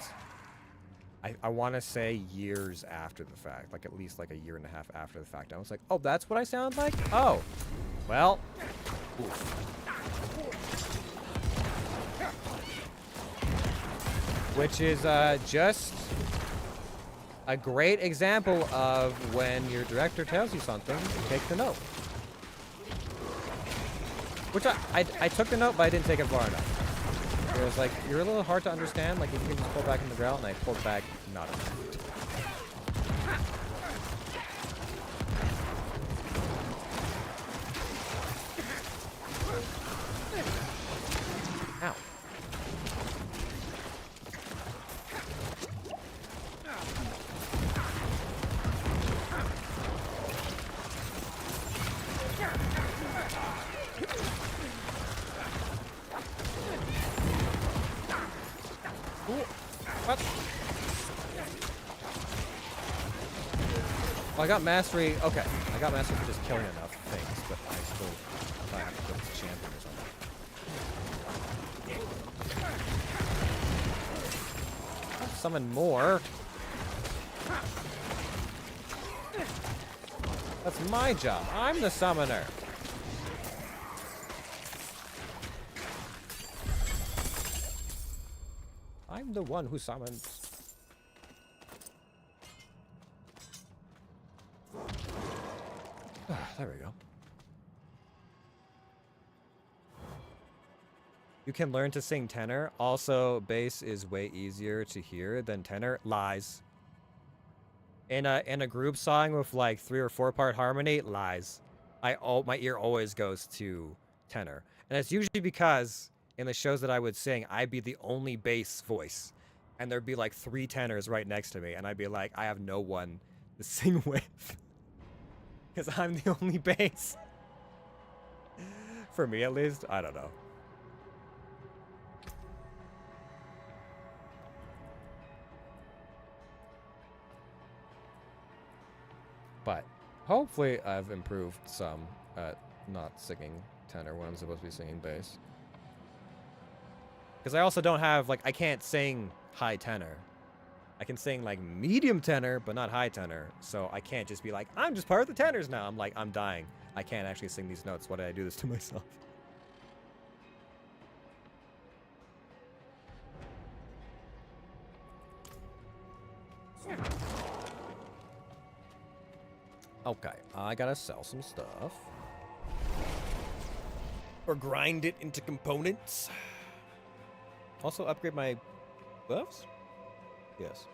I want to say years after the fact, like at least like a year and a half after the fact. I was like, oh, that's what I sound like? Oh, well, oof. Which is just a great example of when your director tells you something, take the note. Which I took the note, but I didn't take it far enough. It was like, you're a little hard to understand, like if you can just pull back in the growl, and I pulled back not enough. Ow. What? Well, I got mastery. Okay, I got mastery for just killing enough things, but I still thought I have to put this champion or something. I'll summon more. That's my job. I'm the summoner. I'm the one who summons. There we go. You can learn to sing tenor. Also, bass is way easier to hear than tenor. Lies. In a group song with like 3 or 4 part harmony, lies. My ear always goes to tenor, and it's usually because in the shows that I would sing, I'd be the only bass voice, and there'd be like 3 tenors right next to me, and I'd be like, I have no one to sing with, because I'm the only bass. For me, at least, I don't know. But hopefully I've improved some at not singing tenor when I'm supposed to be singing bass. Because I also don't have, like, I can't sing high tenor. I can sing, like, medium tenor, but not high tenor. So I can't just be like, I'm just part of the tenors now. I'm like, I'm dying. I can't actually sing these notes. Why did I do this to myself? Okay, I gotta sell some stuff. Or grind it into components. Also upgrade my gloves? Yes.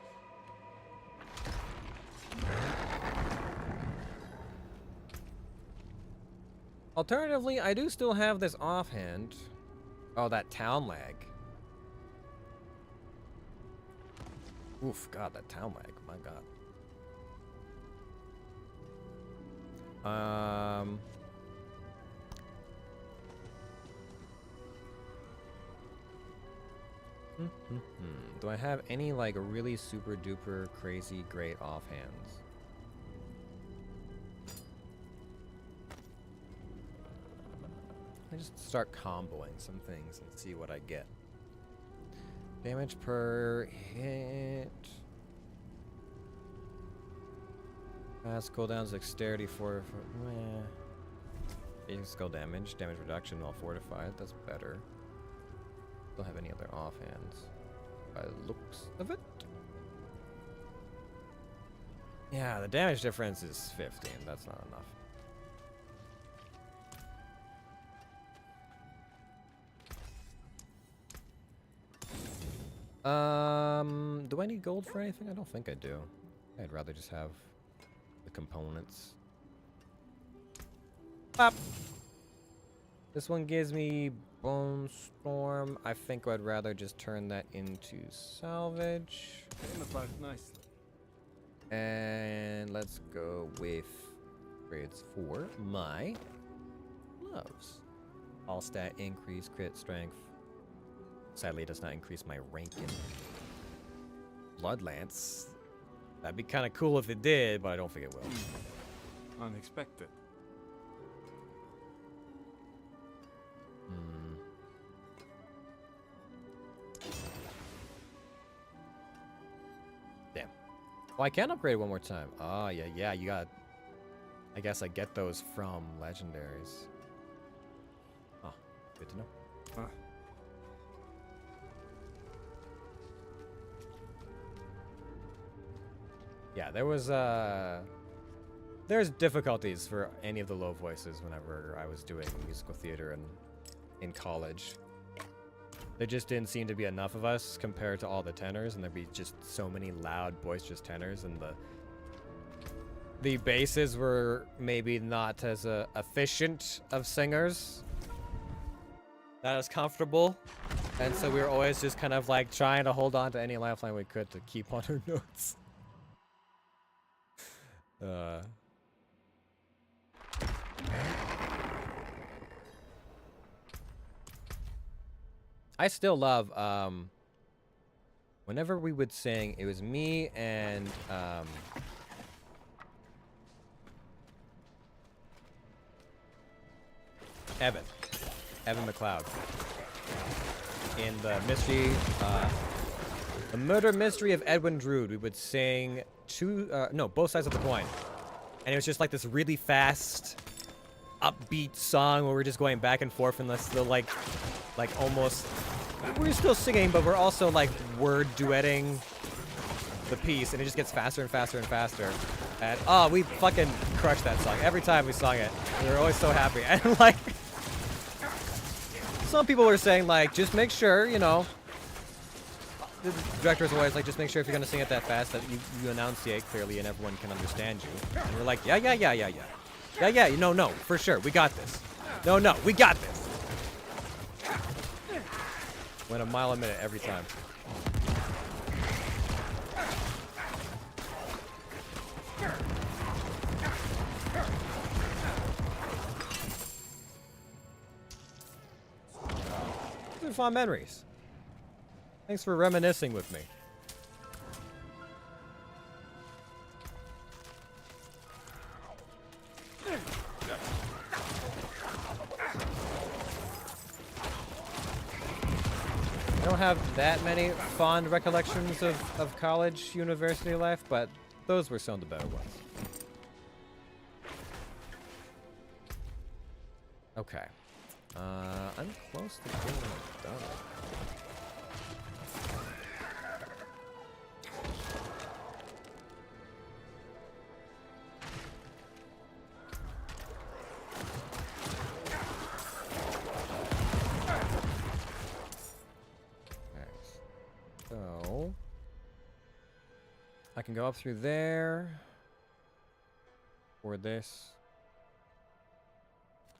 Alternatively, I do still have this offhand. Oh, that town lag. Oof, God, that town lag. My God. Do I have any like really super duper crazy great offhands? I just start comboing some things and see what I get. Damage per hit. Fast cooldowns, dexterity for basic skill damage, damage reduction while fortified. That's better. Don't have any other offhands by the looks of it. Yeah, the damage difference is 15. That's not enough. Do I need gold for anything? I don't think I do. I'd rather just have the components. Pop! This one gives me Bone Storm. I think I'd rather just turn that into salvage. Came about nicely. And let's go with grades for my gloves. All stat increase, crit strength. Sadly, it does not increase my rank in Bloodlance. That'd be kind of cool if it did, but I don't think it will. Unexpected. Damn. Well, I can upgrade one more time. Oh, yeah, you got... I guess I get those from legendaries. Oh, good to know. Yeah, there was, there's difficulties for any of the low voices whenever I was doing musical theater in college. There just didn't seem to be enough of us compared to all the tenors, and there'd be just so many loud, boisterous tenors, and the basses were maybe not as efficient of singers, not as comfortable, and so we were always just kind of like trying to hold on to any lifeline we could to keep on our notes. I still love, whenever we would sing, it was me and, Evan McLeod. In the mystery, the murder mystery of Edwin Drood, we would sing both sides of the coin. And it was just like this really fast, upbeat song where we're just going back and forth and let's still like almost, we're still singing, but we're also like word duetting the piece, and it just gets faster and faster and faster. And oh, we fucking crushed that song every time we sung it. We were always so happy. And like, some people were saying like, just make sure, you know, the director was always like, just make sure if you're gonna sing it that fast that you enunciate clearly and everyone can understand you. And we're like, yeah, no, for sure, we got this. No, we got this. Went a mile a minute every time. These are fond memories. Thanks for reminiscing with me. I don't have that many fond recollections of college, university life, but those were some of the better ones. Okay. I'm close to being done. I can go up through there. Or this.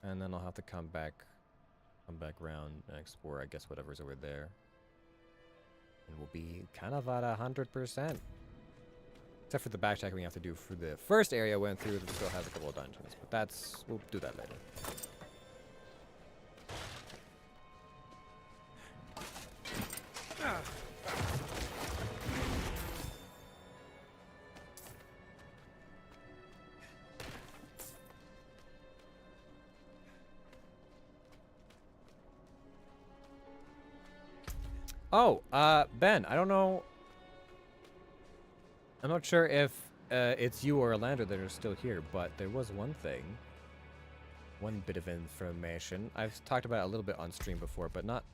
And then I'll have to come back around and explore, I guess, whatever's over there. And we'll be kind of at 100%. Except for the backtracking we have to do for the first area I went through that still has a couple of dungeons. But that's, we'll do that later. Oh, Ben, I don't know. I'm not sure if it's you or Orlando that are still here, but there was one thing. One bit of information. I've talked about it a little bit on stream before, but not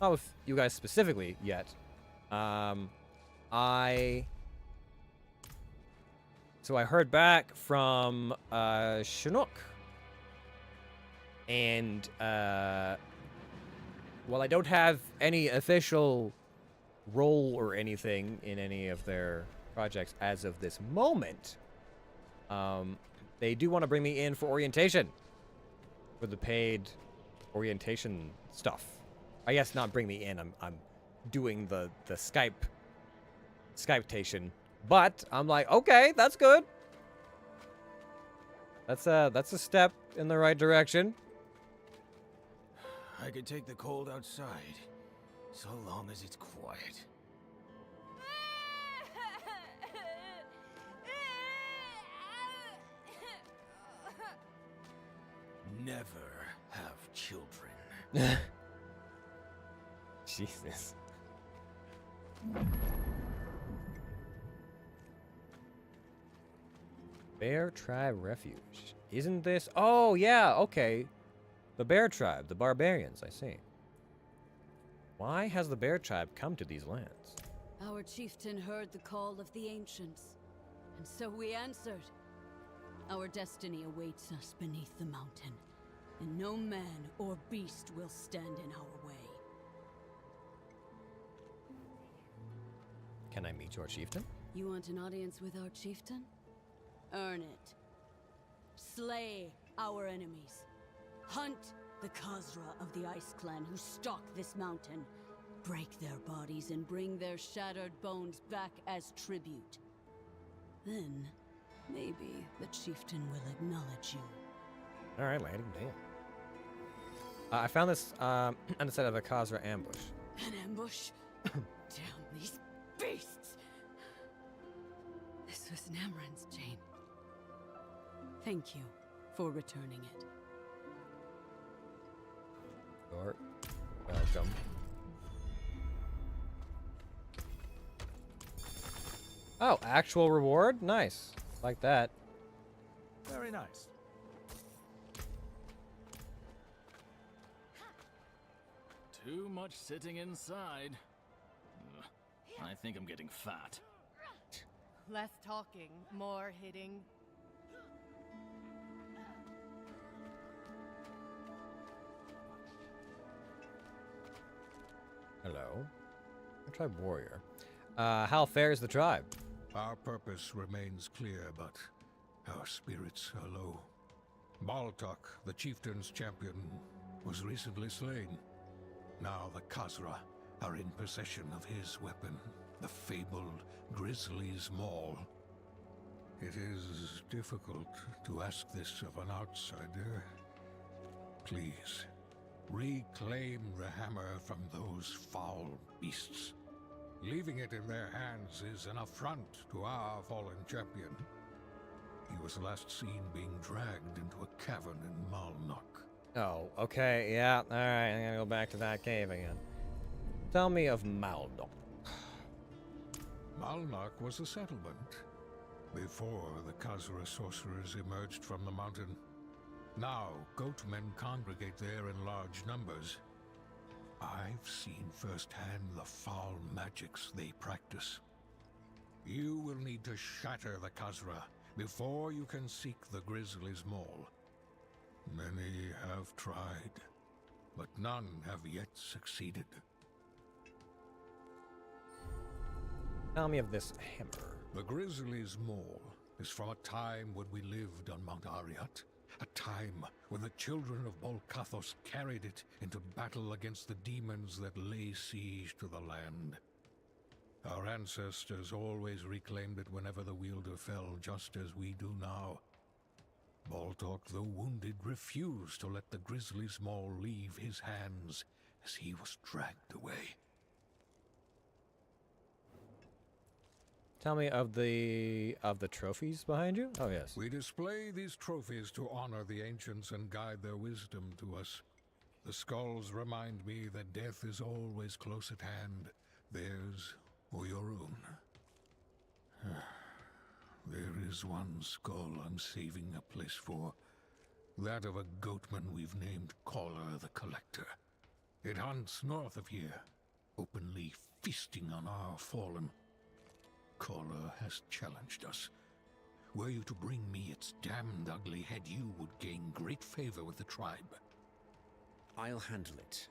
with you guys specifically yet. So I heard back from Chinook. And while I don't have any official role or anything in any of their projects as of this moment, they do want to bring me in for orientation. For the paid orientation stuff. I guess not bring me in. I'm doing the Skype-tation. But I'm like, okay, that's good. That's a step in the right direction. I could take the cold outside, so long as it's quiet. Never have children. Jesus. Bear Tribe Refuge. Isn't this? Oh, yeah, okay. The Bear Tribe, the barbarians, I see. Why has the Bear Tribe come to these lands? Our chieftain heard the call of the ancients, and so we answered. Our destiny awaits us beneath the mountain, and no man or beast will stand in our way. Can I meet your chieftain? You want an audience with our chieftain? Earn it. Slay our enemies. Hunt the Khazra of the Ice Clan who stalk this mountain. Break their bodies and bring their shattered bones back as tribute. Then, maybe the chieftain will acknowledge you. Alright, landing deal. I found this on the side of a Khazra ambush. An ambush? Damn these beasts! This was Namran's chain. Thank you for returning it. You're welcome. Oh, actual reward? Nice. Like that. Very nice. Too much sitting inside. Ugh, I think I'm getting fat. Less talking, more hitting. Hello. Tribe warrior. How fares the tribe? Our purpose remains clear, but our spirits are low. Baltok, the chieftain's champion, was recently slain. Now the Khazra are in possession of his weapon, the fabled Grizzly's Maul. It is difficult to ask this of an outsider. Please, reclaim the hammer from those foul beasts. Leaving it in their hands is an affront to our fallen champion. He was last seen being dragged into a cavern in Malnok. Oh, okay, yeah, alright, I'm gonna go back to that cave again. Tell me of Malnok. Malnok was a settlement before the Khazra sorcerers emerged from the mountain. Now, goatmen congregate there in large numbers. I've seen firsthand the foul magics they practice. You will need to shatter the Khazra before you can seek the Grizzly's Maul. Many have tried, but none have yet succeeded. Tell me of this hammer. The Grizzly's Maul is from a time when we lived on Mount Ariat. A time when the children of Bolcathos carried it into battle against the demons that lay siege to the land. Our ancestors always reclaimed it whenever the wielder fell, just as we do now. Baltok the Wounded refused to let the Grizzly's Maul leave his hands as he was dragged away. Tell me of the trophies behind you? Oh, yes. We display these trophies to honor the ancients and guide their wisdom to us. The skulls remind me that death is always close at hand, theirs or your own. There is one skull I'm saving a place for. That of a goatman we've named Caller the Collector. It hunts north of here, openly feasting on our fallen. Caller has challenged us. Were you to bring me its damned ugly head, you would gain great favor with the tribe. I'll handle it.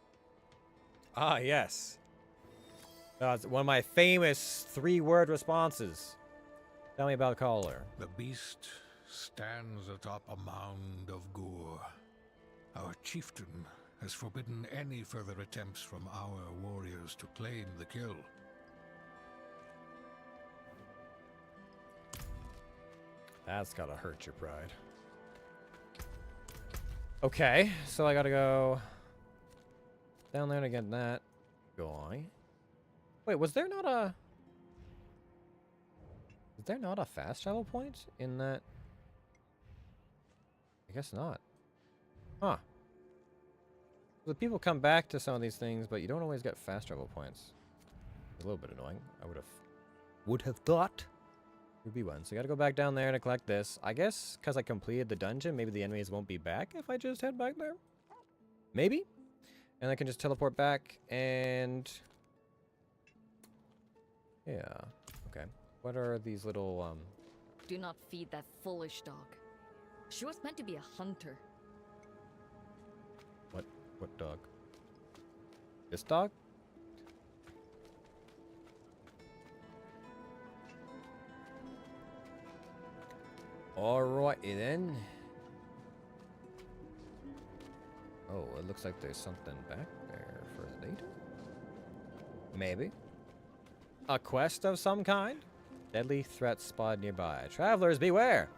Ah, yes. That's one of my famous 3-word responses. Tell me about Caller. The beast stands atop a mound of gore. Our chieftain has forbidden any further attempts from our warriors to claim the kill. That's gotta hurt your pride. Okay, so I gotta go down there to get that guy. Wait, was there not a... Is there not a fast travel point in that? I guess not. Huh. The people come back to some of these things, but you don't always get fast travel points. It's a little bit annoying. I would have thought. Would be one. So I gotta go back down there to collect this. I guess because I completed the dungeon, maybe the enemies won't be back if I just head back there. Maybe. And I can just teleport back and... Yeah. Okay. What are these little, Do not feed that foolish dog. She was meant to be a hunter. What dog? This dog? Alrighty then. Oh, it looks like there's something back there for later. Maybe. A quest of some kind? Deadly threat spotted nearby. Travelers, beware!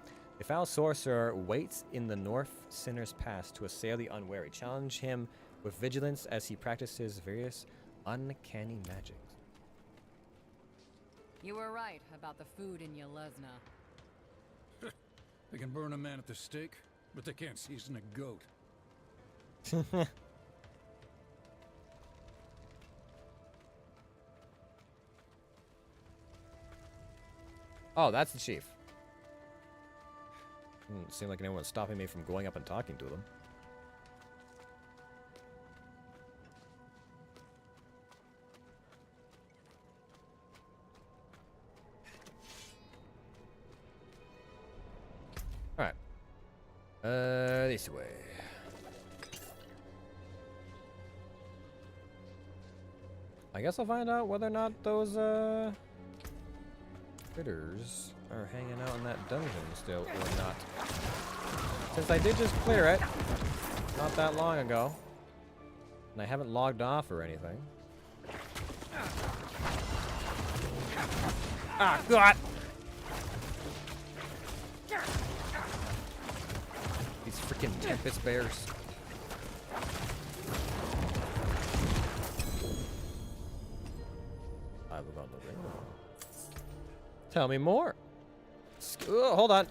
A foul sorcerer waits in the North Sinner's Pass to assail the unwary. Challenge him with vigilance as he practices various uncanny magics. You were right about the food in Yelesna. They can burn a man at the stake, but they can't season a goat. Oh, that's the chief. Doesn't seem like anyone's stopping me from going up and talking to them. Alright. This way. I guess I'll find out whether or not those, critters are hanging out in that dungeon still or not. Since I did just clear it not that long ago, and I haven't logged off or anything. Ah, God! These freaking Tempest Bears. I will go on the ring. Tell me more. Oh, hold on.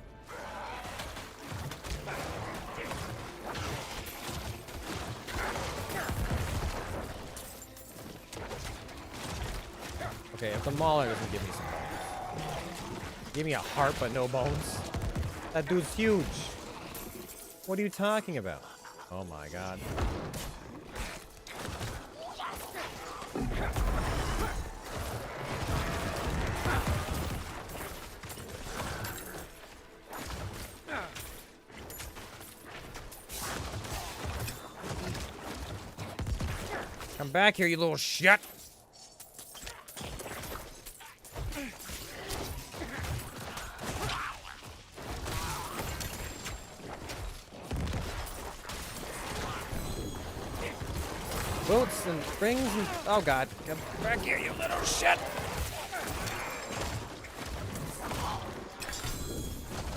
Okay, if the Mauler doesn't give me some bones. Give me a heart but no bones. That dude's huge. What are you talking about? Oh my god. Come back here, you little shit. boats and springs and... Oh god. Come back here, you little shit!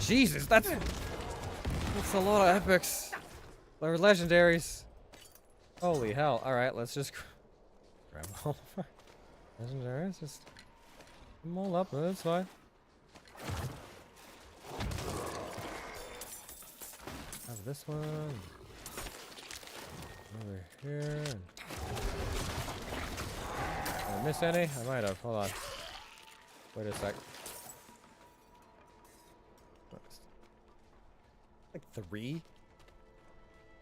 Jesus, that's a lot of epics. Or legendaries. Holy hell. Alright, let's just grab all of our legendaries. Just put them all up, that's fine. Have this one. Over here. Did I miss any? I might have. Hold on. Wait a sec. Like 3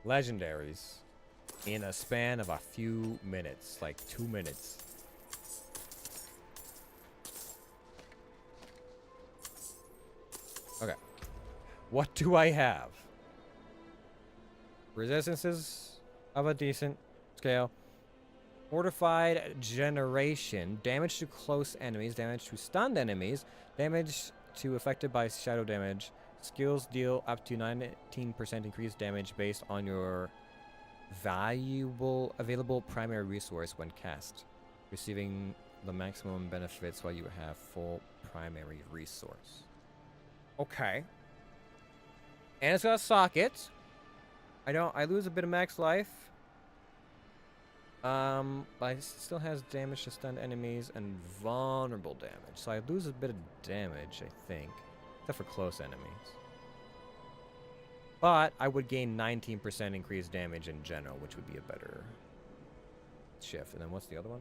legendaries in a span of a few minutes. Like 2 minutes. Okay. What do I have? Resistances of a decent scale. Fortified generation. Damage to close enemies. Damage to stunned enemies. Damage to affected by shadow damage. Skills deal up to 19% increased damage based on your available primary resource when cast. Receiving the maximum benefits while you have full primary resource. Okay. And it's got a socket. I lose a bit of max life. But it still has damage to stunned enemies and vulnerable damage. So I lose a bit of damage, I think. Except for close enemies. But I would gain 19% increased damage in general, which would be a better shift. And then what's the other one?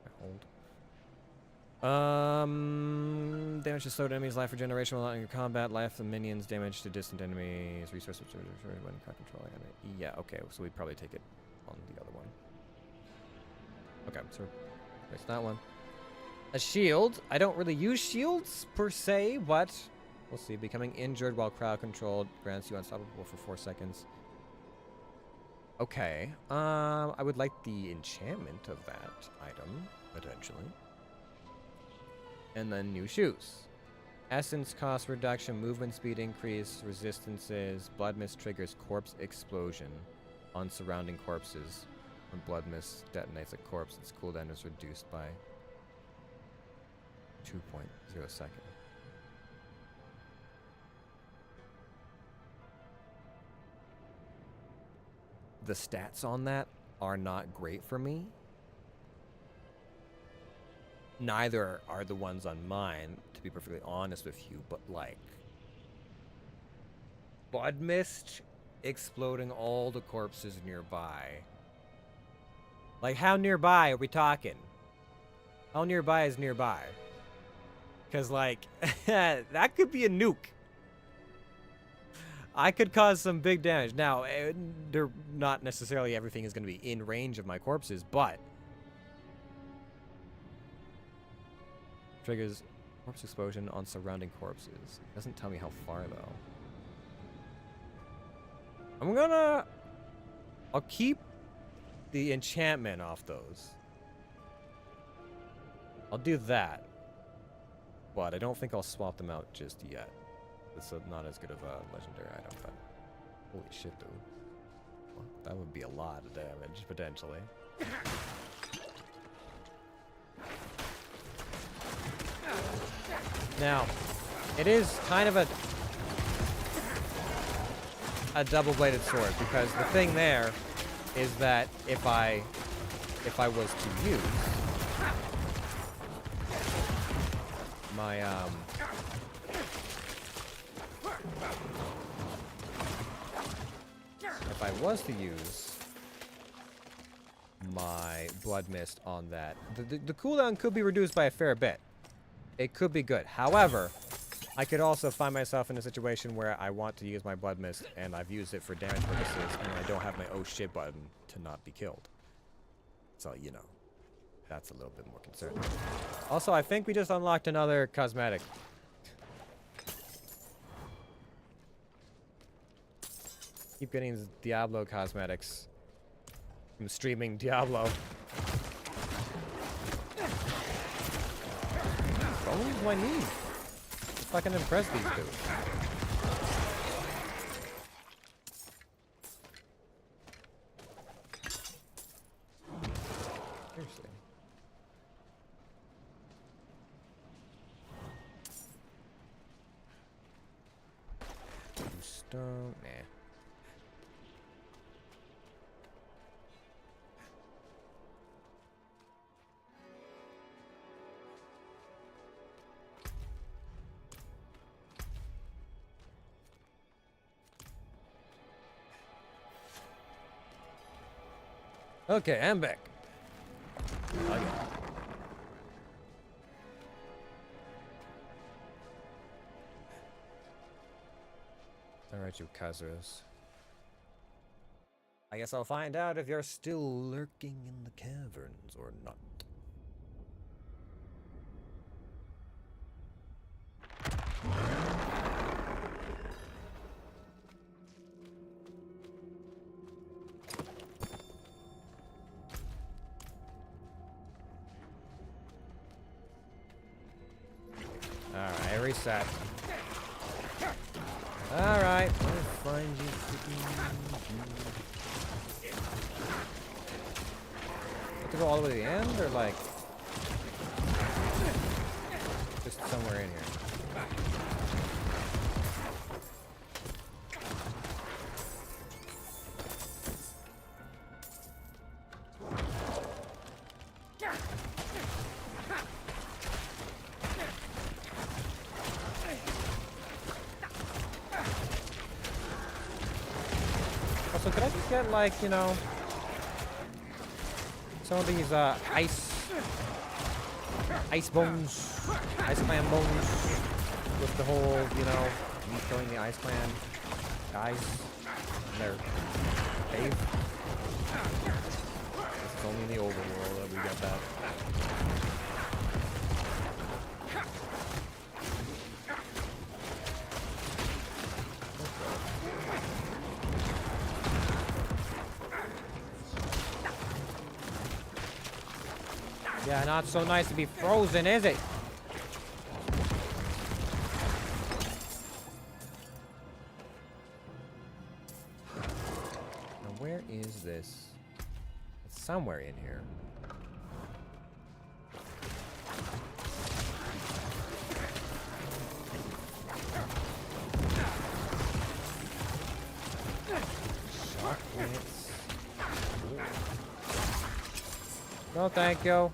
I hold. Damage to slowed enemies, life regeneration while in your combat, life of minions, damage to distant enemies, resources when controlling enemy. Yeah, okay, so we'd probably take it on the other one. Okay, so there's that one. A shield. I don't really use shields per se, but we'll see. Becoming injured while crowd controlled grants you unstoppable for 4 seconds. Okay. I would like the enchantment of that item, potentially. And then new shoes. Essence cost reduction, movement speed increase, resistances, blood mist triggers corpse explosion on surrounding corpses. When blood mist detonates a corpse, its cooldown is reduced by 2.0 seconds. The stats on that are not great for me. Neither are the ones on mine, to be perfectly honest with you, but like blood mist exploding all the corpses nearby. Like, how nearby are we talking? How nearby is nearby? Because, like, that could be a nuke. I could cause some big damage. Now, they're not necessarily everything is going to be in range of my corpses, but triggers corpse explosion on surrounding corpses. Doesn't tell me how far, though. I'll keep the enchantment off those. I'll do that. But I don't think I'll swap them out just yet. It's not as good of a legendary item, but holy shit, dude. Well, that would be a lot of damage, potentially. Now, it is kind of a double-bladed sword, because the thing there is that if I was to use my if I was to use my blood mist on that, the cooldown could be reduced by a fair bit. It could be good. However, I could also find myself in a situation where I want to use my blood mist and I've used it for damage purposes and I don't have my oh shit button to not be killed. So, you know, that's a little bit more concerning. Also, I think we just unlocked another cosmetic. Keep getting these Diablo cosmetics. I'm streaming Diablo. Bones do I need? Fucking impress these dudes. Nah. Okay, I'm back. Okay. Alright, you Kazuras. I guess I'll find out if you're still lurking in the caverns or not. Alright, reset. Alright, I'll find you. Have to go all the way to the end, or like just somewhere in here? Also, could I just get, like, you know, some of these ice bones, ice clan bones, with the whole, you know, me killing the ice clan guys in their cave? It's only in the overworld that we get that. Yeah, not so nice to be frozen, is it? Now, where is this? It's somewhere in here. Shockwave. No, thank you.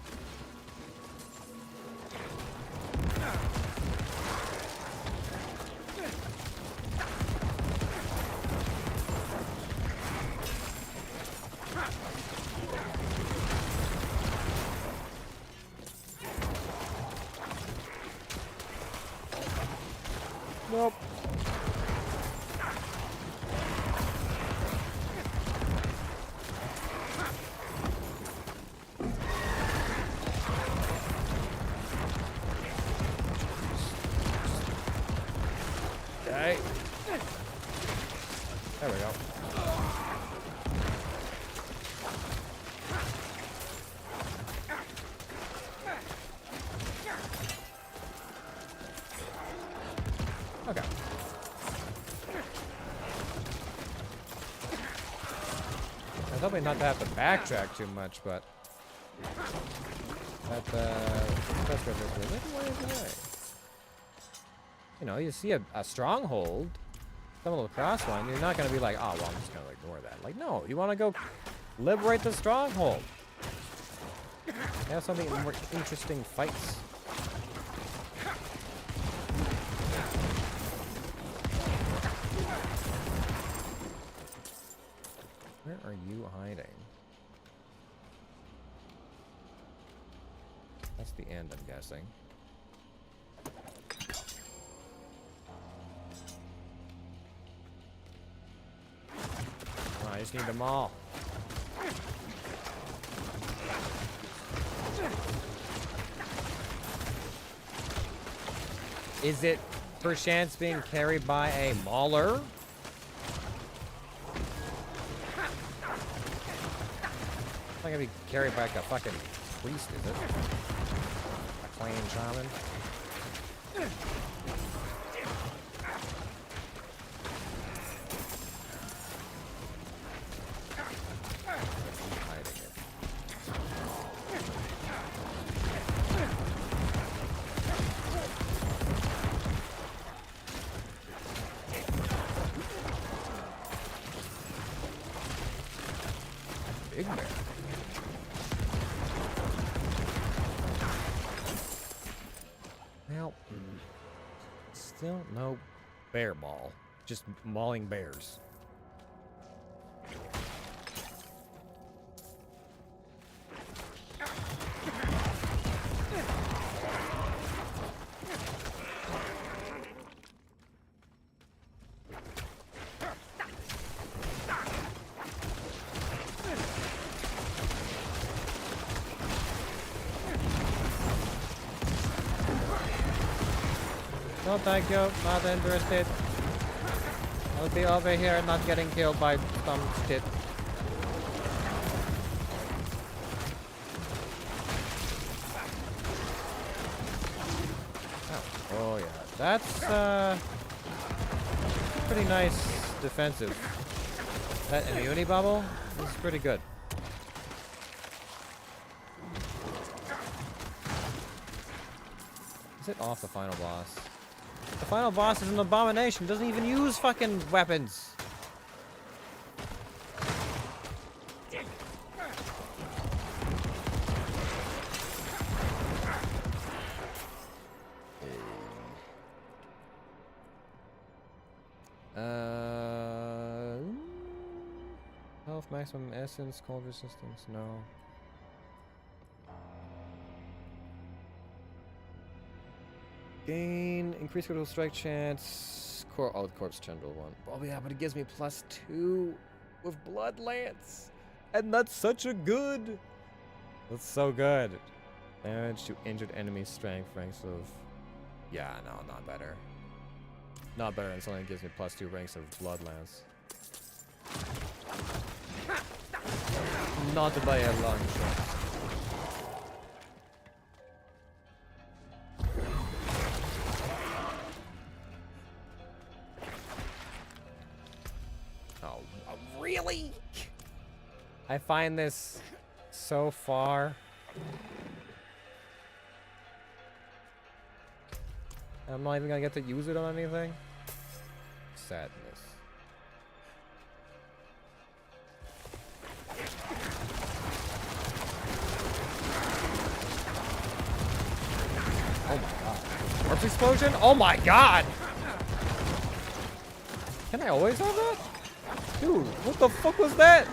Nope. Okay. There we go. Okay. I was hoping not to have to backtrack too much, but let's go this way. Little ways away. You know, you see a stronghold, stumble across one, you're not gonna be like, oh well, I'm just gonna ignore that. Like, no, you wanna go liberate the stronghold. Have some more interesting fights. Where are you hiding? That's the end, I'm guessing. Oh, I just need them all. Is it perchance being carried by a mauler? It's not gonna be carried by like a fucking priest, is it? A clan shaman? Big bear. Well, still no bear maul. Just mauling bears. No, thank you. Not interested. I'll be over here not getting killed by some shit. Oh yeah. That's pretty nice defensive. That immunity bubble is pretty good. Is it off the final boss? The final boss is an abomination. Doesn't even use fucking weapons. Health maximum essence, cold resistance, no. Gain, increased critical strike chance, the corpse tendril one. Oh yeah, but it gives me +2 with blood lance. And that's such a good. That's so good. Damage to injured enemy strength ranks of. Yeah, no, not better. Not better than something that gives me +2 ranks of blood lance. Not by a long shot. Really? I find this so far. I'm not even gonna get to use it on anything. Sadness. Oh my god. Corpse explosion? Oh my god! Can I always have that? Dude, what the fuck was that?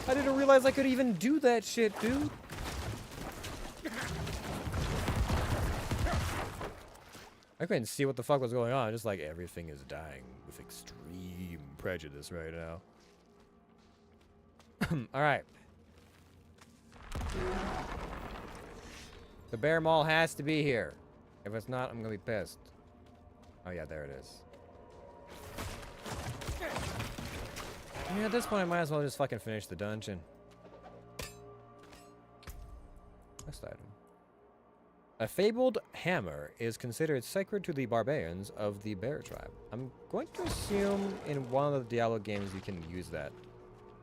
I didn't realize I could even do that shit, dude. I couldn't see what the fuck was going on. Just like everything is dying with extreme prejudice right now. Alright. The bear maul has to be here. If it's not, I'm gonna be pissed. Oh yeah, there it is. I mean, at this point, I might as well just fucking finish the dungeon. Quest item. A fabled hammer is considered sacred to the barbarians of the bear tribe. I'm going to assume in one of the Diablo games you can use that.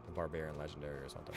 The barbarian legendary or something.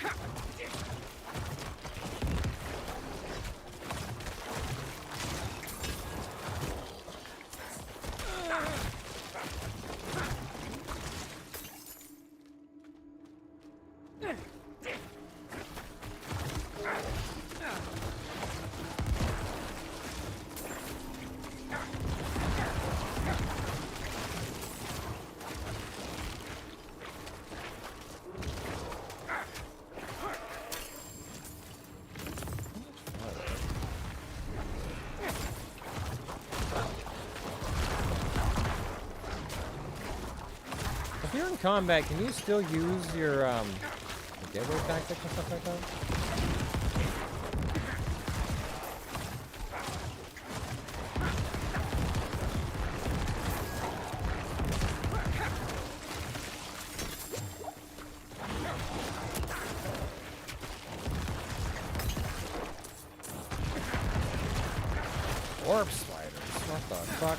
If you're in combat, can you still use your gateway tactic and stuff like that? Orb spiders, what the fuck?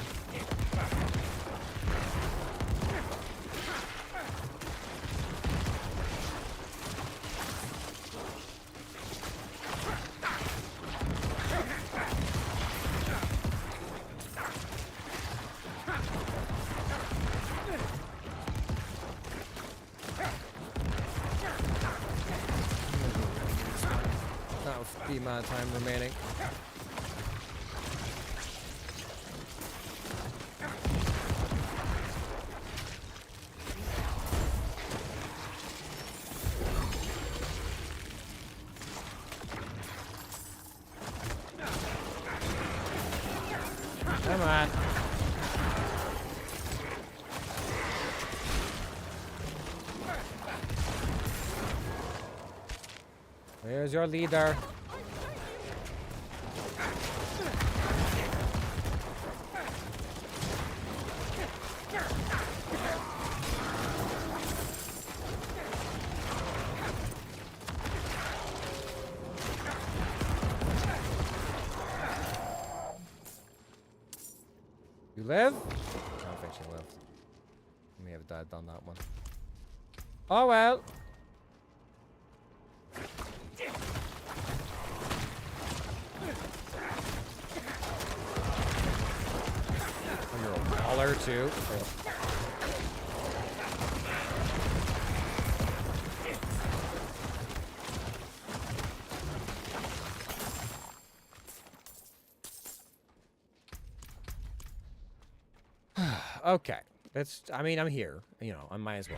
the amount of time remaining. Come on. Where's your leader? You live? I don't think she lived. May have died on that one. Oh well. Oh, you're a baller too. Okay. That's, I mean, I'm here. You know, I might as well.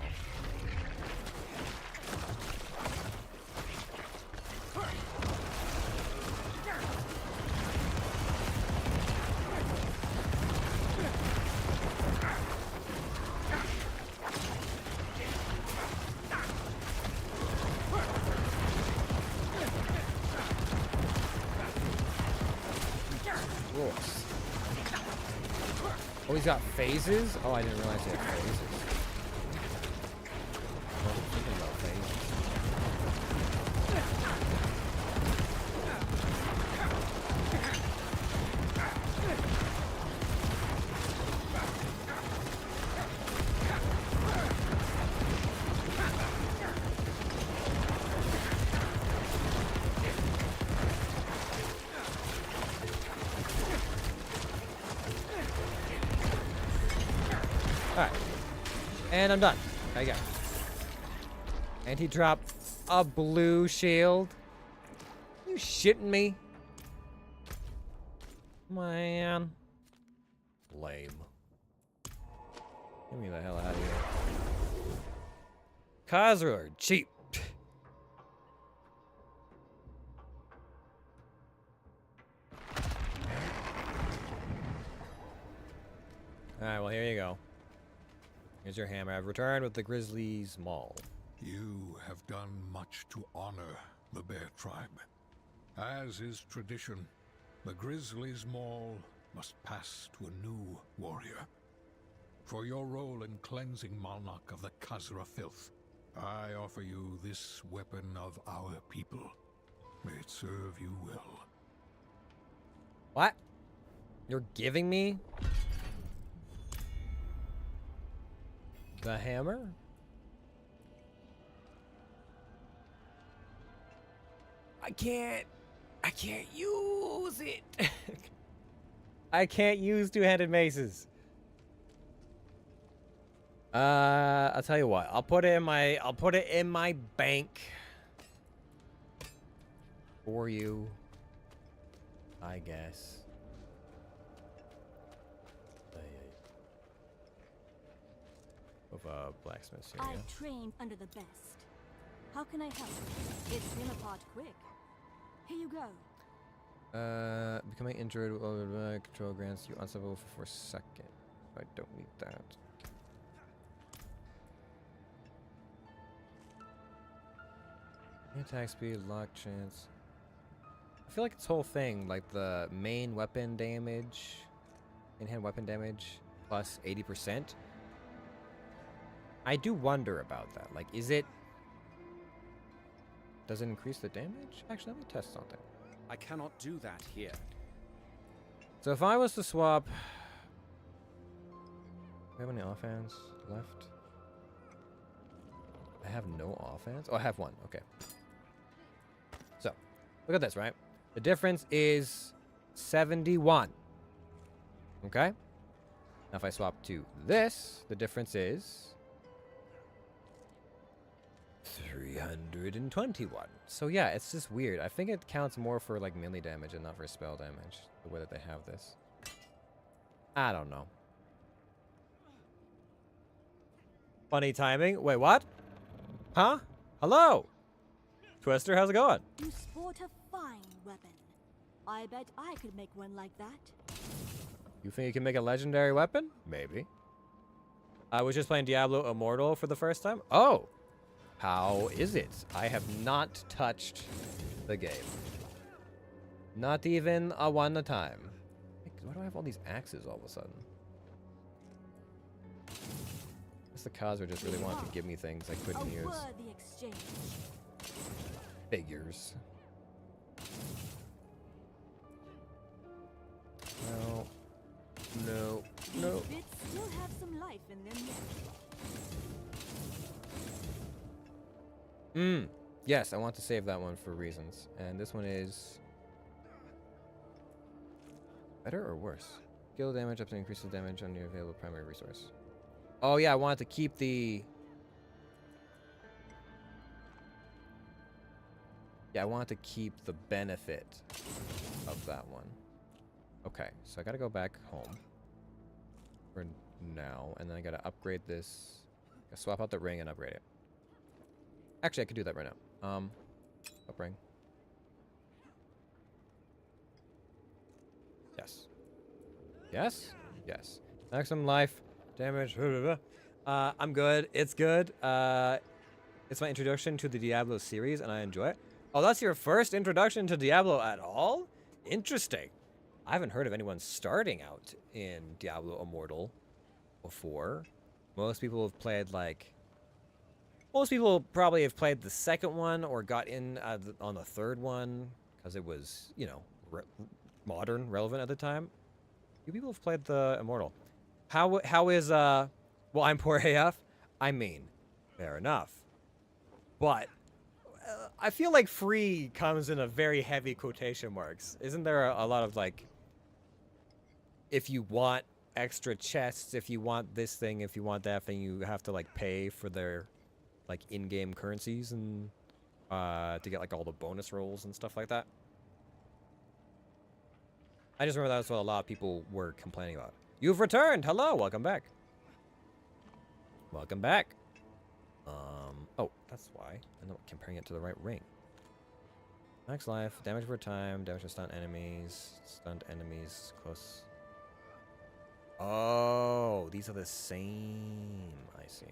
Rules. Oh, he's got phases? Oh, I didn't realize he had phases. I wasn't thinking about phases. Alright. And I'm done. There you go. And he dropped a blue shield. You shitting me? Man. Lame. Get me the hell out of here. Khazra are cheap. Alright, well, here you go. Here's your hammer. I've returned with the Grizzly's Maul. You have done much to honor the Bear Tribe. As is tradition, the Grizzly's Maul must pass to a new warrior. For your role in cleansing Malnak of the Khazra filth, I offer you this weapon of our people. May it serve you well. What? You're giving me the hammer? I can't use it. I can't use two-handed maces. I'll tell you what. I'll put it in my bank for you, I guess. Of blacksmiths here. I trained under the best. How can I help? It's been apart quick. Here you go. Becoming injured while control grants you unstoppable for 4 seconds. I don't need that. Attack speed, lock chance. I feel like this whole thing, like the main weapon damage, in-hand weapon damage plus 80%. I do wonder about that. Like, is it... Does it increase the damage? Actually, let me test something. I cannot do that here. So if I was to swap... Do I have any offhand left? I have no offhand? Oh, I have one. Okay. So, look at this, right? The difference is 71. Okay? Now if I swap to this, the difference is 321. So yeah, it's just weird. I think it counts more for like melee damage and not for spell damage, the way that they have this. I don't know. Funny timing. Wait, what? Huh? Hello? Twister, how's it going? You sport a fine weapon. I bet I could make one like that. You think you can make a legendary weapon? Maybe. I was just playing Diablo Immortal for the first time. Oh! How is it? I have not touched the game. Not even a one time. Why do I have all these axes all of a sudden? I guess the Khazra just really wanted to give me things I couldn't use. Figures. No. No. No. Bits still have some life in them yet. Yes, I want to save that one for reasons. And this one is better or worse? Skill damage up to increase the damage on your available primary resource. Oh yeah, I wanted to keep the... Yeah, I wanted to keep the benefit of that one. Okay, so I gotta go back home for now, and then I gotta upgrade this. Gotta swap out the ring and upgrade it. Actually, I could do that right now. Up ring. Yes. Yes? Yes. Maximum life, damage, blah, blah, blah. I'm good. It's good. It's my introduction to the Diablo series, and I enjoy it. Oh, that's your first introduction to Diablo at all? Interesting. I haven't heard of anyone starting out in Diablo Immortal before. Most people have played, like... Most people probably have played the second one or got in on the third one because it was, you know, modern, relevant at the time. Few people have played the Immortal. How is, well, I'm poor AF? I mean, fair enough. But... I feel like free comes in a very heavy quotation marks. Isn't there a lot of, like, if you want extra chests, if you want this thing, if you want that thing, you have to, like, pay for their, like, in-game currencies and, to get, like, all the bonus rolls and stuff like that? I just remember that's what a lot of people were complaining about. You've returned! Hello! Welcome back. Welcome back. Oh, that's why. I'm not comparing it to the right ring. Max life, damage over time, damage to stunned enemies, close. Oh, these are the same. I see.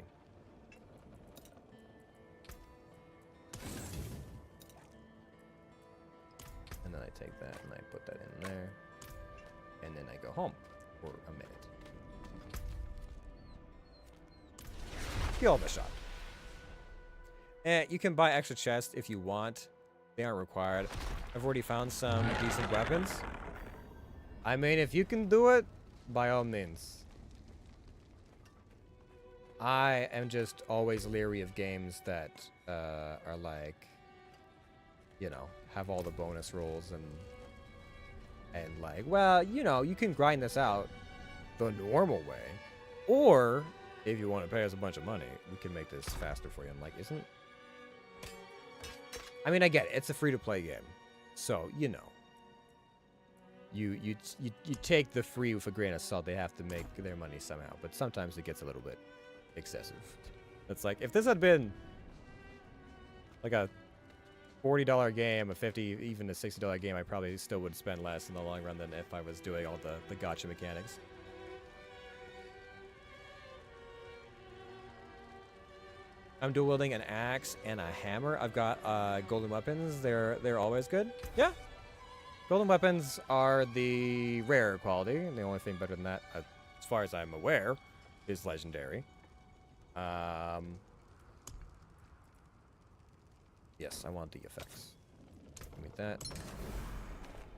And then I take that and I put that in there. And then I go home for a minute. Kill the shot. You can buy extra chests if you want. They aren't required. I've already found some decent weapons. I mean, if you can do it, by all means. I am just always leery of games that are like, you know, have all the bonus rolls and like, well, you know, you can grind this out the normal way. Or, if you want to pay us a bunch of money, we can make this faster for you. I'm like, isn't... I mean, I get it. It's a free-to-play game. So, you know. You take the free with a grain of salt. They have to make their money somehow. But sometimes it gets a little bit excessive. It's like, if this had been like a $40 game, a $50, even a $60 game, I probably still would spend less in the long run than if I was doing all the gacha mechanics. I'm dual wielding an axe and a hammer. I've got golden weapons. They're always good. Yeah. Golden weapons are the rare quality. And the only thing better than that, as far as I'm aware, is legendary. Yes, I want the effects. Give me that.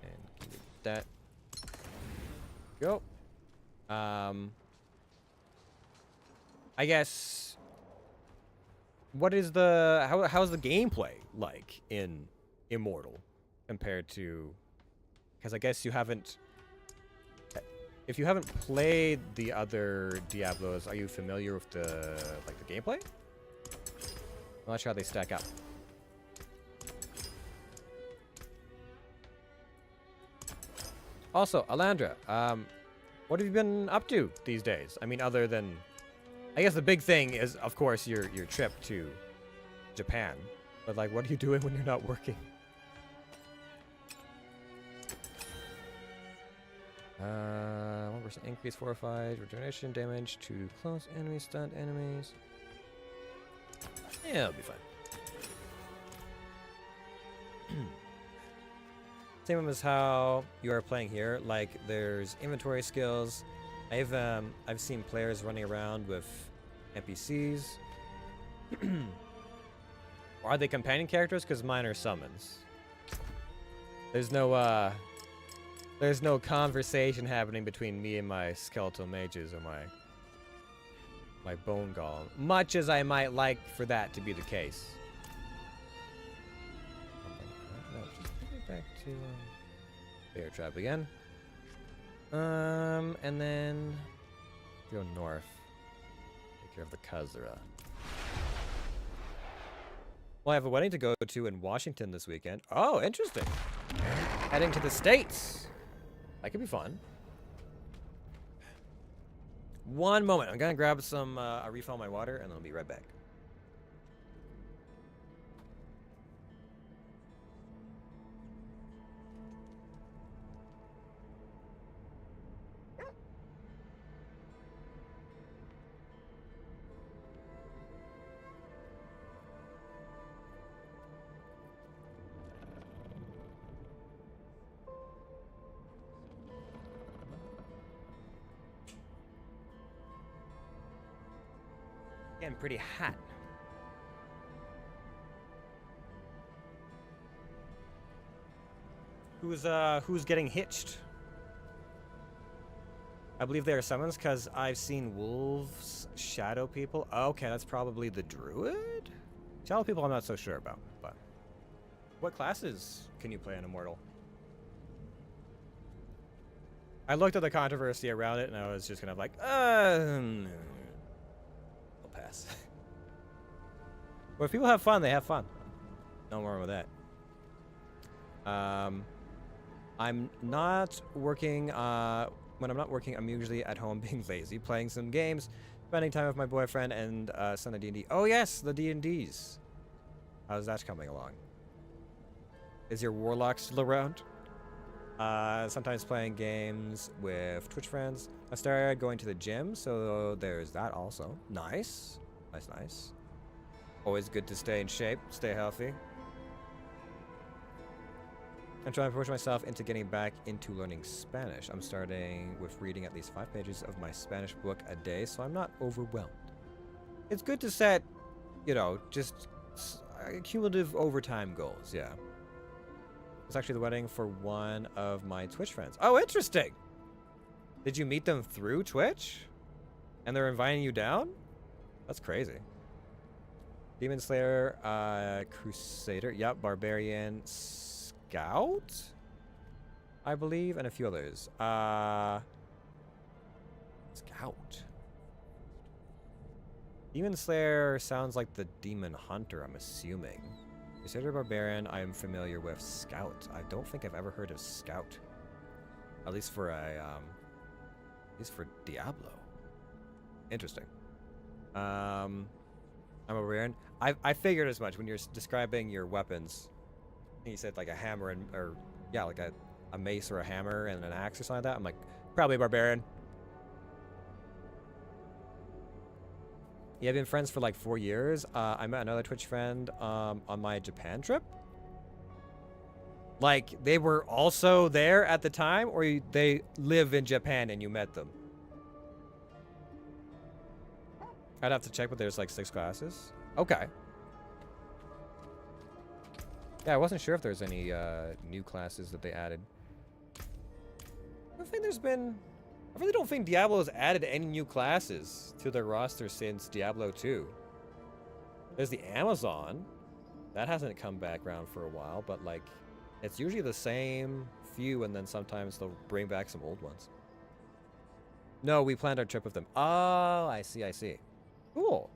And give me that. Go. I guess... What is the... How's the gameplay like in Immortal compared to... Because I guess you haven't... If you haven't played the other Diablos, are you familiar with the gameplay? I'm not sure how they stack up. Also, Alandra, what have you been up to these days? I mean, other than, I guess the big thing is, of course, your trip to Japan. But like, what are you doing when you're not working? 1% increase fortified regeneration damage to close enemy stunned enemies. Yeah, it'll be fine. Same as how you are playing here. Like, there's inventory skills. I've seen players running around with NPCs. Or are they companion characters? Because mine are summons. There's no conversation happening between me and my skeletal mages or my bone golem, much as I might like for that to be the case. No, just bring it back to bear trap again. And then go north. Take care of the Khazra. Well, I have a wedding to go to in Washington this weekend. Oh, interesting. Heading to the States. That could be fun. One moment. I'm gonna grab some, a refill my water, and then I'll be right back. Getting pretty hot. Who's getting hitched? I believe they are summons because I've seen wolves shadow people. Okay, that's probably the druid? Shadow people I'm not so sure about, but what classes can you play in Immortal? I looked at the controversy around it and I was just kind of like, pass. But if people have fun, they have fun. No more with that. I'm not working. When I'm not working, I'm usually at home being lazy, playing some games, spending time with my boyfriend, and son of D&D. Oh yes, the D&Ds. How's that coming along? Is your warlock still around? Sometimes playing games with Twitch friends. I started going to the gym, so there's that also. Nice. Nice, nice. Always good to stay in shape, stay healthy. I'm trying to push myself into getting back into learning Spanish. I'm starting with reading at least 5 pages of my Spanish book a day, so I'm not overwhelmed. It's good to set, you know, just cumulative overtime goals, yeah. It's actually the wedding for one of my Twitch friends. Oh, interesting! Did you meet them through Twitch? And they're inviting you down? That's crazy. Demon Slayer, Crusader, yep, Barbarian, Scout? I believe, and a few others. Scout. Demon Slayer sounds like the Demon Hunter, I'm assuming. Crusader Barbarian, I am familiar with. Scout. I don't think I've ever heard of Scout. At least for Diablo. Interesting. I'm a barbarian. I figured as much when you're describing your weapons. I think you said like a hammer and, or yeah, like a mace or a hammer and an axe or something like that. I'm like, probably a barbarian. Yeah, I've been friends for like 4 years. I met another Twitch friend on my Japan trip. Like, they were also there at the time, or they live in Japan and you met them? I'd have to check, but there's like 6 classes. Okay. Yeah, I wasn't sure if there's any new classes that they added. I don't think there's been... I really don't think Diablo has added any new classes to their roster since Diablo 2. There's the Amazon. That hasn't come back around for a while, but like, it's usually the same few, and then sometimes they'll bring back some old ones. No, we planned our trip with them. Oh, I see, I see. Cool.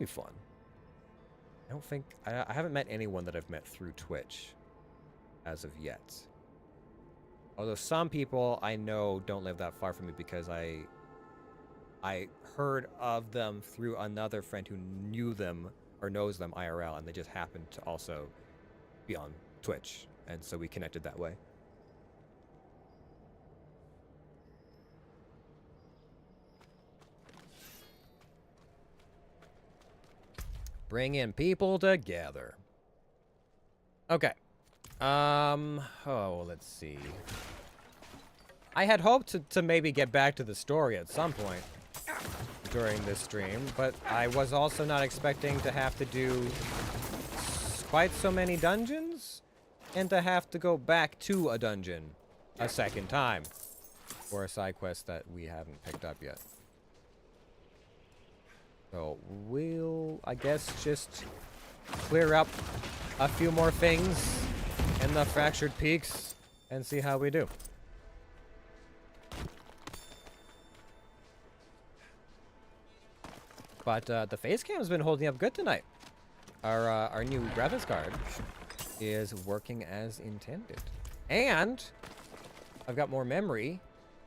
be fun. I don't think... I haven't met anyone that I've met through Twitch as of yet. Although some people I know don't live that far from me because I heard of them through another friend who knew them or knows them IRL, and they just happened to also be on Twitch, and so we connected that way. Bringing people together. Okay. Oh, let's see. I had hoped to maybe get back to the story at some point during this stream, but I was also not expecting to have to do quite so many dungeons and to have to go back to a dungeon a second time for a side quest that we haven't picked up yet. So we'll, I guess, just clear up a few more things in the Fractured Peaks and see how we do. But the face cam's been holding up good tonight. Our new graphics card is working as intended. And I've got more memory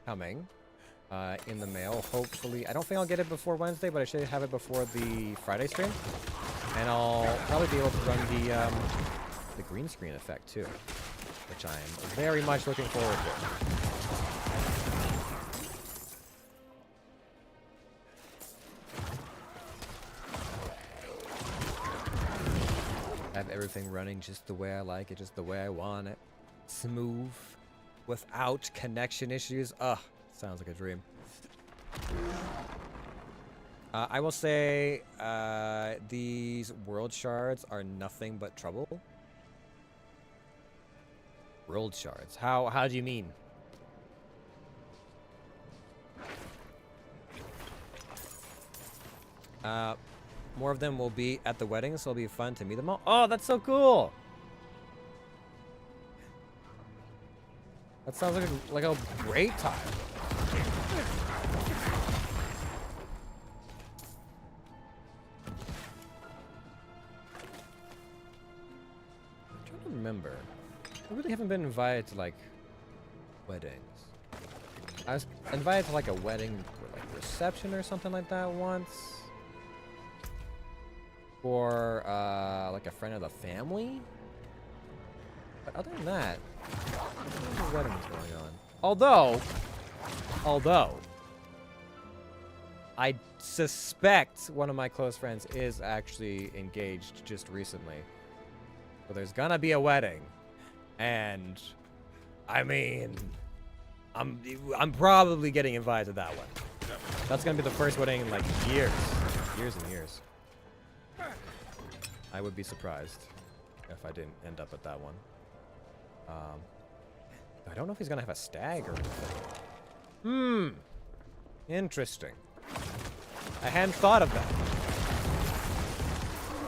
coming in the mail. Hopefully, I don't think I'll get it before Wednesday, but I should have it before the Friday stream. And I'll probably be able to run the green screen effect too, which I'm very much looking forward to. Have everything running just the way I like it, just the way I want it. Smooth, without connection issues. Ugh, sounds like a dream. I will say these world shards are nothing but trouble. World shards? How do you mean? More of them will be at the wedding, so it'll be fun to meet them all. Oh, that's so cool! That sounds like a great time. I'm trying to remember. I really haven't been invited to, like, weddings. I was invited to, like, a wedding, like, reception or something like that once. For, like a friend of the family? But other than that, no weddings going on. Although, I suspect one of my close friends is actually engaged just recently. So there's gonna be a wedding. And, I mean, I'm probably getting invited to that one. That's gonna be the first wedding in, like, years. Years and years. I would be surprised if I didn't end up at that one. I don't know if he's gonna have a stag or anything. Interesting. I hadn't thought of that.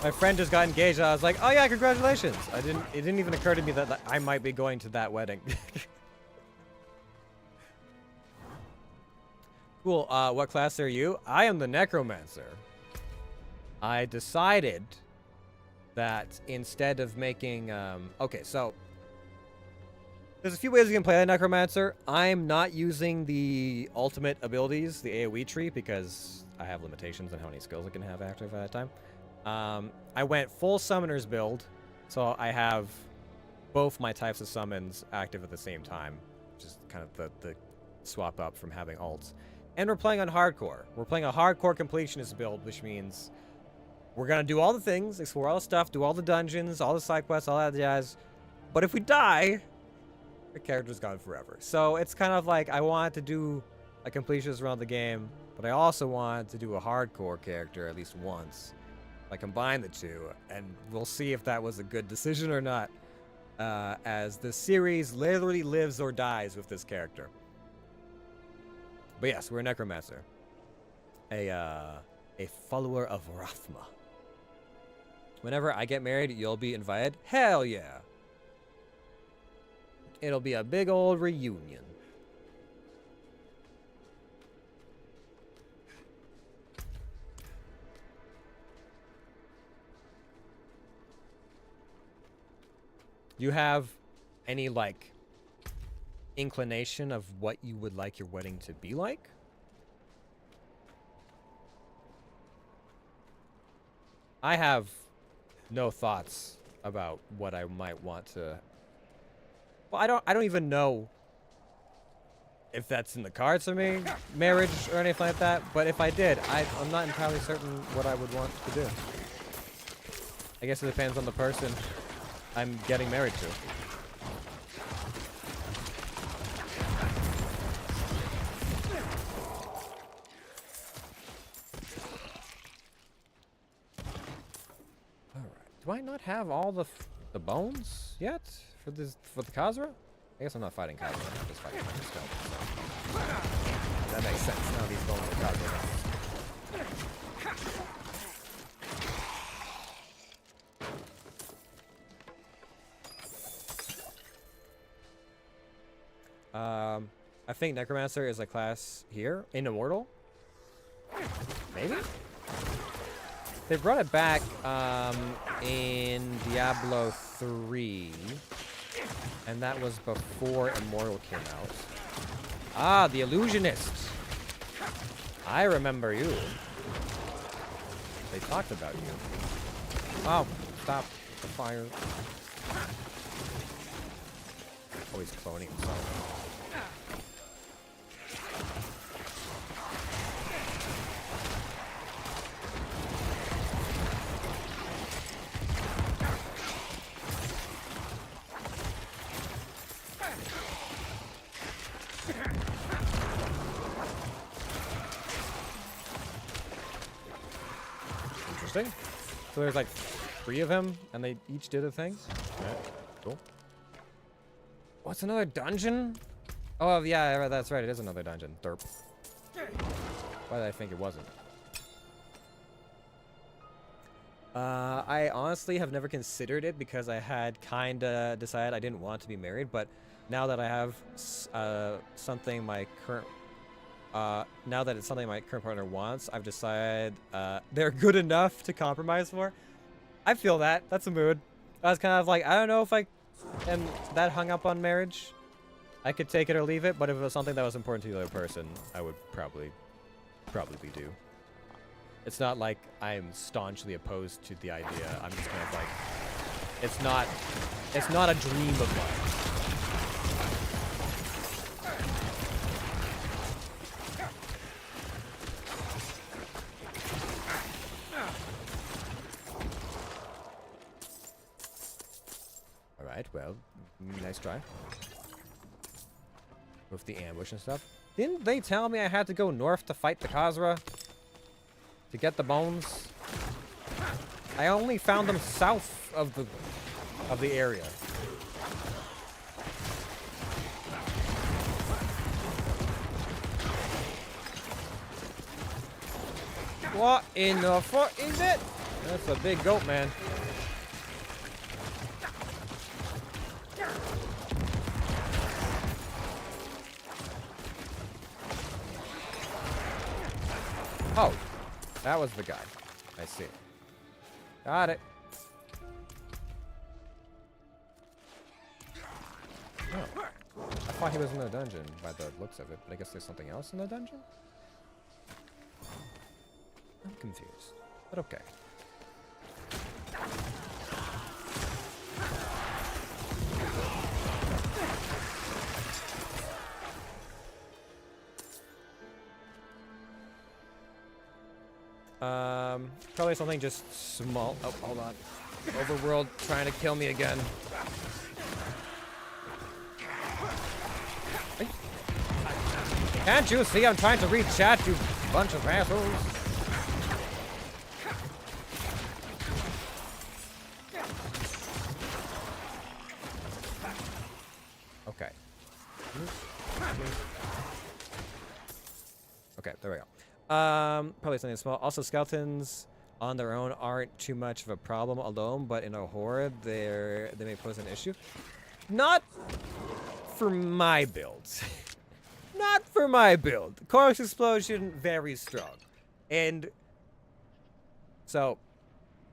My friend just got engaged. I was like, oh yeah, congratulations. It didn't even occur to me that I might be going to that wedding. Cool. What class are you? I am the Necromancer. I decided that instead of making, okay, so there's a few ways you can play the Necromancer. I'm not using the ultimate abilities, the AoE tree, because I have limitations on how many skills I can have active at a time. I went full summoner's build, so I have both my types of summons active at the same time, just kind of the swap up from having ults. And we're playing on hardcore. We're playing a hardcore completionist build, which means we're gonna do all the things, explore all the stuff, do all the dungeons, all the side quests, all that jazz. But if we die, the character's gone forever. So it's kind of like I wanted to do a completionist around the game, but I also wanted to do a hardcore character at least once. I combine the two, and we'll see if that was a good decision or not, as the series literally lives or dies with this character. But yes, we're a Necromancer. A follower of Rathma. Whenever I get married, you'll be invited? Hell yeah. It'll be a big old reunion. Do you have any, like, inclination of what you would like your wedding to be like? I have no thoughts about what I might want to... Well, I don't even know if that's in the cards for me, marriage or anything like that, but if I did, I'm not entirely certain what I would want to do. I guess it depends on the person I'm getting married to. Alright. Do I not have all the bones yet for the Khazra? I guess I'm not fighting Khazra, I'm just fighting the skeleton. So. That makes sense. Now these bones are Khazra. I think Necromancer is a class here in Immortal. Maybe? They brought it back in Diablo 3. And that was before Immortal came out. Ah, the Illusionist. I remember you. They talked about you. Oh, stop the fire. Oh, he's cloning himself. Interesting. So there's like 3 of him, and they each did a thing. Alright, cool. What's another dungeon? Oh yeah, that's right. It is another dungeon. Derp. Why did I think it wasn't? I honestly have never considered it because I had kinda decided I didn't want to be married, but now that I have something my current now that it's something my current partner wants, I've decided they're good enough to compromise for. I feel that. That's a mood. I was kind of like, I don't know if I am that hung up on marriage. I could take it or leave it, but if it was something that was important to the other person, I would probably do. It's not like I'm staunchly opposed to the idea. I'm just kind of like, it's not a dream of mine. Alright, well, nice try. With the ambush and stuff. Didn't they tell me I had to go north to fight the Khazra? To get the bones? I only found them south of the area. What in the fuck is it? That's a big goat, man. Oh, that was the guy. I see. Got it. Oh. I thought he was in the dungeon by the looks of it, but I guess there's something else in the dungeon? I'm confused, but okay. Probably something just small. Oh, hold on. Overworld trying to kill me again. Can't you see I'm trying to read chat, you bunch of assholes? Okay. Okay, there we go. Probably something small. Also, skeletons on their own aren't too much of a problem alone, but in a horde, they may pose an issue. Not for my builds. Not for my build. Corpse explosion, very strong. And so,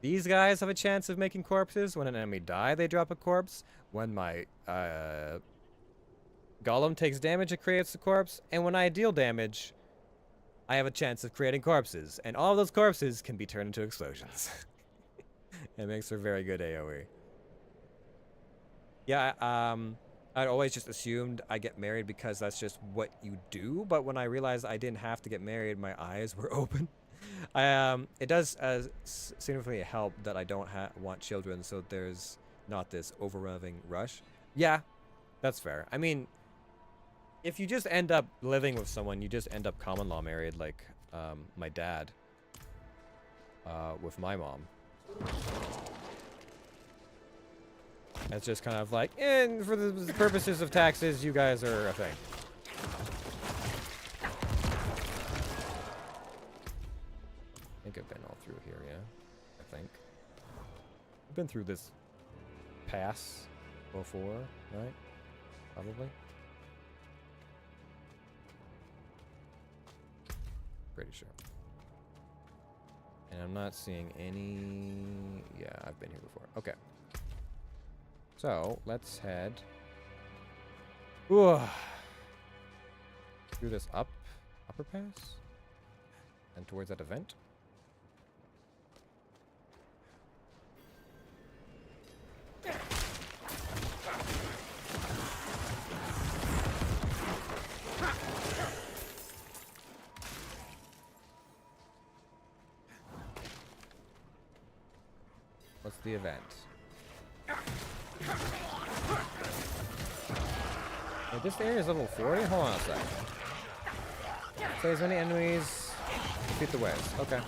These guys have a chance of making corpses. When an enemy die, they drop a corpse. When my golem takes damage, it creates a corpse. And when I deal damage, I have a chance of creating corpses. And all of those corpses can be turned into explosions. It makes for very good AoE. Yeah, I'd always just assumed I get married because that's just what you do. But when I realized I didn't have to get married, my eyes were open. It does significantly help that I don't want children, so there's not this overwhelming rush. Yeah, that's fair. I mean, if you just end up living with someone, you just end up common law married, like my dad with my mom. It's just kind of like, and for the purposes of taxes, you guys are a thing. I think I've been all through here, yeah. I think. I've been through this pass before, right? Probably. Pretty sure. And I'm not seeing any... Yeah, I've been here before. Okay. So, let's head... Ooh. Through this upper pass? And towards that event? What's the event? Wait, this area is level 40? Hold on a second. Play as many enemies, defeat the waves. Okay.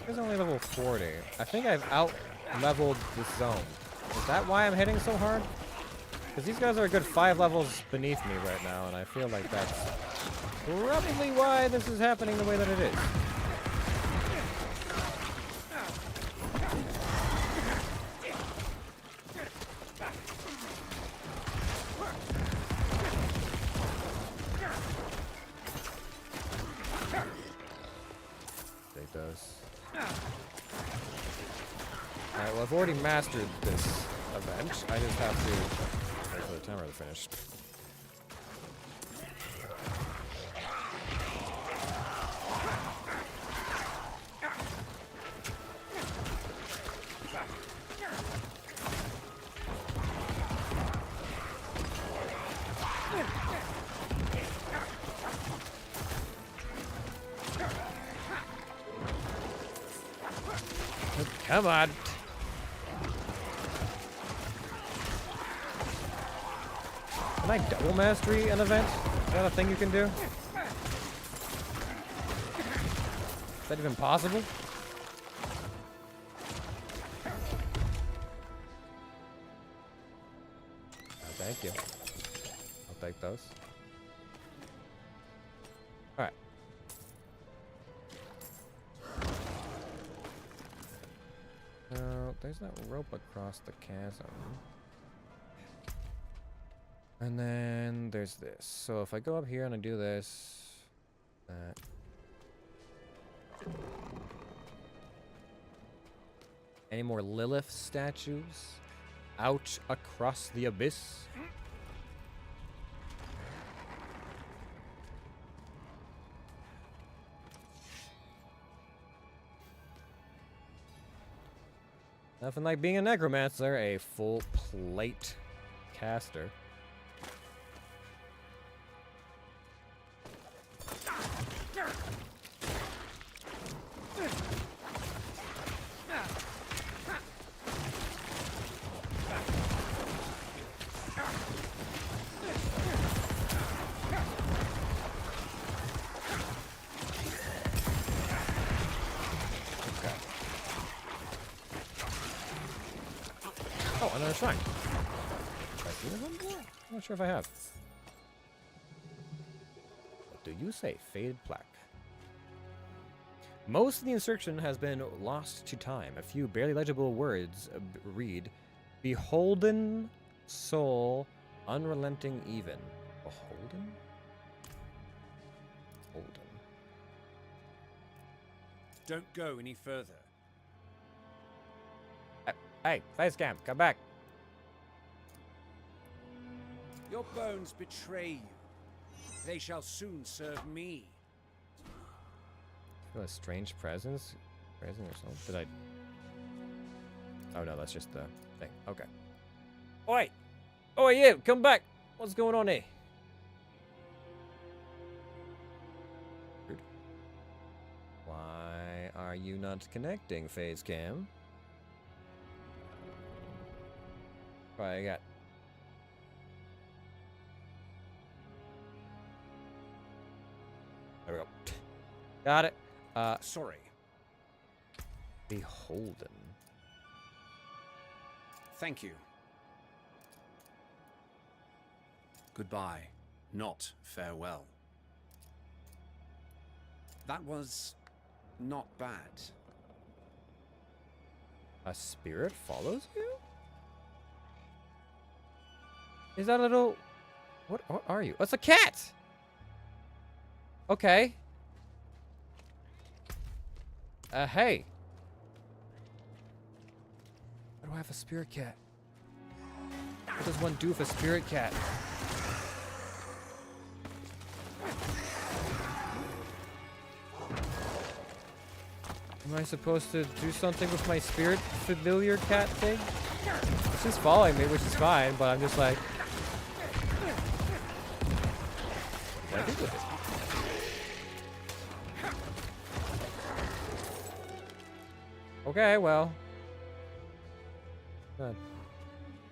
It's only level 40. I think I've out-leveled this zone. Is that why I'm hitting so hard? Because these guys are a good 5 levels beneath me right now, and I feel like that's probably why this is happening the way that it is. Take those. Alright, well, I've already mastered this event. I just have to wait for the timer to finish. Come on. Can I double mastery an event? Is that a thing you can do? Is that even possible? Oh, thank you. I'll take those. Alright. There's that rope across the chasm. And then there's this. So if I go up here and I do this, that. Any more Lilith statues out across the abyss? Nothing like being a Necromancer, a full plate caster. Oh, another shrine. Have I seen this one before? I'm not sure if I have. What do you say? Faded plaque. Most of the inscription has been lost to time. A few barely legible words read, "Beholden soul, unrelenting even. Beholden? Holden. Don't go any further. Hey, face cam, come back. Your bones betray you. They shall soon serve me. I feel a strange presence or something. Did I? Oh no, that's just the thing. Okay. Oi! Oi, you! Come back! What's going on here? Rude. Why are you not connecting, phase cam? What I got? There we go. Got it. Sorry. Beholden. Thank you. Goodbye, not farewell. That was not bad. A spirit follows you? Is that a little... What are you? It's a cat! Okay. Hey. Why do I have a spirit cat? What does one do with a spirit cat? Am I supposed to do something with my spirit familiar cat thing? She's following me, which is fine, but I'm just like... What do I do with it? Okay, well...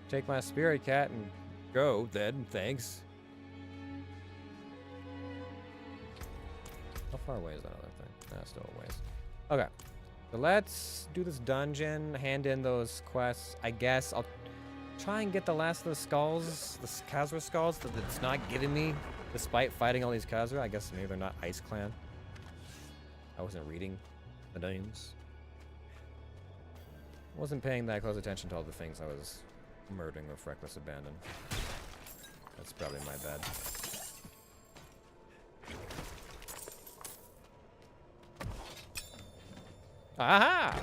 take my spirit cat and go, then. Thanks. How far away is that other thing? Still a ways. Okay. So let's do this dungeon, hand in those quests. I guess I'll try and get the last of the skulls, the Khazra skulls that it's not giving me, despite fighting all these Khazra. I guess maybe they're not Ice Clan. I wasn't reading the names. Wasn't paying that close attention to all the things I was murdering with reckless abandon. That's probably my bad. Aha!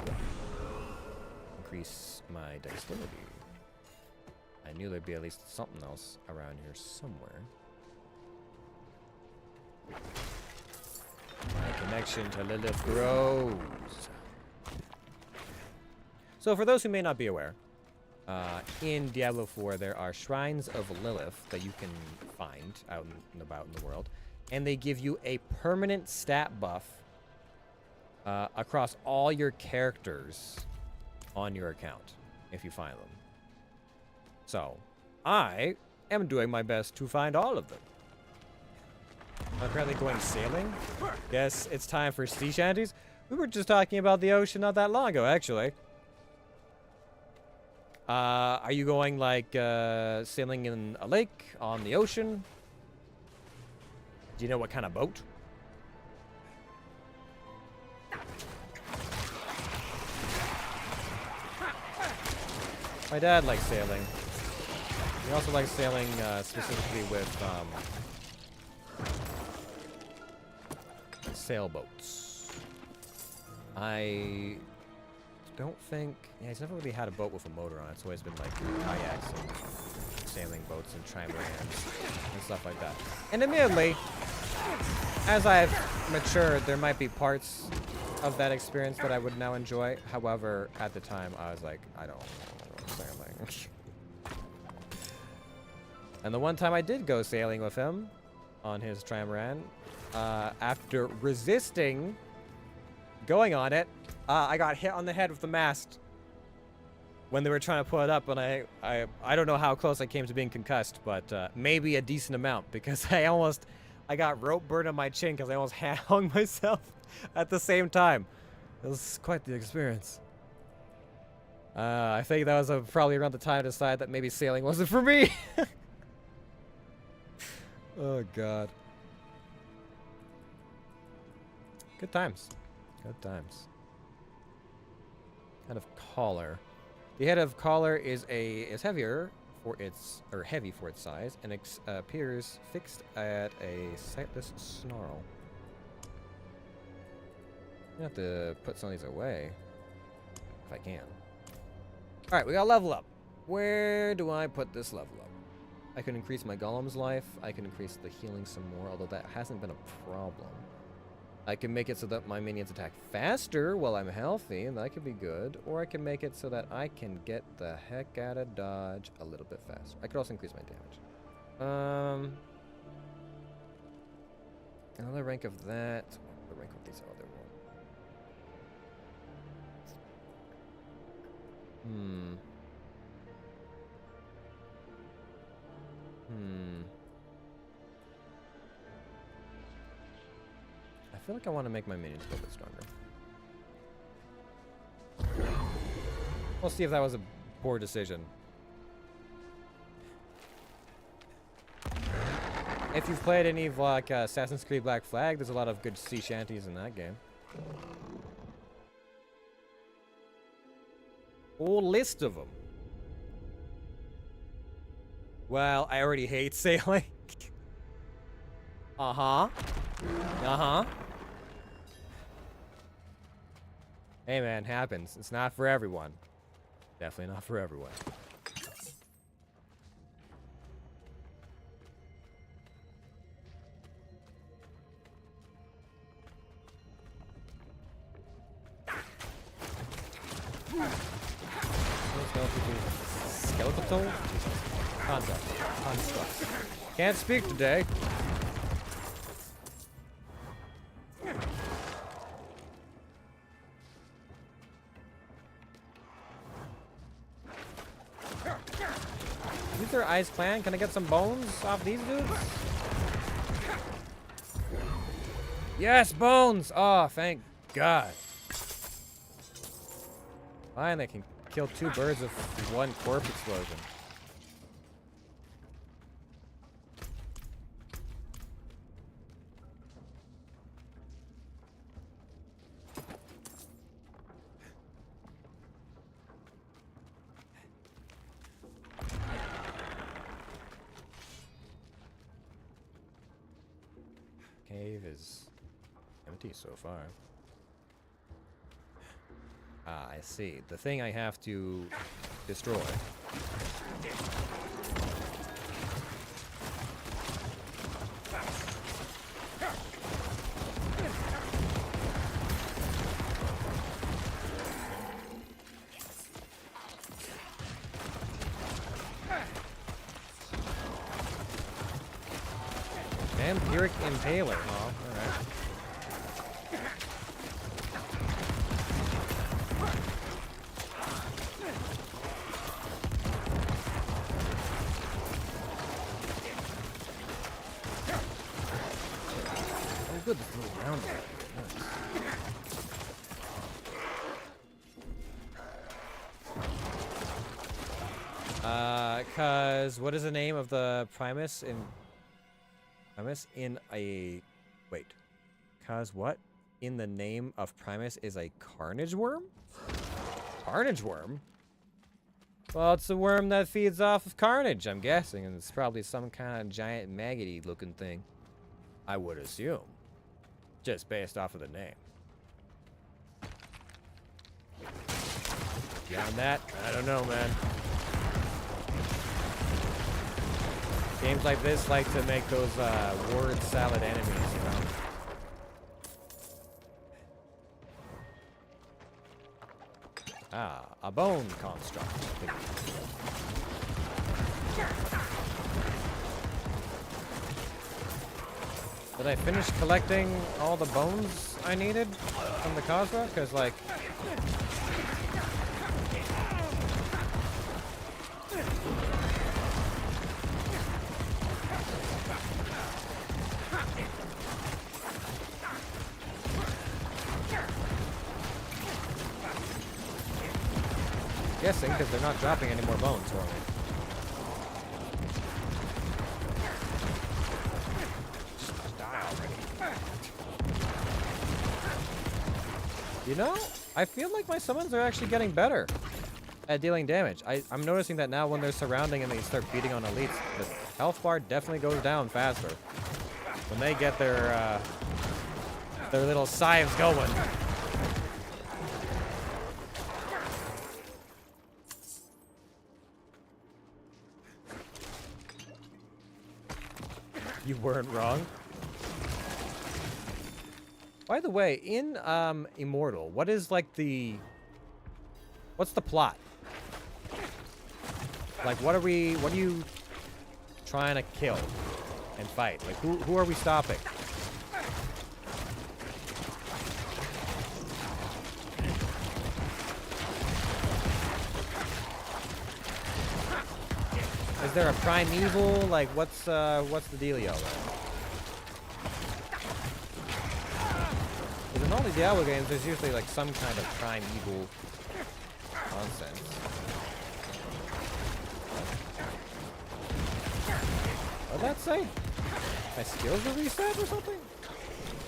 Increase my dexterity. I knew there'd be at least something else around here somewhere. My connection to Lilith grows. So for those who may not be aware, in Diablo 4 there are shrines of Lilith that you can find out and about in the world, and they give you a permanent stat buff across all your characters on your account if you find them. So I am doing my best to find all of them. I'm currently going sailing. Guess it's time for sea shanties. We were just talking about the ocean not that long ago, actually. Are you going like sailing in a lake, on the ocean? Do you know what kind of boat? My dad likes sailing. He also likes sailing specifically with sailboats. I don't think... Yeah, he's never really had a boat with a motor on it. It's always been like kayaks and sailing boats and trimarans and stuff like that. And admittedly, as I've matured, there might be parts of that experience that I would now enjoy. However, at the time, I was like, I don't want to go sailing. And the one time I did go sailing with him on his trimaran, after resisting going on it, I got hit on the head with the mast when they were trying to pull it up, and I don't know how close I came to being concussed, but maybe a decent amount, because I got rope burn on my chin because I almost hung myself at the same time. It was quite the experience. I think that was probably around the time I decided that maybe sailing wasn't for me. Oh god. Good times. Good times. Head of collar. The head of collar is heavier for its, or heavy for its size, and appears fixed at a sightless snarl. I have to put some of these away if I can. All right, we got level up. Where do I put this level up? I can increase my golem's life. I can increase the healing some more, although that hasn't been a problem. I can make it so that my minions attack faster while I'm healthy, and that could be good. Or I can make it so that I can get the heck out of dodge a little bit faster. I could also increase my damage. Another rank of that. The rank of these other ones. I feel like I want to make my minions a little bit stronger. We'll see if that was a poor decision. If you've played any of like Assassin's Creed Black Flag, there's a lot of good sea shanties in that game. Whole list of them. Well, I already hate sailing. Uh-huh. Uh-huh. Hey man, happens. It's not for everyone. Definitely not for everyone. Skeletal? Construct. Can't speak today. These are Ice Clan. Can I get some bones off these dudes? Yes, bones! Oh, thank God. Fine, I can kill 2 birds with 1 corpse explosion. Cave is empty so far. Ah, I see. The thing I have to destroy. Vampiric Impaler, huh? Alright. Oh good, this little round one. Nice. Cause what is the name of the Primus in a... Wait. Cause what? In the name of Primus is a Carnage Worm? Carnage Worm? Well, it's a worm that feeds off of carnage, I'm guessing, and it's probably some kind of giant maggoty looking thing. I would assume. Just based off of the name. Beyond that, I don't know, man. Games like this like to make those word salad enemies, you know? Ah, a bone construct. Did I finish collecting all the bones I needed from the Khazra? Because, like... Guessing, because they're not dropping any more bones for me. Just die already. You know, I feel like my summons are actually getting better. at dealing damage. I'm noticing that now when they're surrounding and they start beating on elites, the health bar definitely goes down faster. When they get their little scythes going. You weren't wrong. By the way, in Immortal, what's the plot? Like, what are you trying to kill and fight? Like, who are we stopping? Is there a primeval? Like, what's the dealio there? In all the Diablo games, there's usually like some kind of primeval nonsense. What did that say? My skills are reset or something?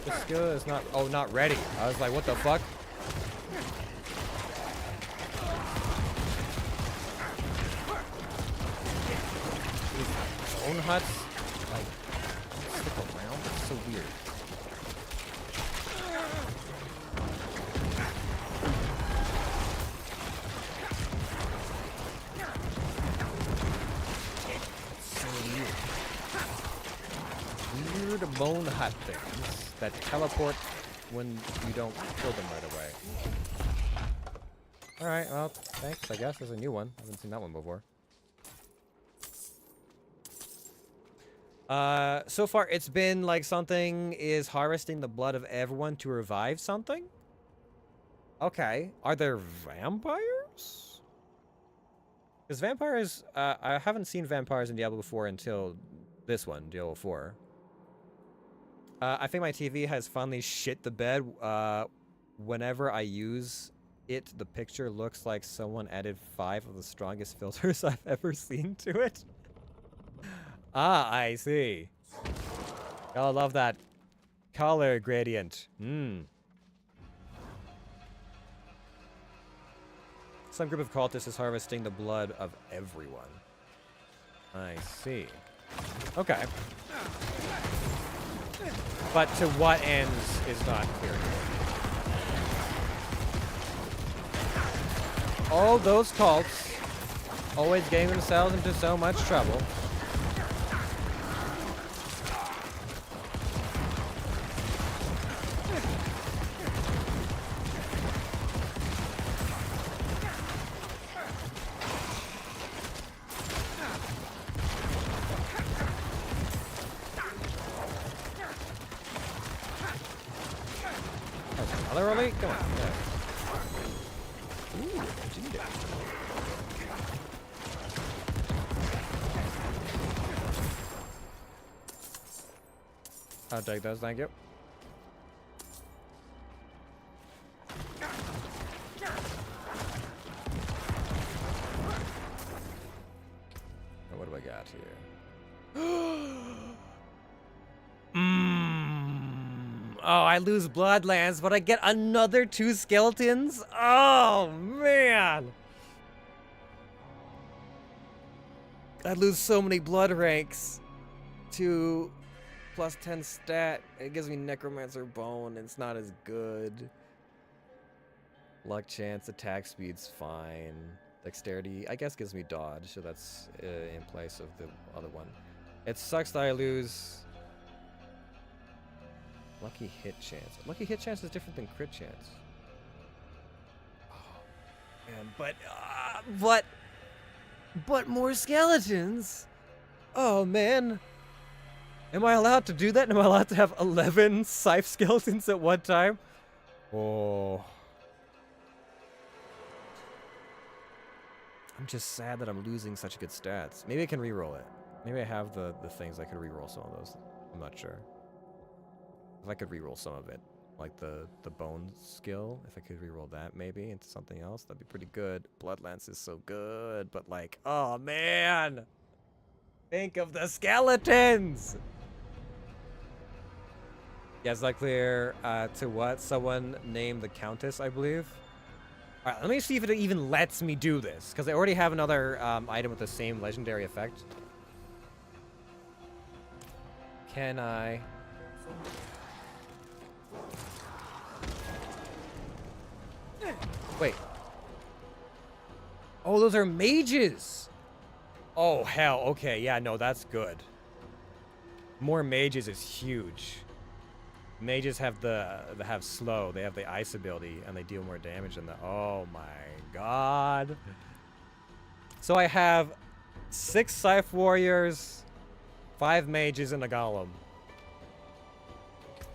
The skill is not. Oh, not ready. I was like, what the fuck? These bone huts, like, stick around. It's so weird. Weird bone hut things that teleport when you don't kill them right away. Alright, well, thanks, I guess. There's a new one. I haven't seen that one before. So far it's been like something is harvesting the blood of everyone to revive something? Okay. Are there vampires? Because vampires, I haven't seen vampires in Diablo 4 until this one, Diablo 4. I think my TV has finally shit the bed. Whenever I use it, the picture looks like someone added 5 of the strongest filters I've ever seen to it. Ah, I see. Gotta love that color gradient. Some group of cultists is harvesting the blood of everyone. I see. Okay. But to what ends is not clear. All those cults always getting themselves into so much trouble. Another elite? Come on. Yeah. Ooh, Jinda. I'll take those, thank you. Now what do I got here? Oh, I lose Bloodlands, but I get another 2 skeletons? Oh, man! I lose so many blood ranks. 2 plus 10 stat. It gives me Necromancer bone. It's not as good. Luck chance, attack speed's fine. Dexterity, I guess, gives me dodge, so that's in place of the other one. It sucks that I lose lucky hit chance. Lucky hit chance is different than crit chance. Oh, man, but more skeletons. Oh, man. Am I allowed to do that? Am I allowed to have 11 scythe skeletons at one time? Oh. I'm just sad that I'm losing such good stats. Maybe I can reroll it. Maybe I have the things I could reroll some of those. I'm not sure. If I could reroll some of it, like the bone skill, if I could reroll that maybe into something else, that'd be pretty good. Bloodlance is so good, but like, oh man! Think of the skeletons! Yeah, it's not clear to what someone named the Countess, I believe. Alright, let me see if it even lets me do this, because I already have another item with the same legendary effect. Can I... Wait. Oh, those are mages! Oh, hell. Okay, yeah, no, that's good. More mages is huge. Mages have have slow. They have the ice ability, and they deal more damage than the... Oh, my God. So I have 6 Scythe Warriors, 5 mages, and a golem.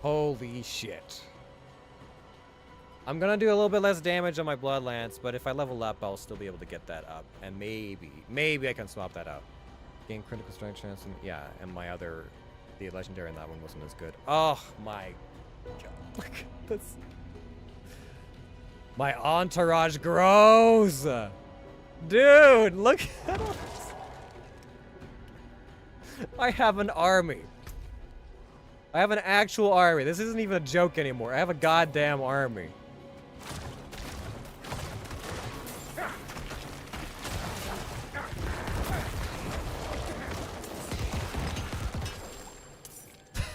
Holy shit. I'm gonna do a little bit less damage on my Blood Lance, but if I level up, I'll still be able to get that up. And maybe I can swap that out. Gain critical strike chance, and yeah, and my other... The legendary in that one wasn't as good. Oh my God. Look at this. My entourage grows! Dude, look at us. I have an army. I have an actual army. This isn't even a joke anymore. I have a goddamn army.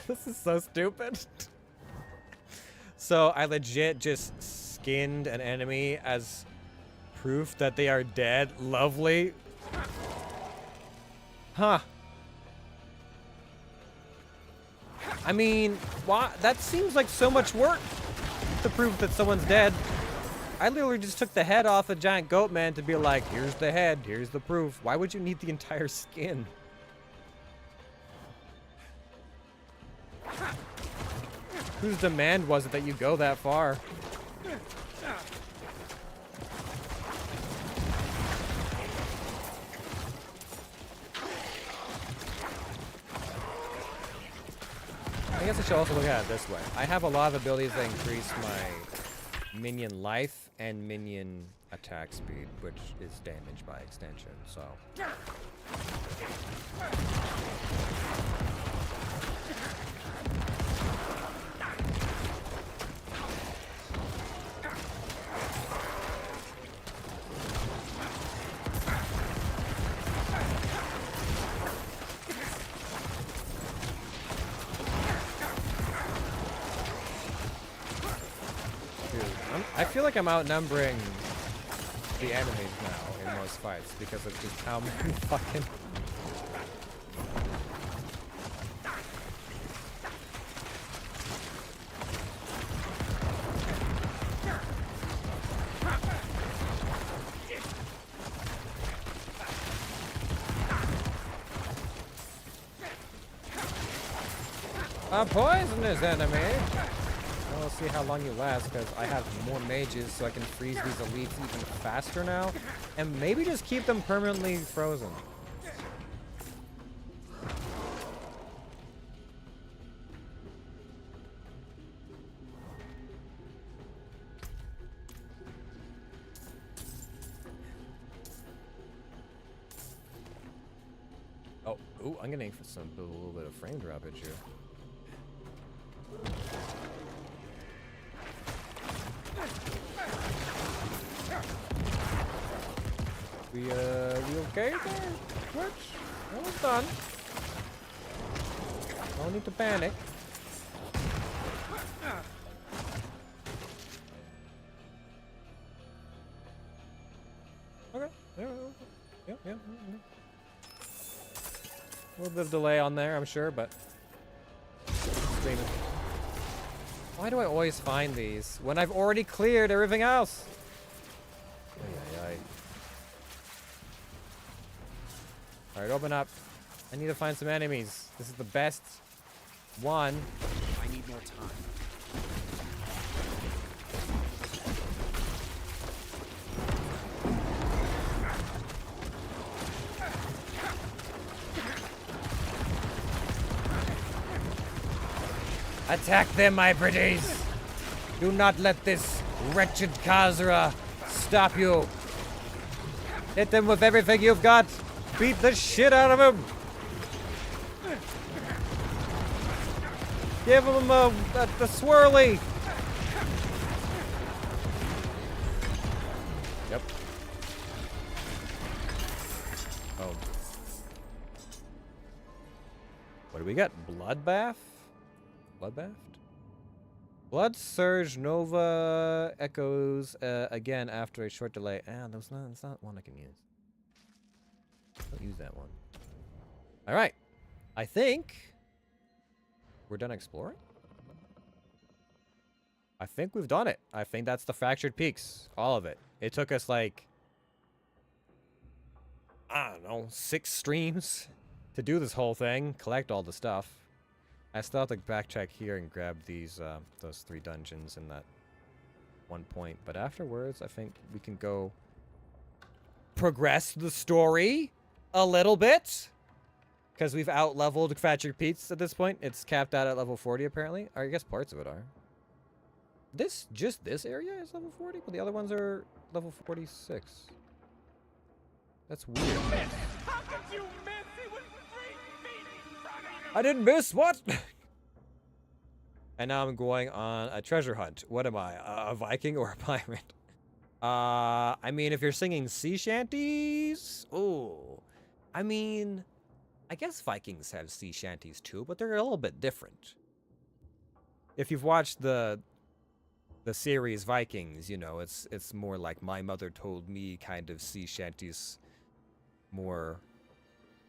This is so stupid. So I legit just skinned an enemy as proof that they are dead. Lovely. Huh. I mean, why? That seems like so much work to prove that someone's dead. I literally just took the head off a giant goat man to be like, here's the head, here's the proof. Why would you need the entire skin? Whose demand was it that you go that far? I guess I should also look at it this way. I have a lot of abilities that increase my minion life and minion attack speed, which is damage by extension, so... I feel like I'm outnumbering the enemies now in most fights because of just how many fucking... A poisonous enemy! We'll see how long you last, because I have more mages, so I can freeze these elites even faster now. And maybe just keep them permanently frozen. Oh, ooh, I'm getting for a little bit of frame droppage here. We okay there? Twitch? Almost done. No need to panic. Okay. Yeah. A little bit of delay on there, I'm sure, but... Why do I always find these when I've already cleared everything else? Alright, open up. I need to find some enemies. This is the best one. I need more time. Attack them, my pretties! Do not let this wretched Khazra stop you. Hit them with everything you've got. Beat the shit out of him! Give him the swirly! do we get? Bloodbath? Bloodbath? Blood Surge Nova echoes again after a short delay. That's not one I can use. Don't use that one. Alright. I think we're done exploring? I think we've done it. I think that's the Fractured Peaks. All of it. It took us like, I don't know, 6 streams to do this whole thing. Collect all the stuff. I still have to backtrack here and grab these, those 3 dungeons in that one point. But afterwards, I think we can go progress the story a little bit. Because we've out-leveled Fractured Peaks at this point. It's capped out at level 40, apparently. Or I guess parts of it are. Just this area is level 40, but the other ones are level 46. That's weird. How could you miss? He was 3 feet in front of you! I didn't miss, what? And now I'm going on a treasure hunt. What am I, a Viking or a pirate? I mean, if you're singing sea shanties, oh, I mean, I guess Vikings have sea shanties too, but they're a little bit different. If you've watched the series Vikings, you know, it's more like My Mother Told Me kind of sea shanties, more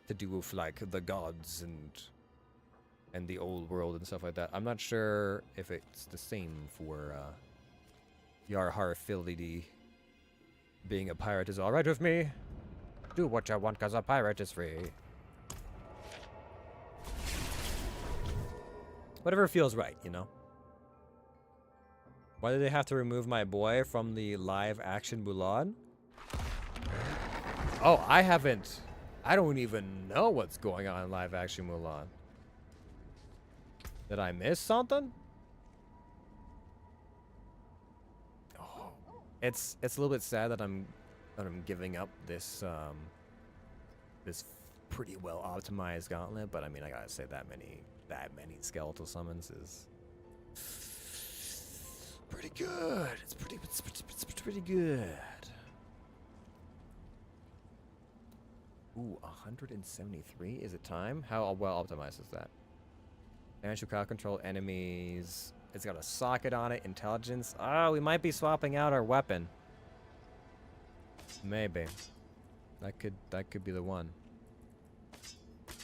to do with like the gods and the old world and stuff like that. I'm not sure if it's the same for Yarhar Fility. Being a pirate is alright with me. Do what you want, cause a pirate is free. Whatever feels right, you know? Why did they have to remove my boy from the live action Mulan? Oh, I don't even know what's going on in live action Mulan. Did I miss something? Oh, it's a little bit sad that I'm giving up this this pretty well optimized gauntlet, but I mean, I gotta say that many skeletal summons is pretty good. It's pretty good. Ooh, 173? Is it time? How well optimized is that? Financial crowd control enemies. It's got a socket on it. Intelligence. Oh, we might be swapping out our weapon. Maybe. That could be the one.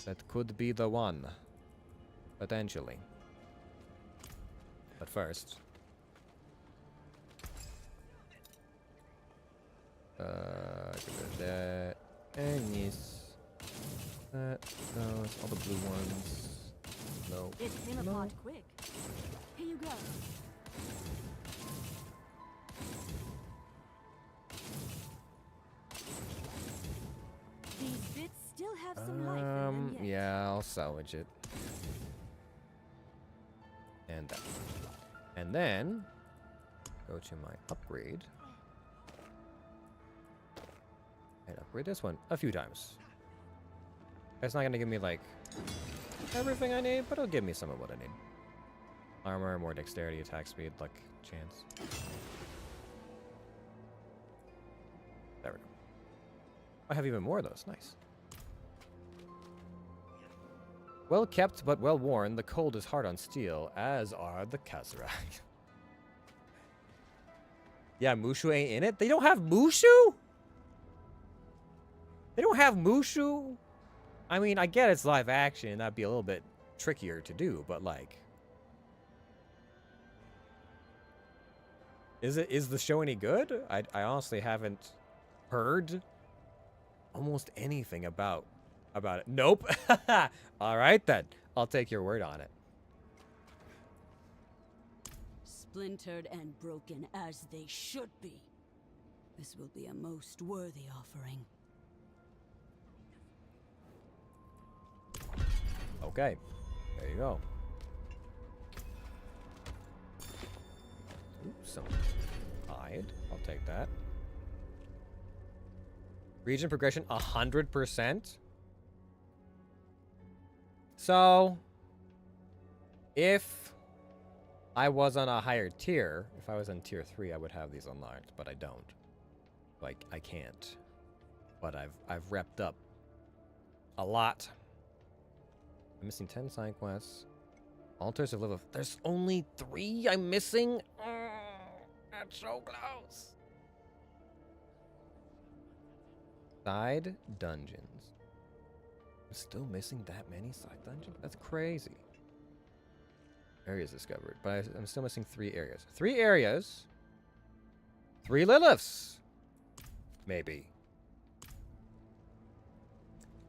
That could be the one. Potentially. But first. That. And yes. That. Those. All the blue ones. No. It came apart quick. Here you go. These bits still have some life in them yet. Yeah, I'll salvage it. And that. And then go to my upgrade. And upgrade this one a few times. It's not gonna give me like everything I need, but it'll give me some of what I need. Armor, more dexterity, attack speed, luck, chance. There we go. I have even more of those. Nice. Well kept but well worn, the cold is hard on steel, as are the Khazra. Yeah, Mushu ain't in it? They don't have Mushu? They don't have Mushu? I mean, I get it's live action, that'd be a little bit trickier to do, but like... Is the show any good? I honestly haven't heard almost anything about it. Nope. Alright then. I'll take your word on it. Splintered and broken as they should be. This will be a most worthy offering. Okay. There you go. Ooh, some hide. I'll take that. Region progression 100%. So, if I was on a higher tier, if I was on tier 3, I would have these unlocked, but I don't. Like, I can't. But I've repped up a lot. I'm missing 10 side quests. Altars of Lilith. There's only 3 I'm missing? That's so close. Side dungeons. I'm still missing that many side dungeons? That's crazy. Areas discovered. But I'm still missing 3 areas. 3 areas. 3 Liliths. Maybe.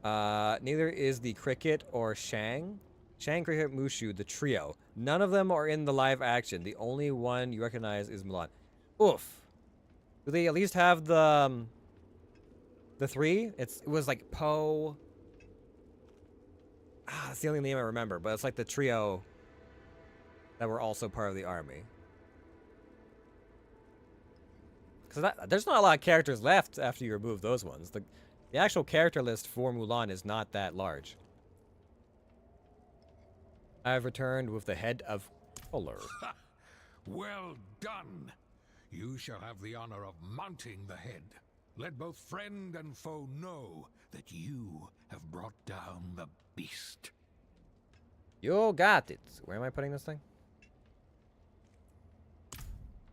Neither is the Cricket or Shang. Shang, Cricket, Mushu, the trio. None of them are in the live action. The only one you recognize is Mulan. Oof. Do they at least have the 3? It was like Poe. That's the only name I remember, but it's like the trio that were also part of the army. Because there's not a lot of characters left after you remove those ones. The actual character list for Mulan is not that large. I have returned with the head of color. Well done. You shall have the honor of mounting the head. Let both friend and foe know that you have brought down the beast. You got it. Where am I putting this thing?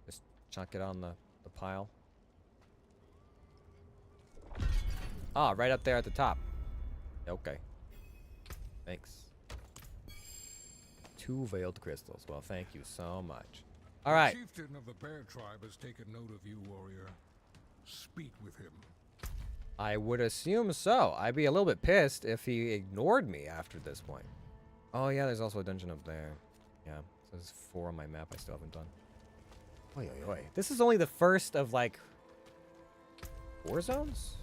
Just chuck it on the pile. Ah, right up there at the top. Okay. Thanks. 2 veiled crystals. Well, thank you so much. All right. The chieftain of the bear tribe has taken note of you, warrior. Speak with him. I would assume so. I'd be a little bit pissed if he ignored me after this point. Oh, yeah, there's also a dungeon up there. Yeah, so there's 4 on my map I still haven't done. Oi, oi, oi. This is only the first of, like, 4 zones?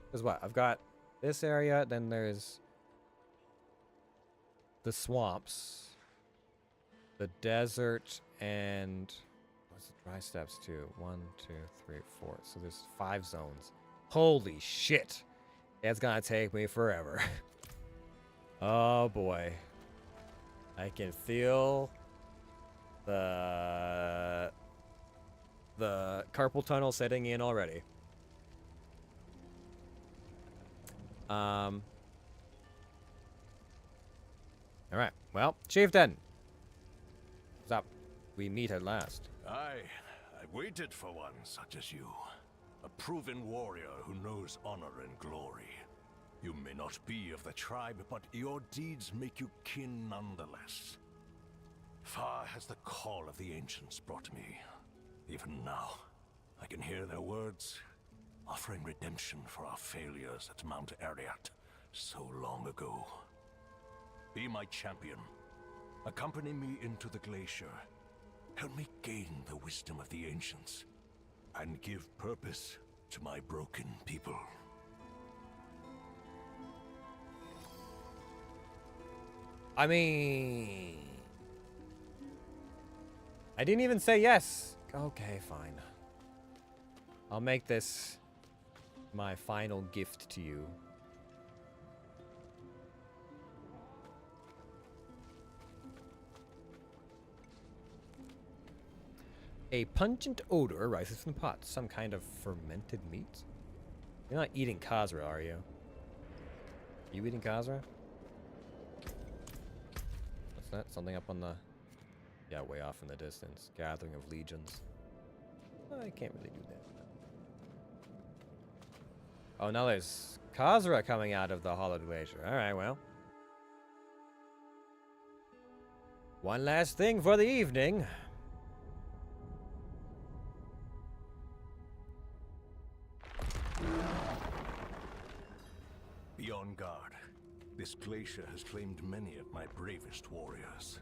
Because what? I've got this area, then there's the swamps, the desert, and what's the dry steppes too? 1, 2, 3, 4. So there's 5 zones. Holy shit. It's gonna take me forever. Oh boy. I can feel the carpal tunnel setting in already. All right. Well, Chieftain. What's up? We meet at last. I waited for one such as you. A proven warrior who knows honor and glory. You may not be of the tribe, but your deeds make you kin nonetheless. Far has the call of the ancients brought me. Even now, I can hear their words, offering redemption for our failures at Mount Ariat so long ago. Be my champion. Accompany me into the glacier. Help me gain the wisdom of the ancients and give purpose to my broken people. I mean, I didn't even say yes. Okay, fine. I'll make this my final gift to you. A pungent odor rises from the pot. Some kind of fermented meat? You're not eating Khazra, are you? Are you eating Khazra? What's that? Something up on the... Yeah, way off in the distance. Gathering of legions. I can't really do that. Oh, now there's Khazra coming out of the Hollowed Glacier. Alright, well. One last thing for the evening. Be on guard. This glacier has claimed many of my bravest warriors.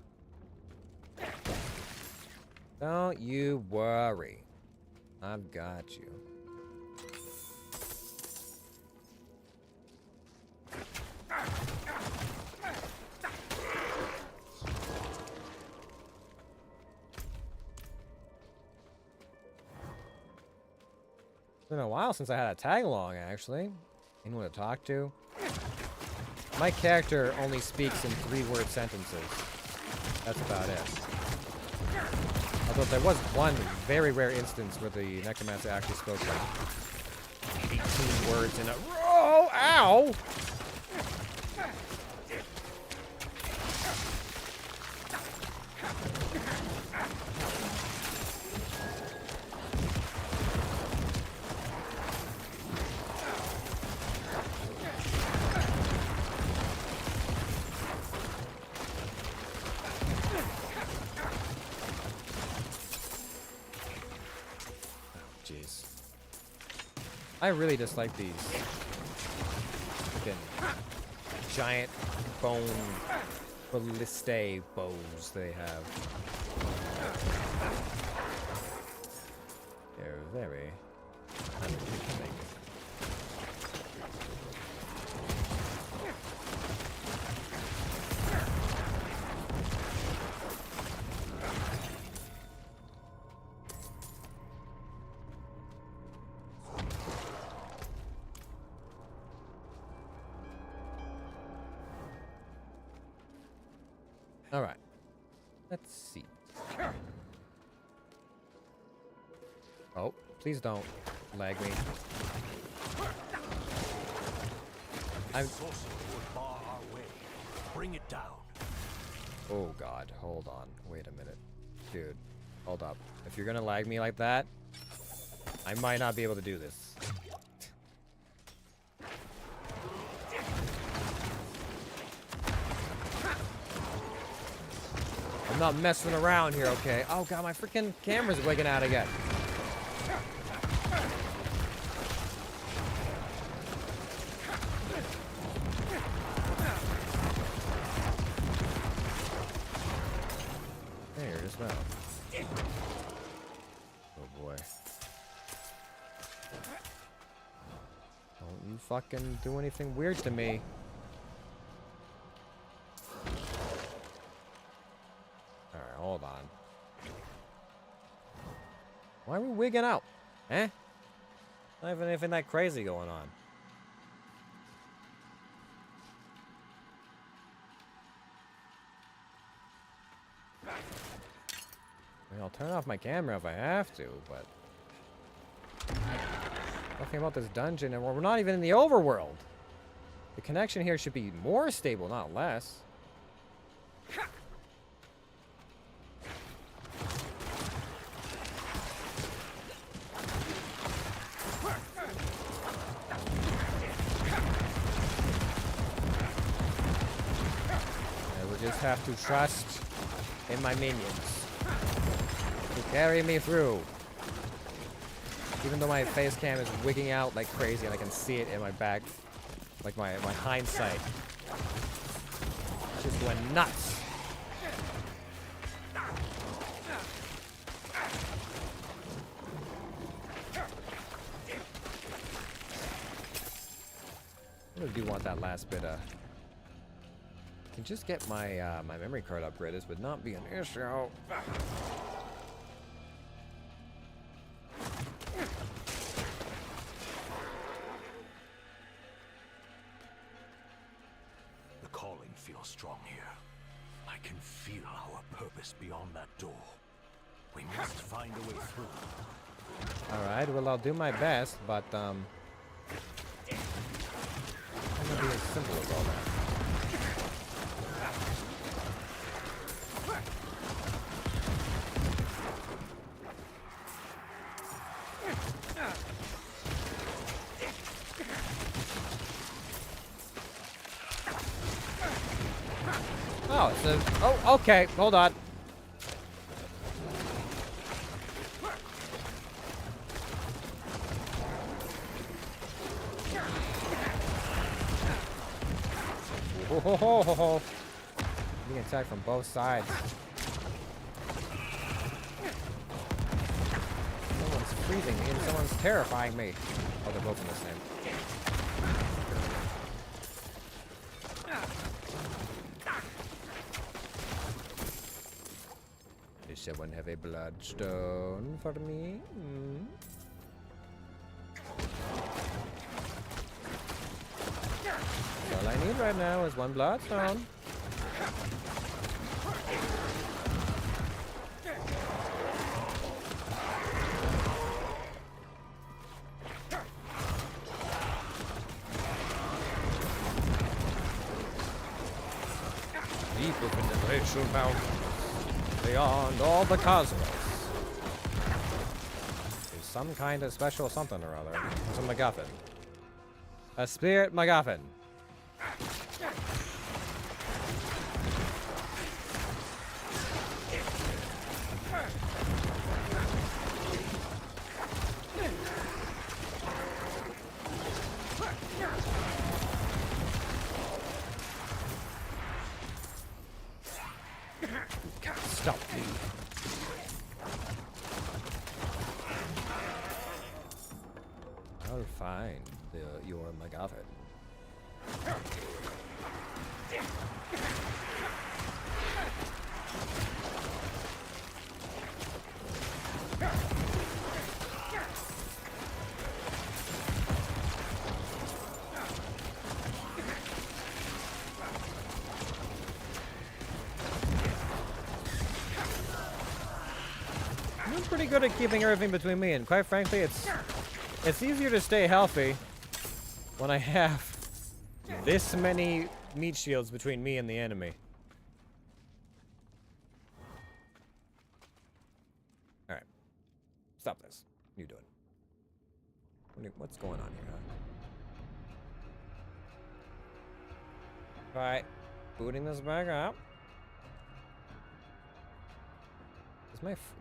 Don't you worry. I've got you. It's been a while since I had a tag along, actually. Anyone to talk to? My character only speaks in 3-word sentences. That's about it. Although there was one very rare instance where the Necromancer actually spoke like 18 words in a row. Ow! I really dislike these freaking giant bone balliste bows they have. They're very unappealing. All right, let's see. Oh, please don't lag me. I'm. Bar our way. Bring it down. Oh God, hold on. Wait a minute, dude. Hold up. If you're gonna lag me like that, I might not be able to do this. I'm not messing around here, okay? Oh God, my freaking camera's wigging out again. There, just now. Oh boy. Don't you fucking do anything weird to me. Alright, hold on. Why are we wigging out? Eh? Not even anything that crazy going on. I mean, I'll turn off my camera if I have to, but nothing about this dungeon, and we're not even in the overworld. The connection here should be more stable, not less. I will just have to trust in my minions to carry me through. Even though my face cam is wigging out like crazy and I can see it in my back, like my hindsight. Just went nuts. I really do want that last bit of... I can just get my my memory card upgraded. This would not be an issue. The calling feels strong here. I can feel our purpose beyond that door. We must find a way through. Alright, well I'll do my best, but it's not gonna be as simple as all that. Oh, it's a... Oh, okay. Hold on. Oh, ho, ho, ho, ho. Being attacked from both sides. Someone's freezing me and someone's terrifying me. Oh, they're both in the same. Does someone have a bloodstone for me? Mm. All I need right now is one bloodstone. Deep within the glacial mountains, beyond all the cosmos, is some kind of special something or other. It's a MacGuffin. A spirit MacGuffin. Can't stop me. I'll find your MacGuffin. I'm pretty good at keeping everything between me, and quite frankly, it's easier to stay healthy when I have this many meat shields between me and the enemy. Alright. Stop this. What are you doing? What's going on here, huh? Alright. Booting this back up.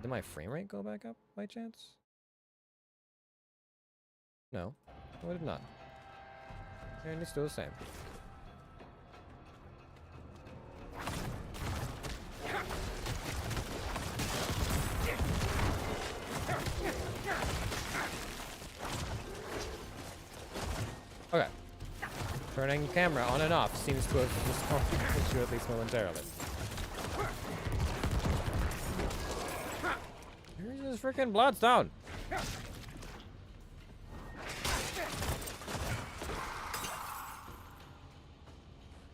Did my frame rate go back up by chance? No. No, it did not. And it's still the same. Okay. Turning camera on and off seems to have resolved you at least momentarily. Here's this freaking bloodstone. There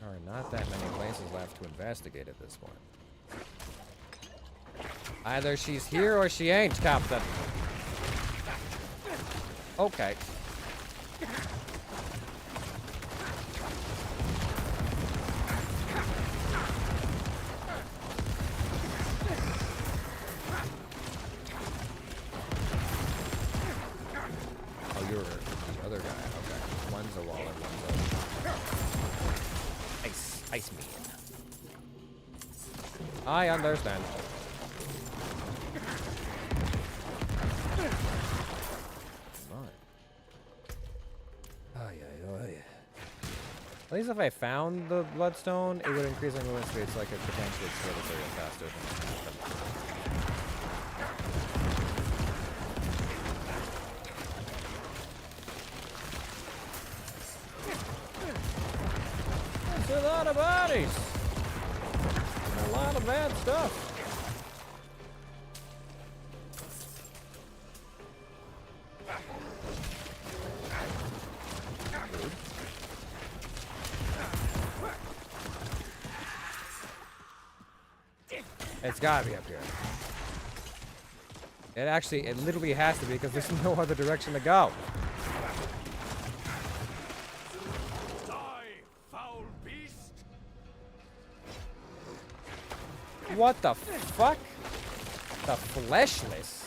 are not that many places left to investigate at this point. Either she's here or she ain't, Captain. Okay. Oh, you're the other guy. Okay. One's a wall and one's a... Ice me in. I understand. At least if I found the bloodstone, it would increase my movement speed so I could potentially explore this area faster than That's a lot of bodies! A lot of bad stuff. It's gotta be up here. It literally has to be because there's no other direction to go. Die, foul beast! What the fuck? The fleshless.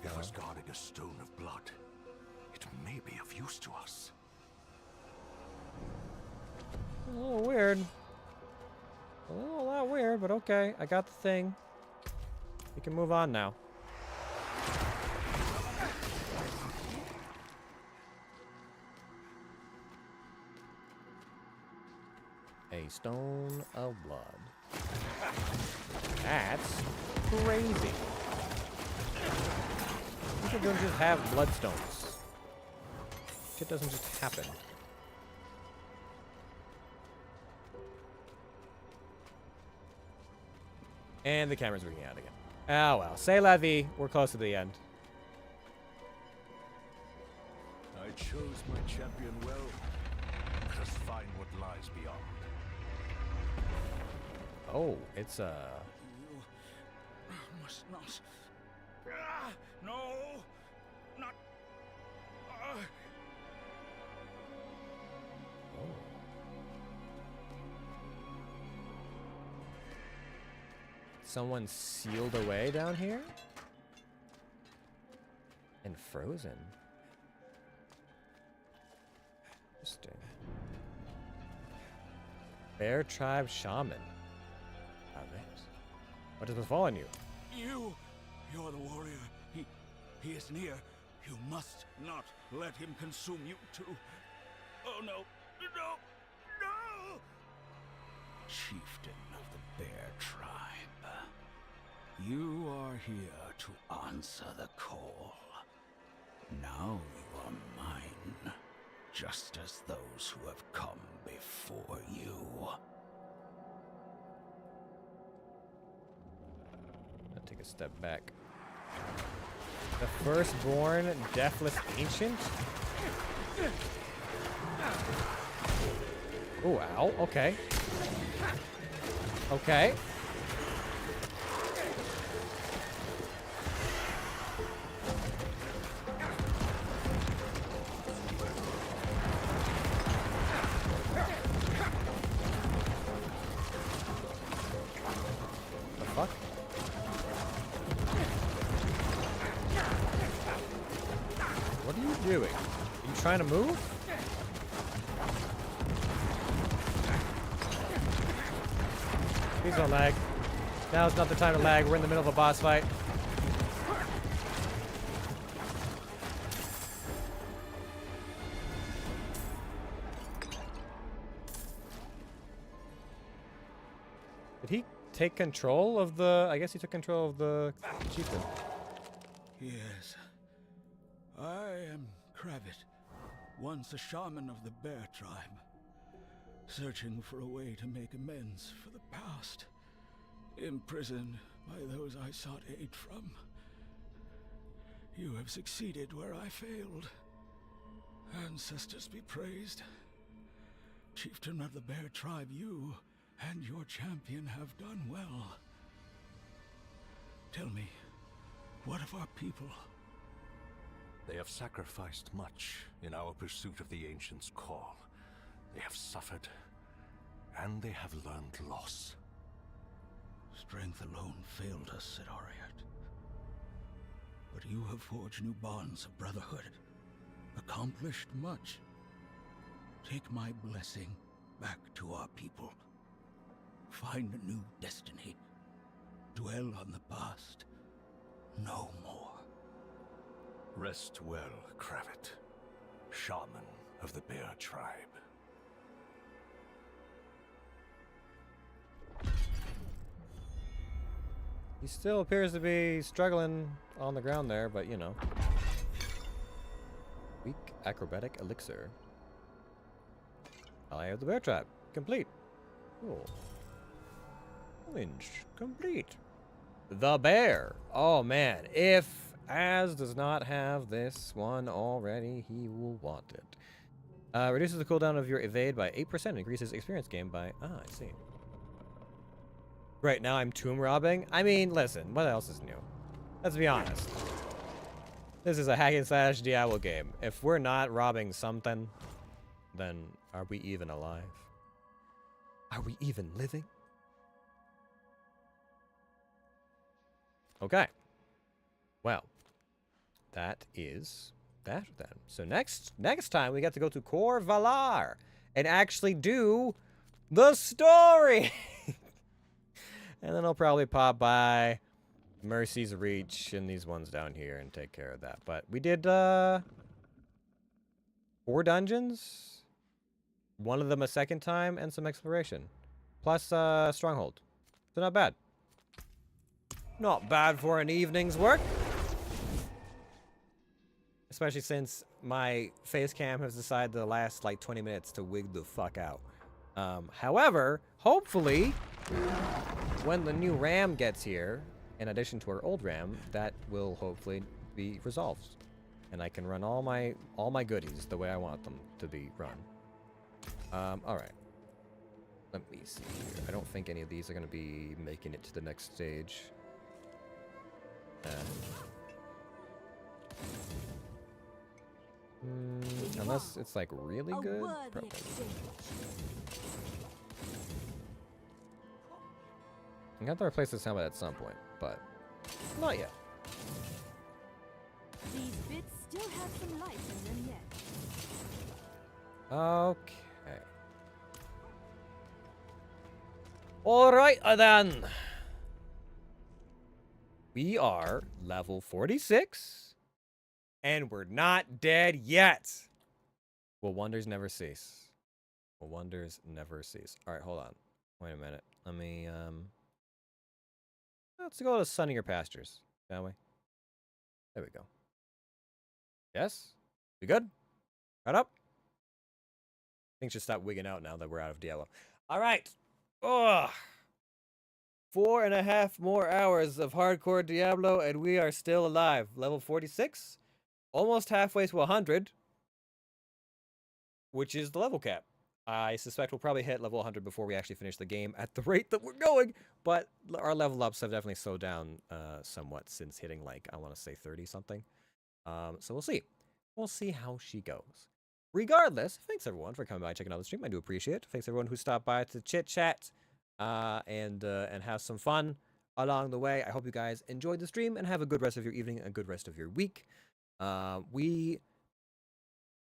It was guarding a stone of blood. It may be of use to us. A little weird. A lot weird, but okay. I got the thing. We can move on now. A stone of blood. That's crazy. People don't just have bloodstones. Shit doesn't just happen. And the camera's working out again. Oh well. C'est la vie. We're close to the end. I chose my champion well. Let us find what lies beyond. Oh, it's You must not. No! Not. Someone sealed away down here? And frozen. Interesting. Bear Tribe Shaman. What has befallen you? You're the warrior. He is near. You must not let him consume you too. Oh no, no, no! Chieftain of the Bear Tribe, you are here to answer the call. Now you are mine, just as those who have come before you. I'll take a step back. The firstborn, deathless ancient? Oh, ow, okay. Okay. The fuck? What are you doing? Are you trying to move? Please don't lag. Now's not the time to lag. We're in the middle of a boss fight. Did he take control of the... I guess he took control of the chieftain. Yes. I am Kravit, once a shaman of the Bear Tribe, searching for a way to make amends for the past, imprisoned by those I sought aid from. You have succeeded where I failed. Ancestors be praised. Chieftain of the Bear Tribe, you and your champion have done well. Tell me, what of our people? They have sacrificed much in our pursuit of the Ancient's call. They have suffered, and they have learned loss. Strength alone failed us, said Ariat. But you have forged new bonds of brotherhood, accomplished much. Take my blessing back to our people. Find a new destiny. Dwell on the past. No more. Rest well, Kravit, shaman of the Bear Tribe. He still appears to be struggling on the ground there, but you know. Weak acrobatic elixir. Ally of the Bear Tribe. Complete. Cool. Challenge complete. The bear. Oh man, if Az does not have this one already, he will want it. Reduces the cooldown of your evade by 8%, increases experience gain by... Ah, I see. Right now I'm tomb robbing. I mean, listen, what else is new? Let's be honest. This is a hack and slash Diablo game. If we're not robbing something, then are we even alive? Are we even living? Okay. Well, that is that then. So next time we get to go to Kor Valar and actually do the story. And then I'll probably pop by Mercy's Reach and these ones down here and take care of that. But we did 4 dungeons, one of them a second time, and some exploration. Plus Stronghold. So not bad. Not bad for an evening's work. Especially since my face cam has decided the last like 20 minutes to wig the fuck out. However, hopefully, when the new RAM gets here, in addition to our old RAM, that will hopefully be resolved. And I can run all my goodies the way I want them to be run. Alright. Let me see here. I don't think any of these are going to be making it to the next stage. Unless it's like really good. Probably. I'm gonna have to replace this helmet at some point, but not yet. These bits still have some life in them yet. Okay. Alright then. We are level 46. And we're not dead yet. Will wonders never cease? Will wonders never cease? All right, hold on. Wait a minute. Let me, let's go to sunnier pastures, shall we? There we go. Yes? We good? Right up? Things should stop wigging out now that we're out of Diablo. All right. Ugh. 4.5 more hours of hardcore Diablo, and we are still alive. Level 46? Almost halfway to 100, which is the level cap. I suspect we'll probably hit level 100 before we actually finish the game at the rate that we're going, but our level ups have definitely slowed down somewhat since hitting, like, I want to say 30-something. So we'll see. We'll see how she goes. Regardless, thanks everyone for coming by and checking out the stream. I do appreciate it. Thanks everyone who stopped by to chit-chat and have some fun along the way. I hope you guys enjoyed the stream and have a good rest of your evening and a good rest of your week. We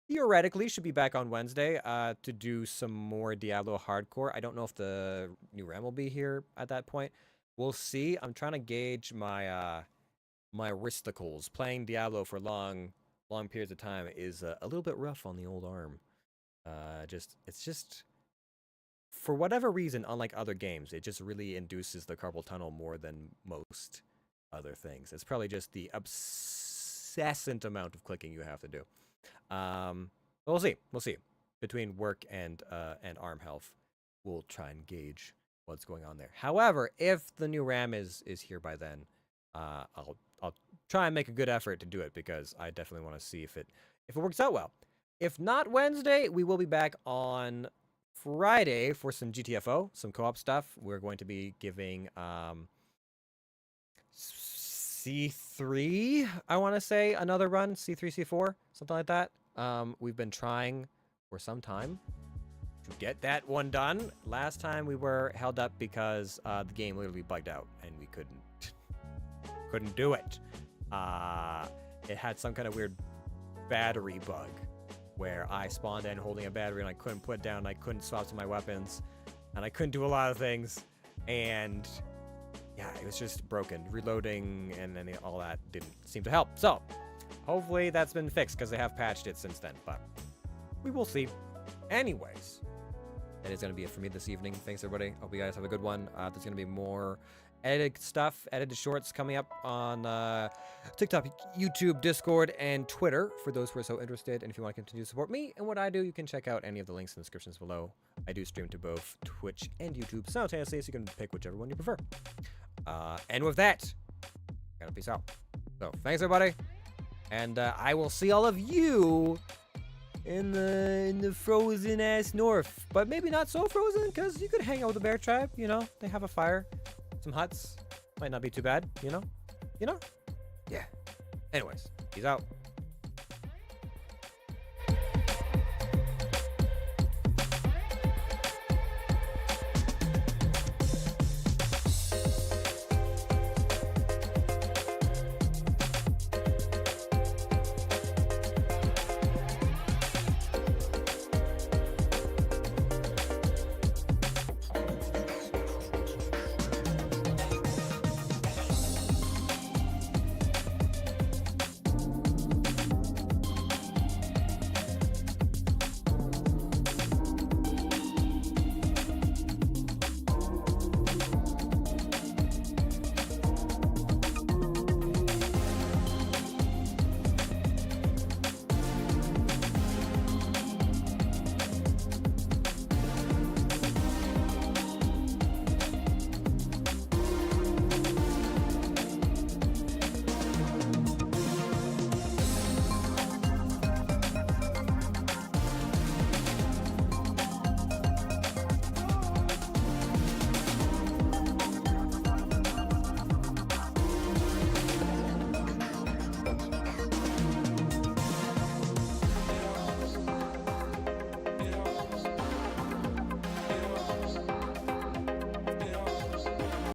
theoretically should be back on Wednesday to do some more Diablo hardcore. I don't know if the new RAM will be here at that point. We'll see. I'm trying to gauge my my wristicles. Playing Diablo for long periods of time is a little bit rough on the old arm. It's just for whatever reason, unlike other games, it just really induces the carpal tunnel more than most other things. It's probably just the incessant amount of clicking you have to do. But we'll see. We'll see. Between work and arm health, we'll try and gauge what's going on there. However, if the new RAM is here by then, I'll try and make a good effort to do it because I definitely want to see if it works out well. If not Wednesday, we will be back on Friday for some GTFO, some co-op stuff. We're going to be giving C3, I want to say, another run, C3, C4, something like that. We've been trying for some time to get that one done. Last time we were held up because the game literally bugged out and we couldn't do it. It had some kind of weird battery bug where I spawned in holding a battery and I couldn't put it down, I couldn't swap to my weapons, and I couldn't do a lot of things, and yeah, it was just broken. Reloading and then all that didn't seem to help. So, hopefully that's been fixed because they have patched it since then, but we will see. Anyways, that is going to be it for me this evening. Thanks, everybody. Hope you guys have a good one. There's going to be more edited stuff, edited shorts coming up on TikTok, YouTube, Discord, and Twitter for those who are so interested. And if you want to continue to support me and what I do, you can check out any of the links in the descriptions below. I do stream to both Twitch and YouTube simultaneously, so you can pick whichever one you prefer. And with that, gotta peace out. So, thanks, everybody. And I will see all of you in the frozen-ass north. But maybe not so frozen, because you could hang out with the bear tribe, you know? They have a fire. Some huts. Might not be too bad, you know? You know? Yeah. Anyways, peace out.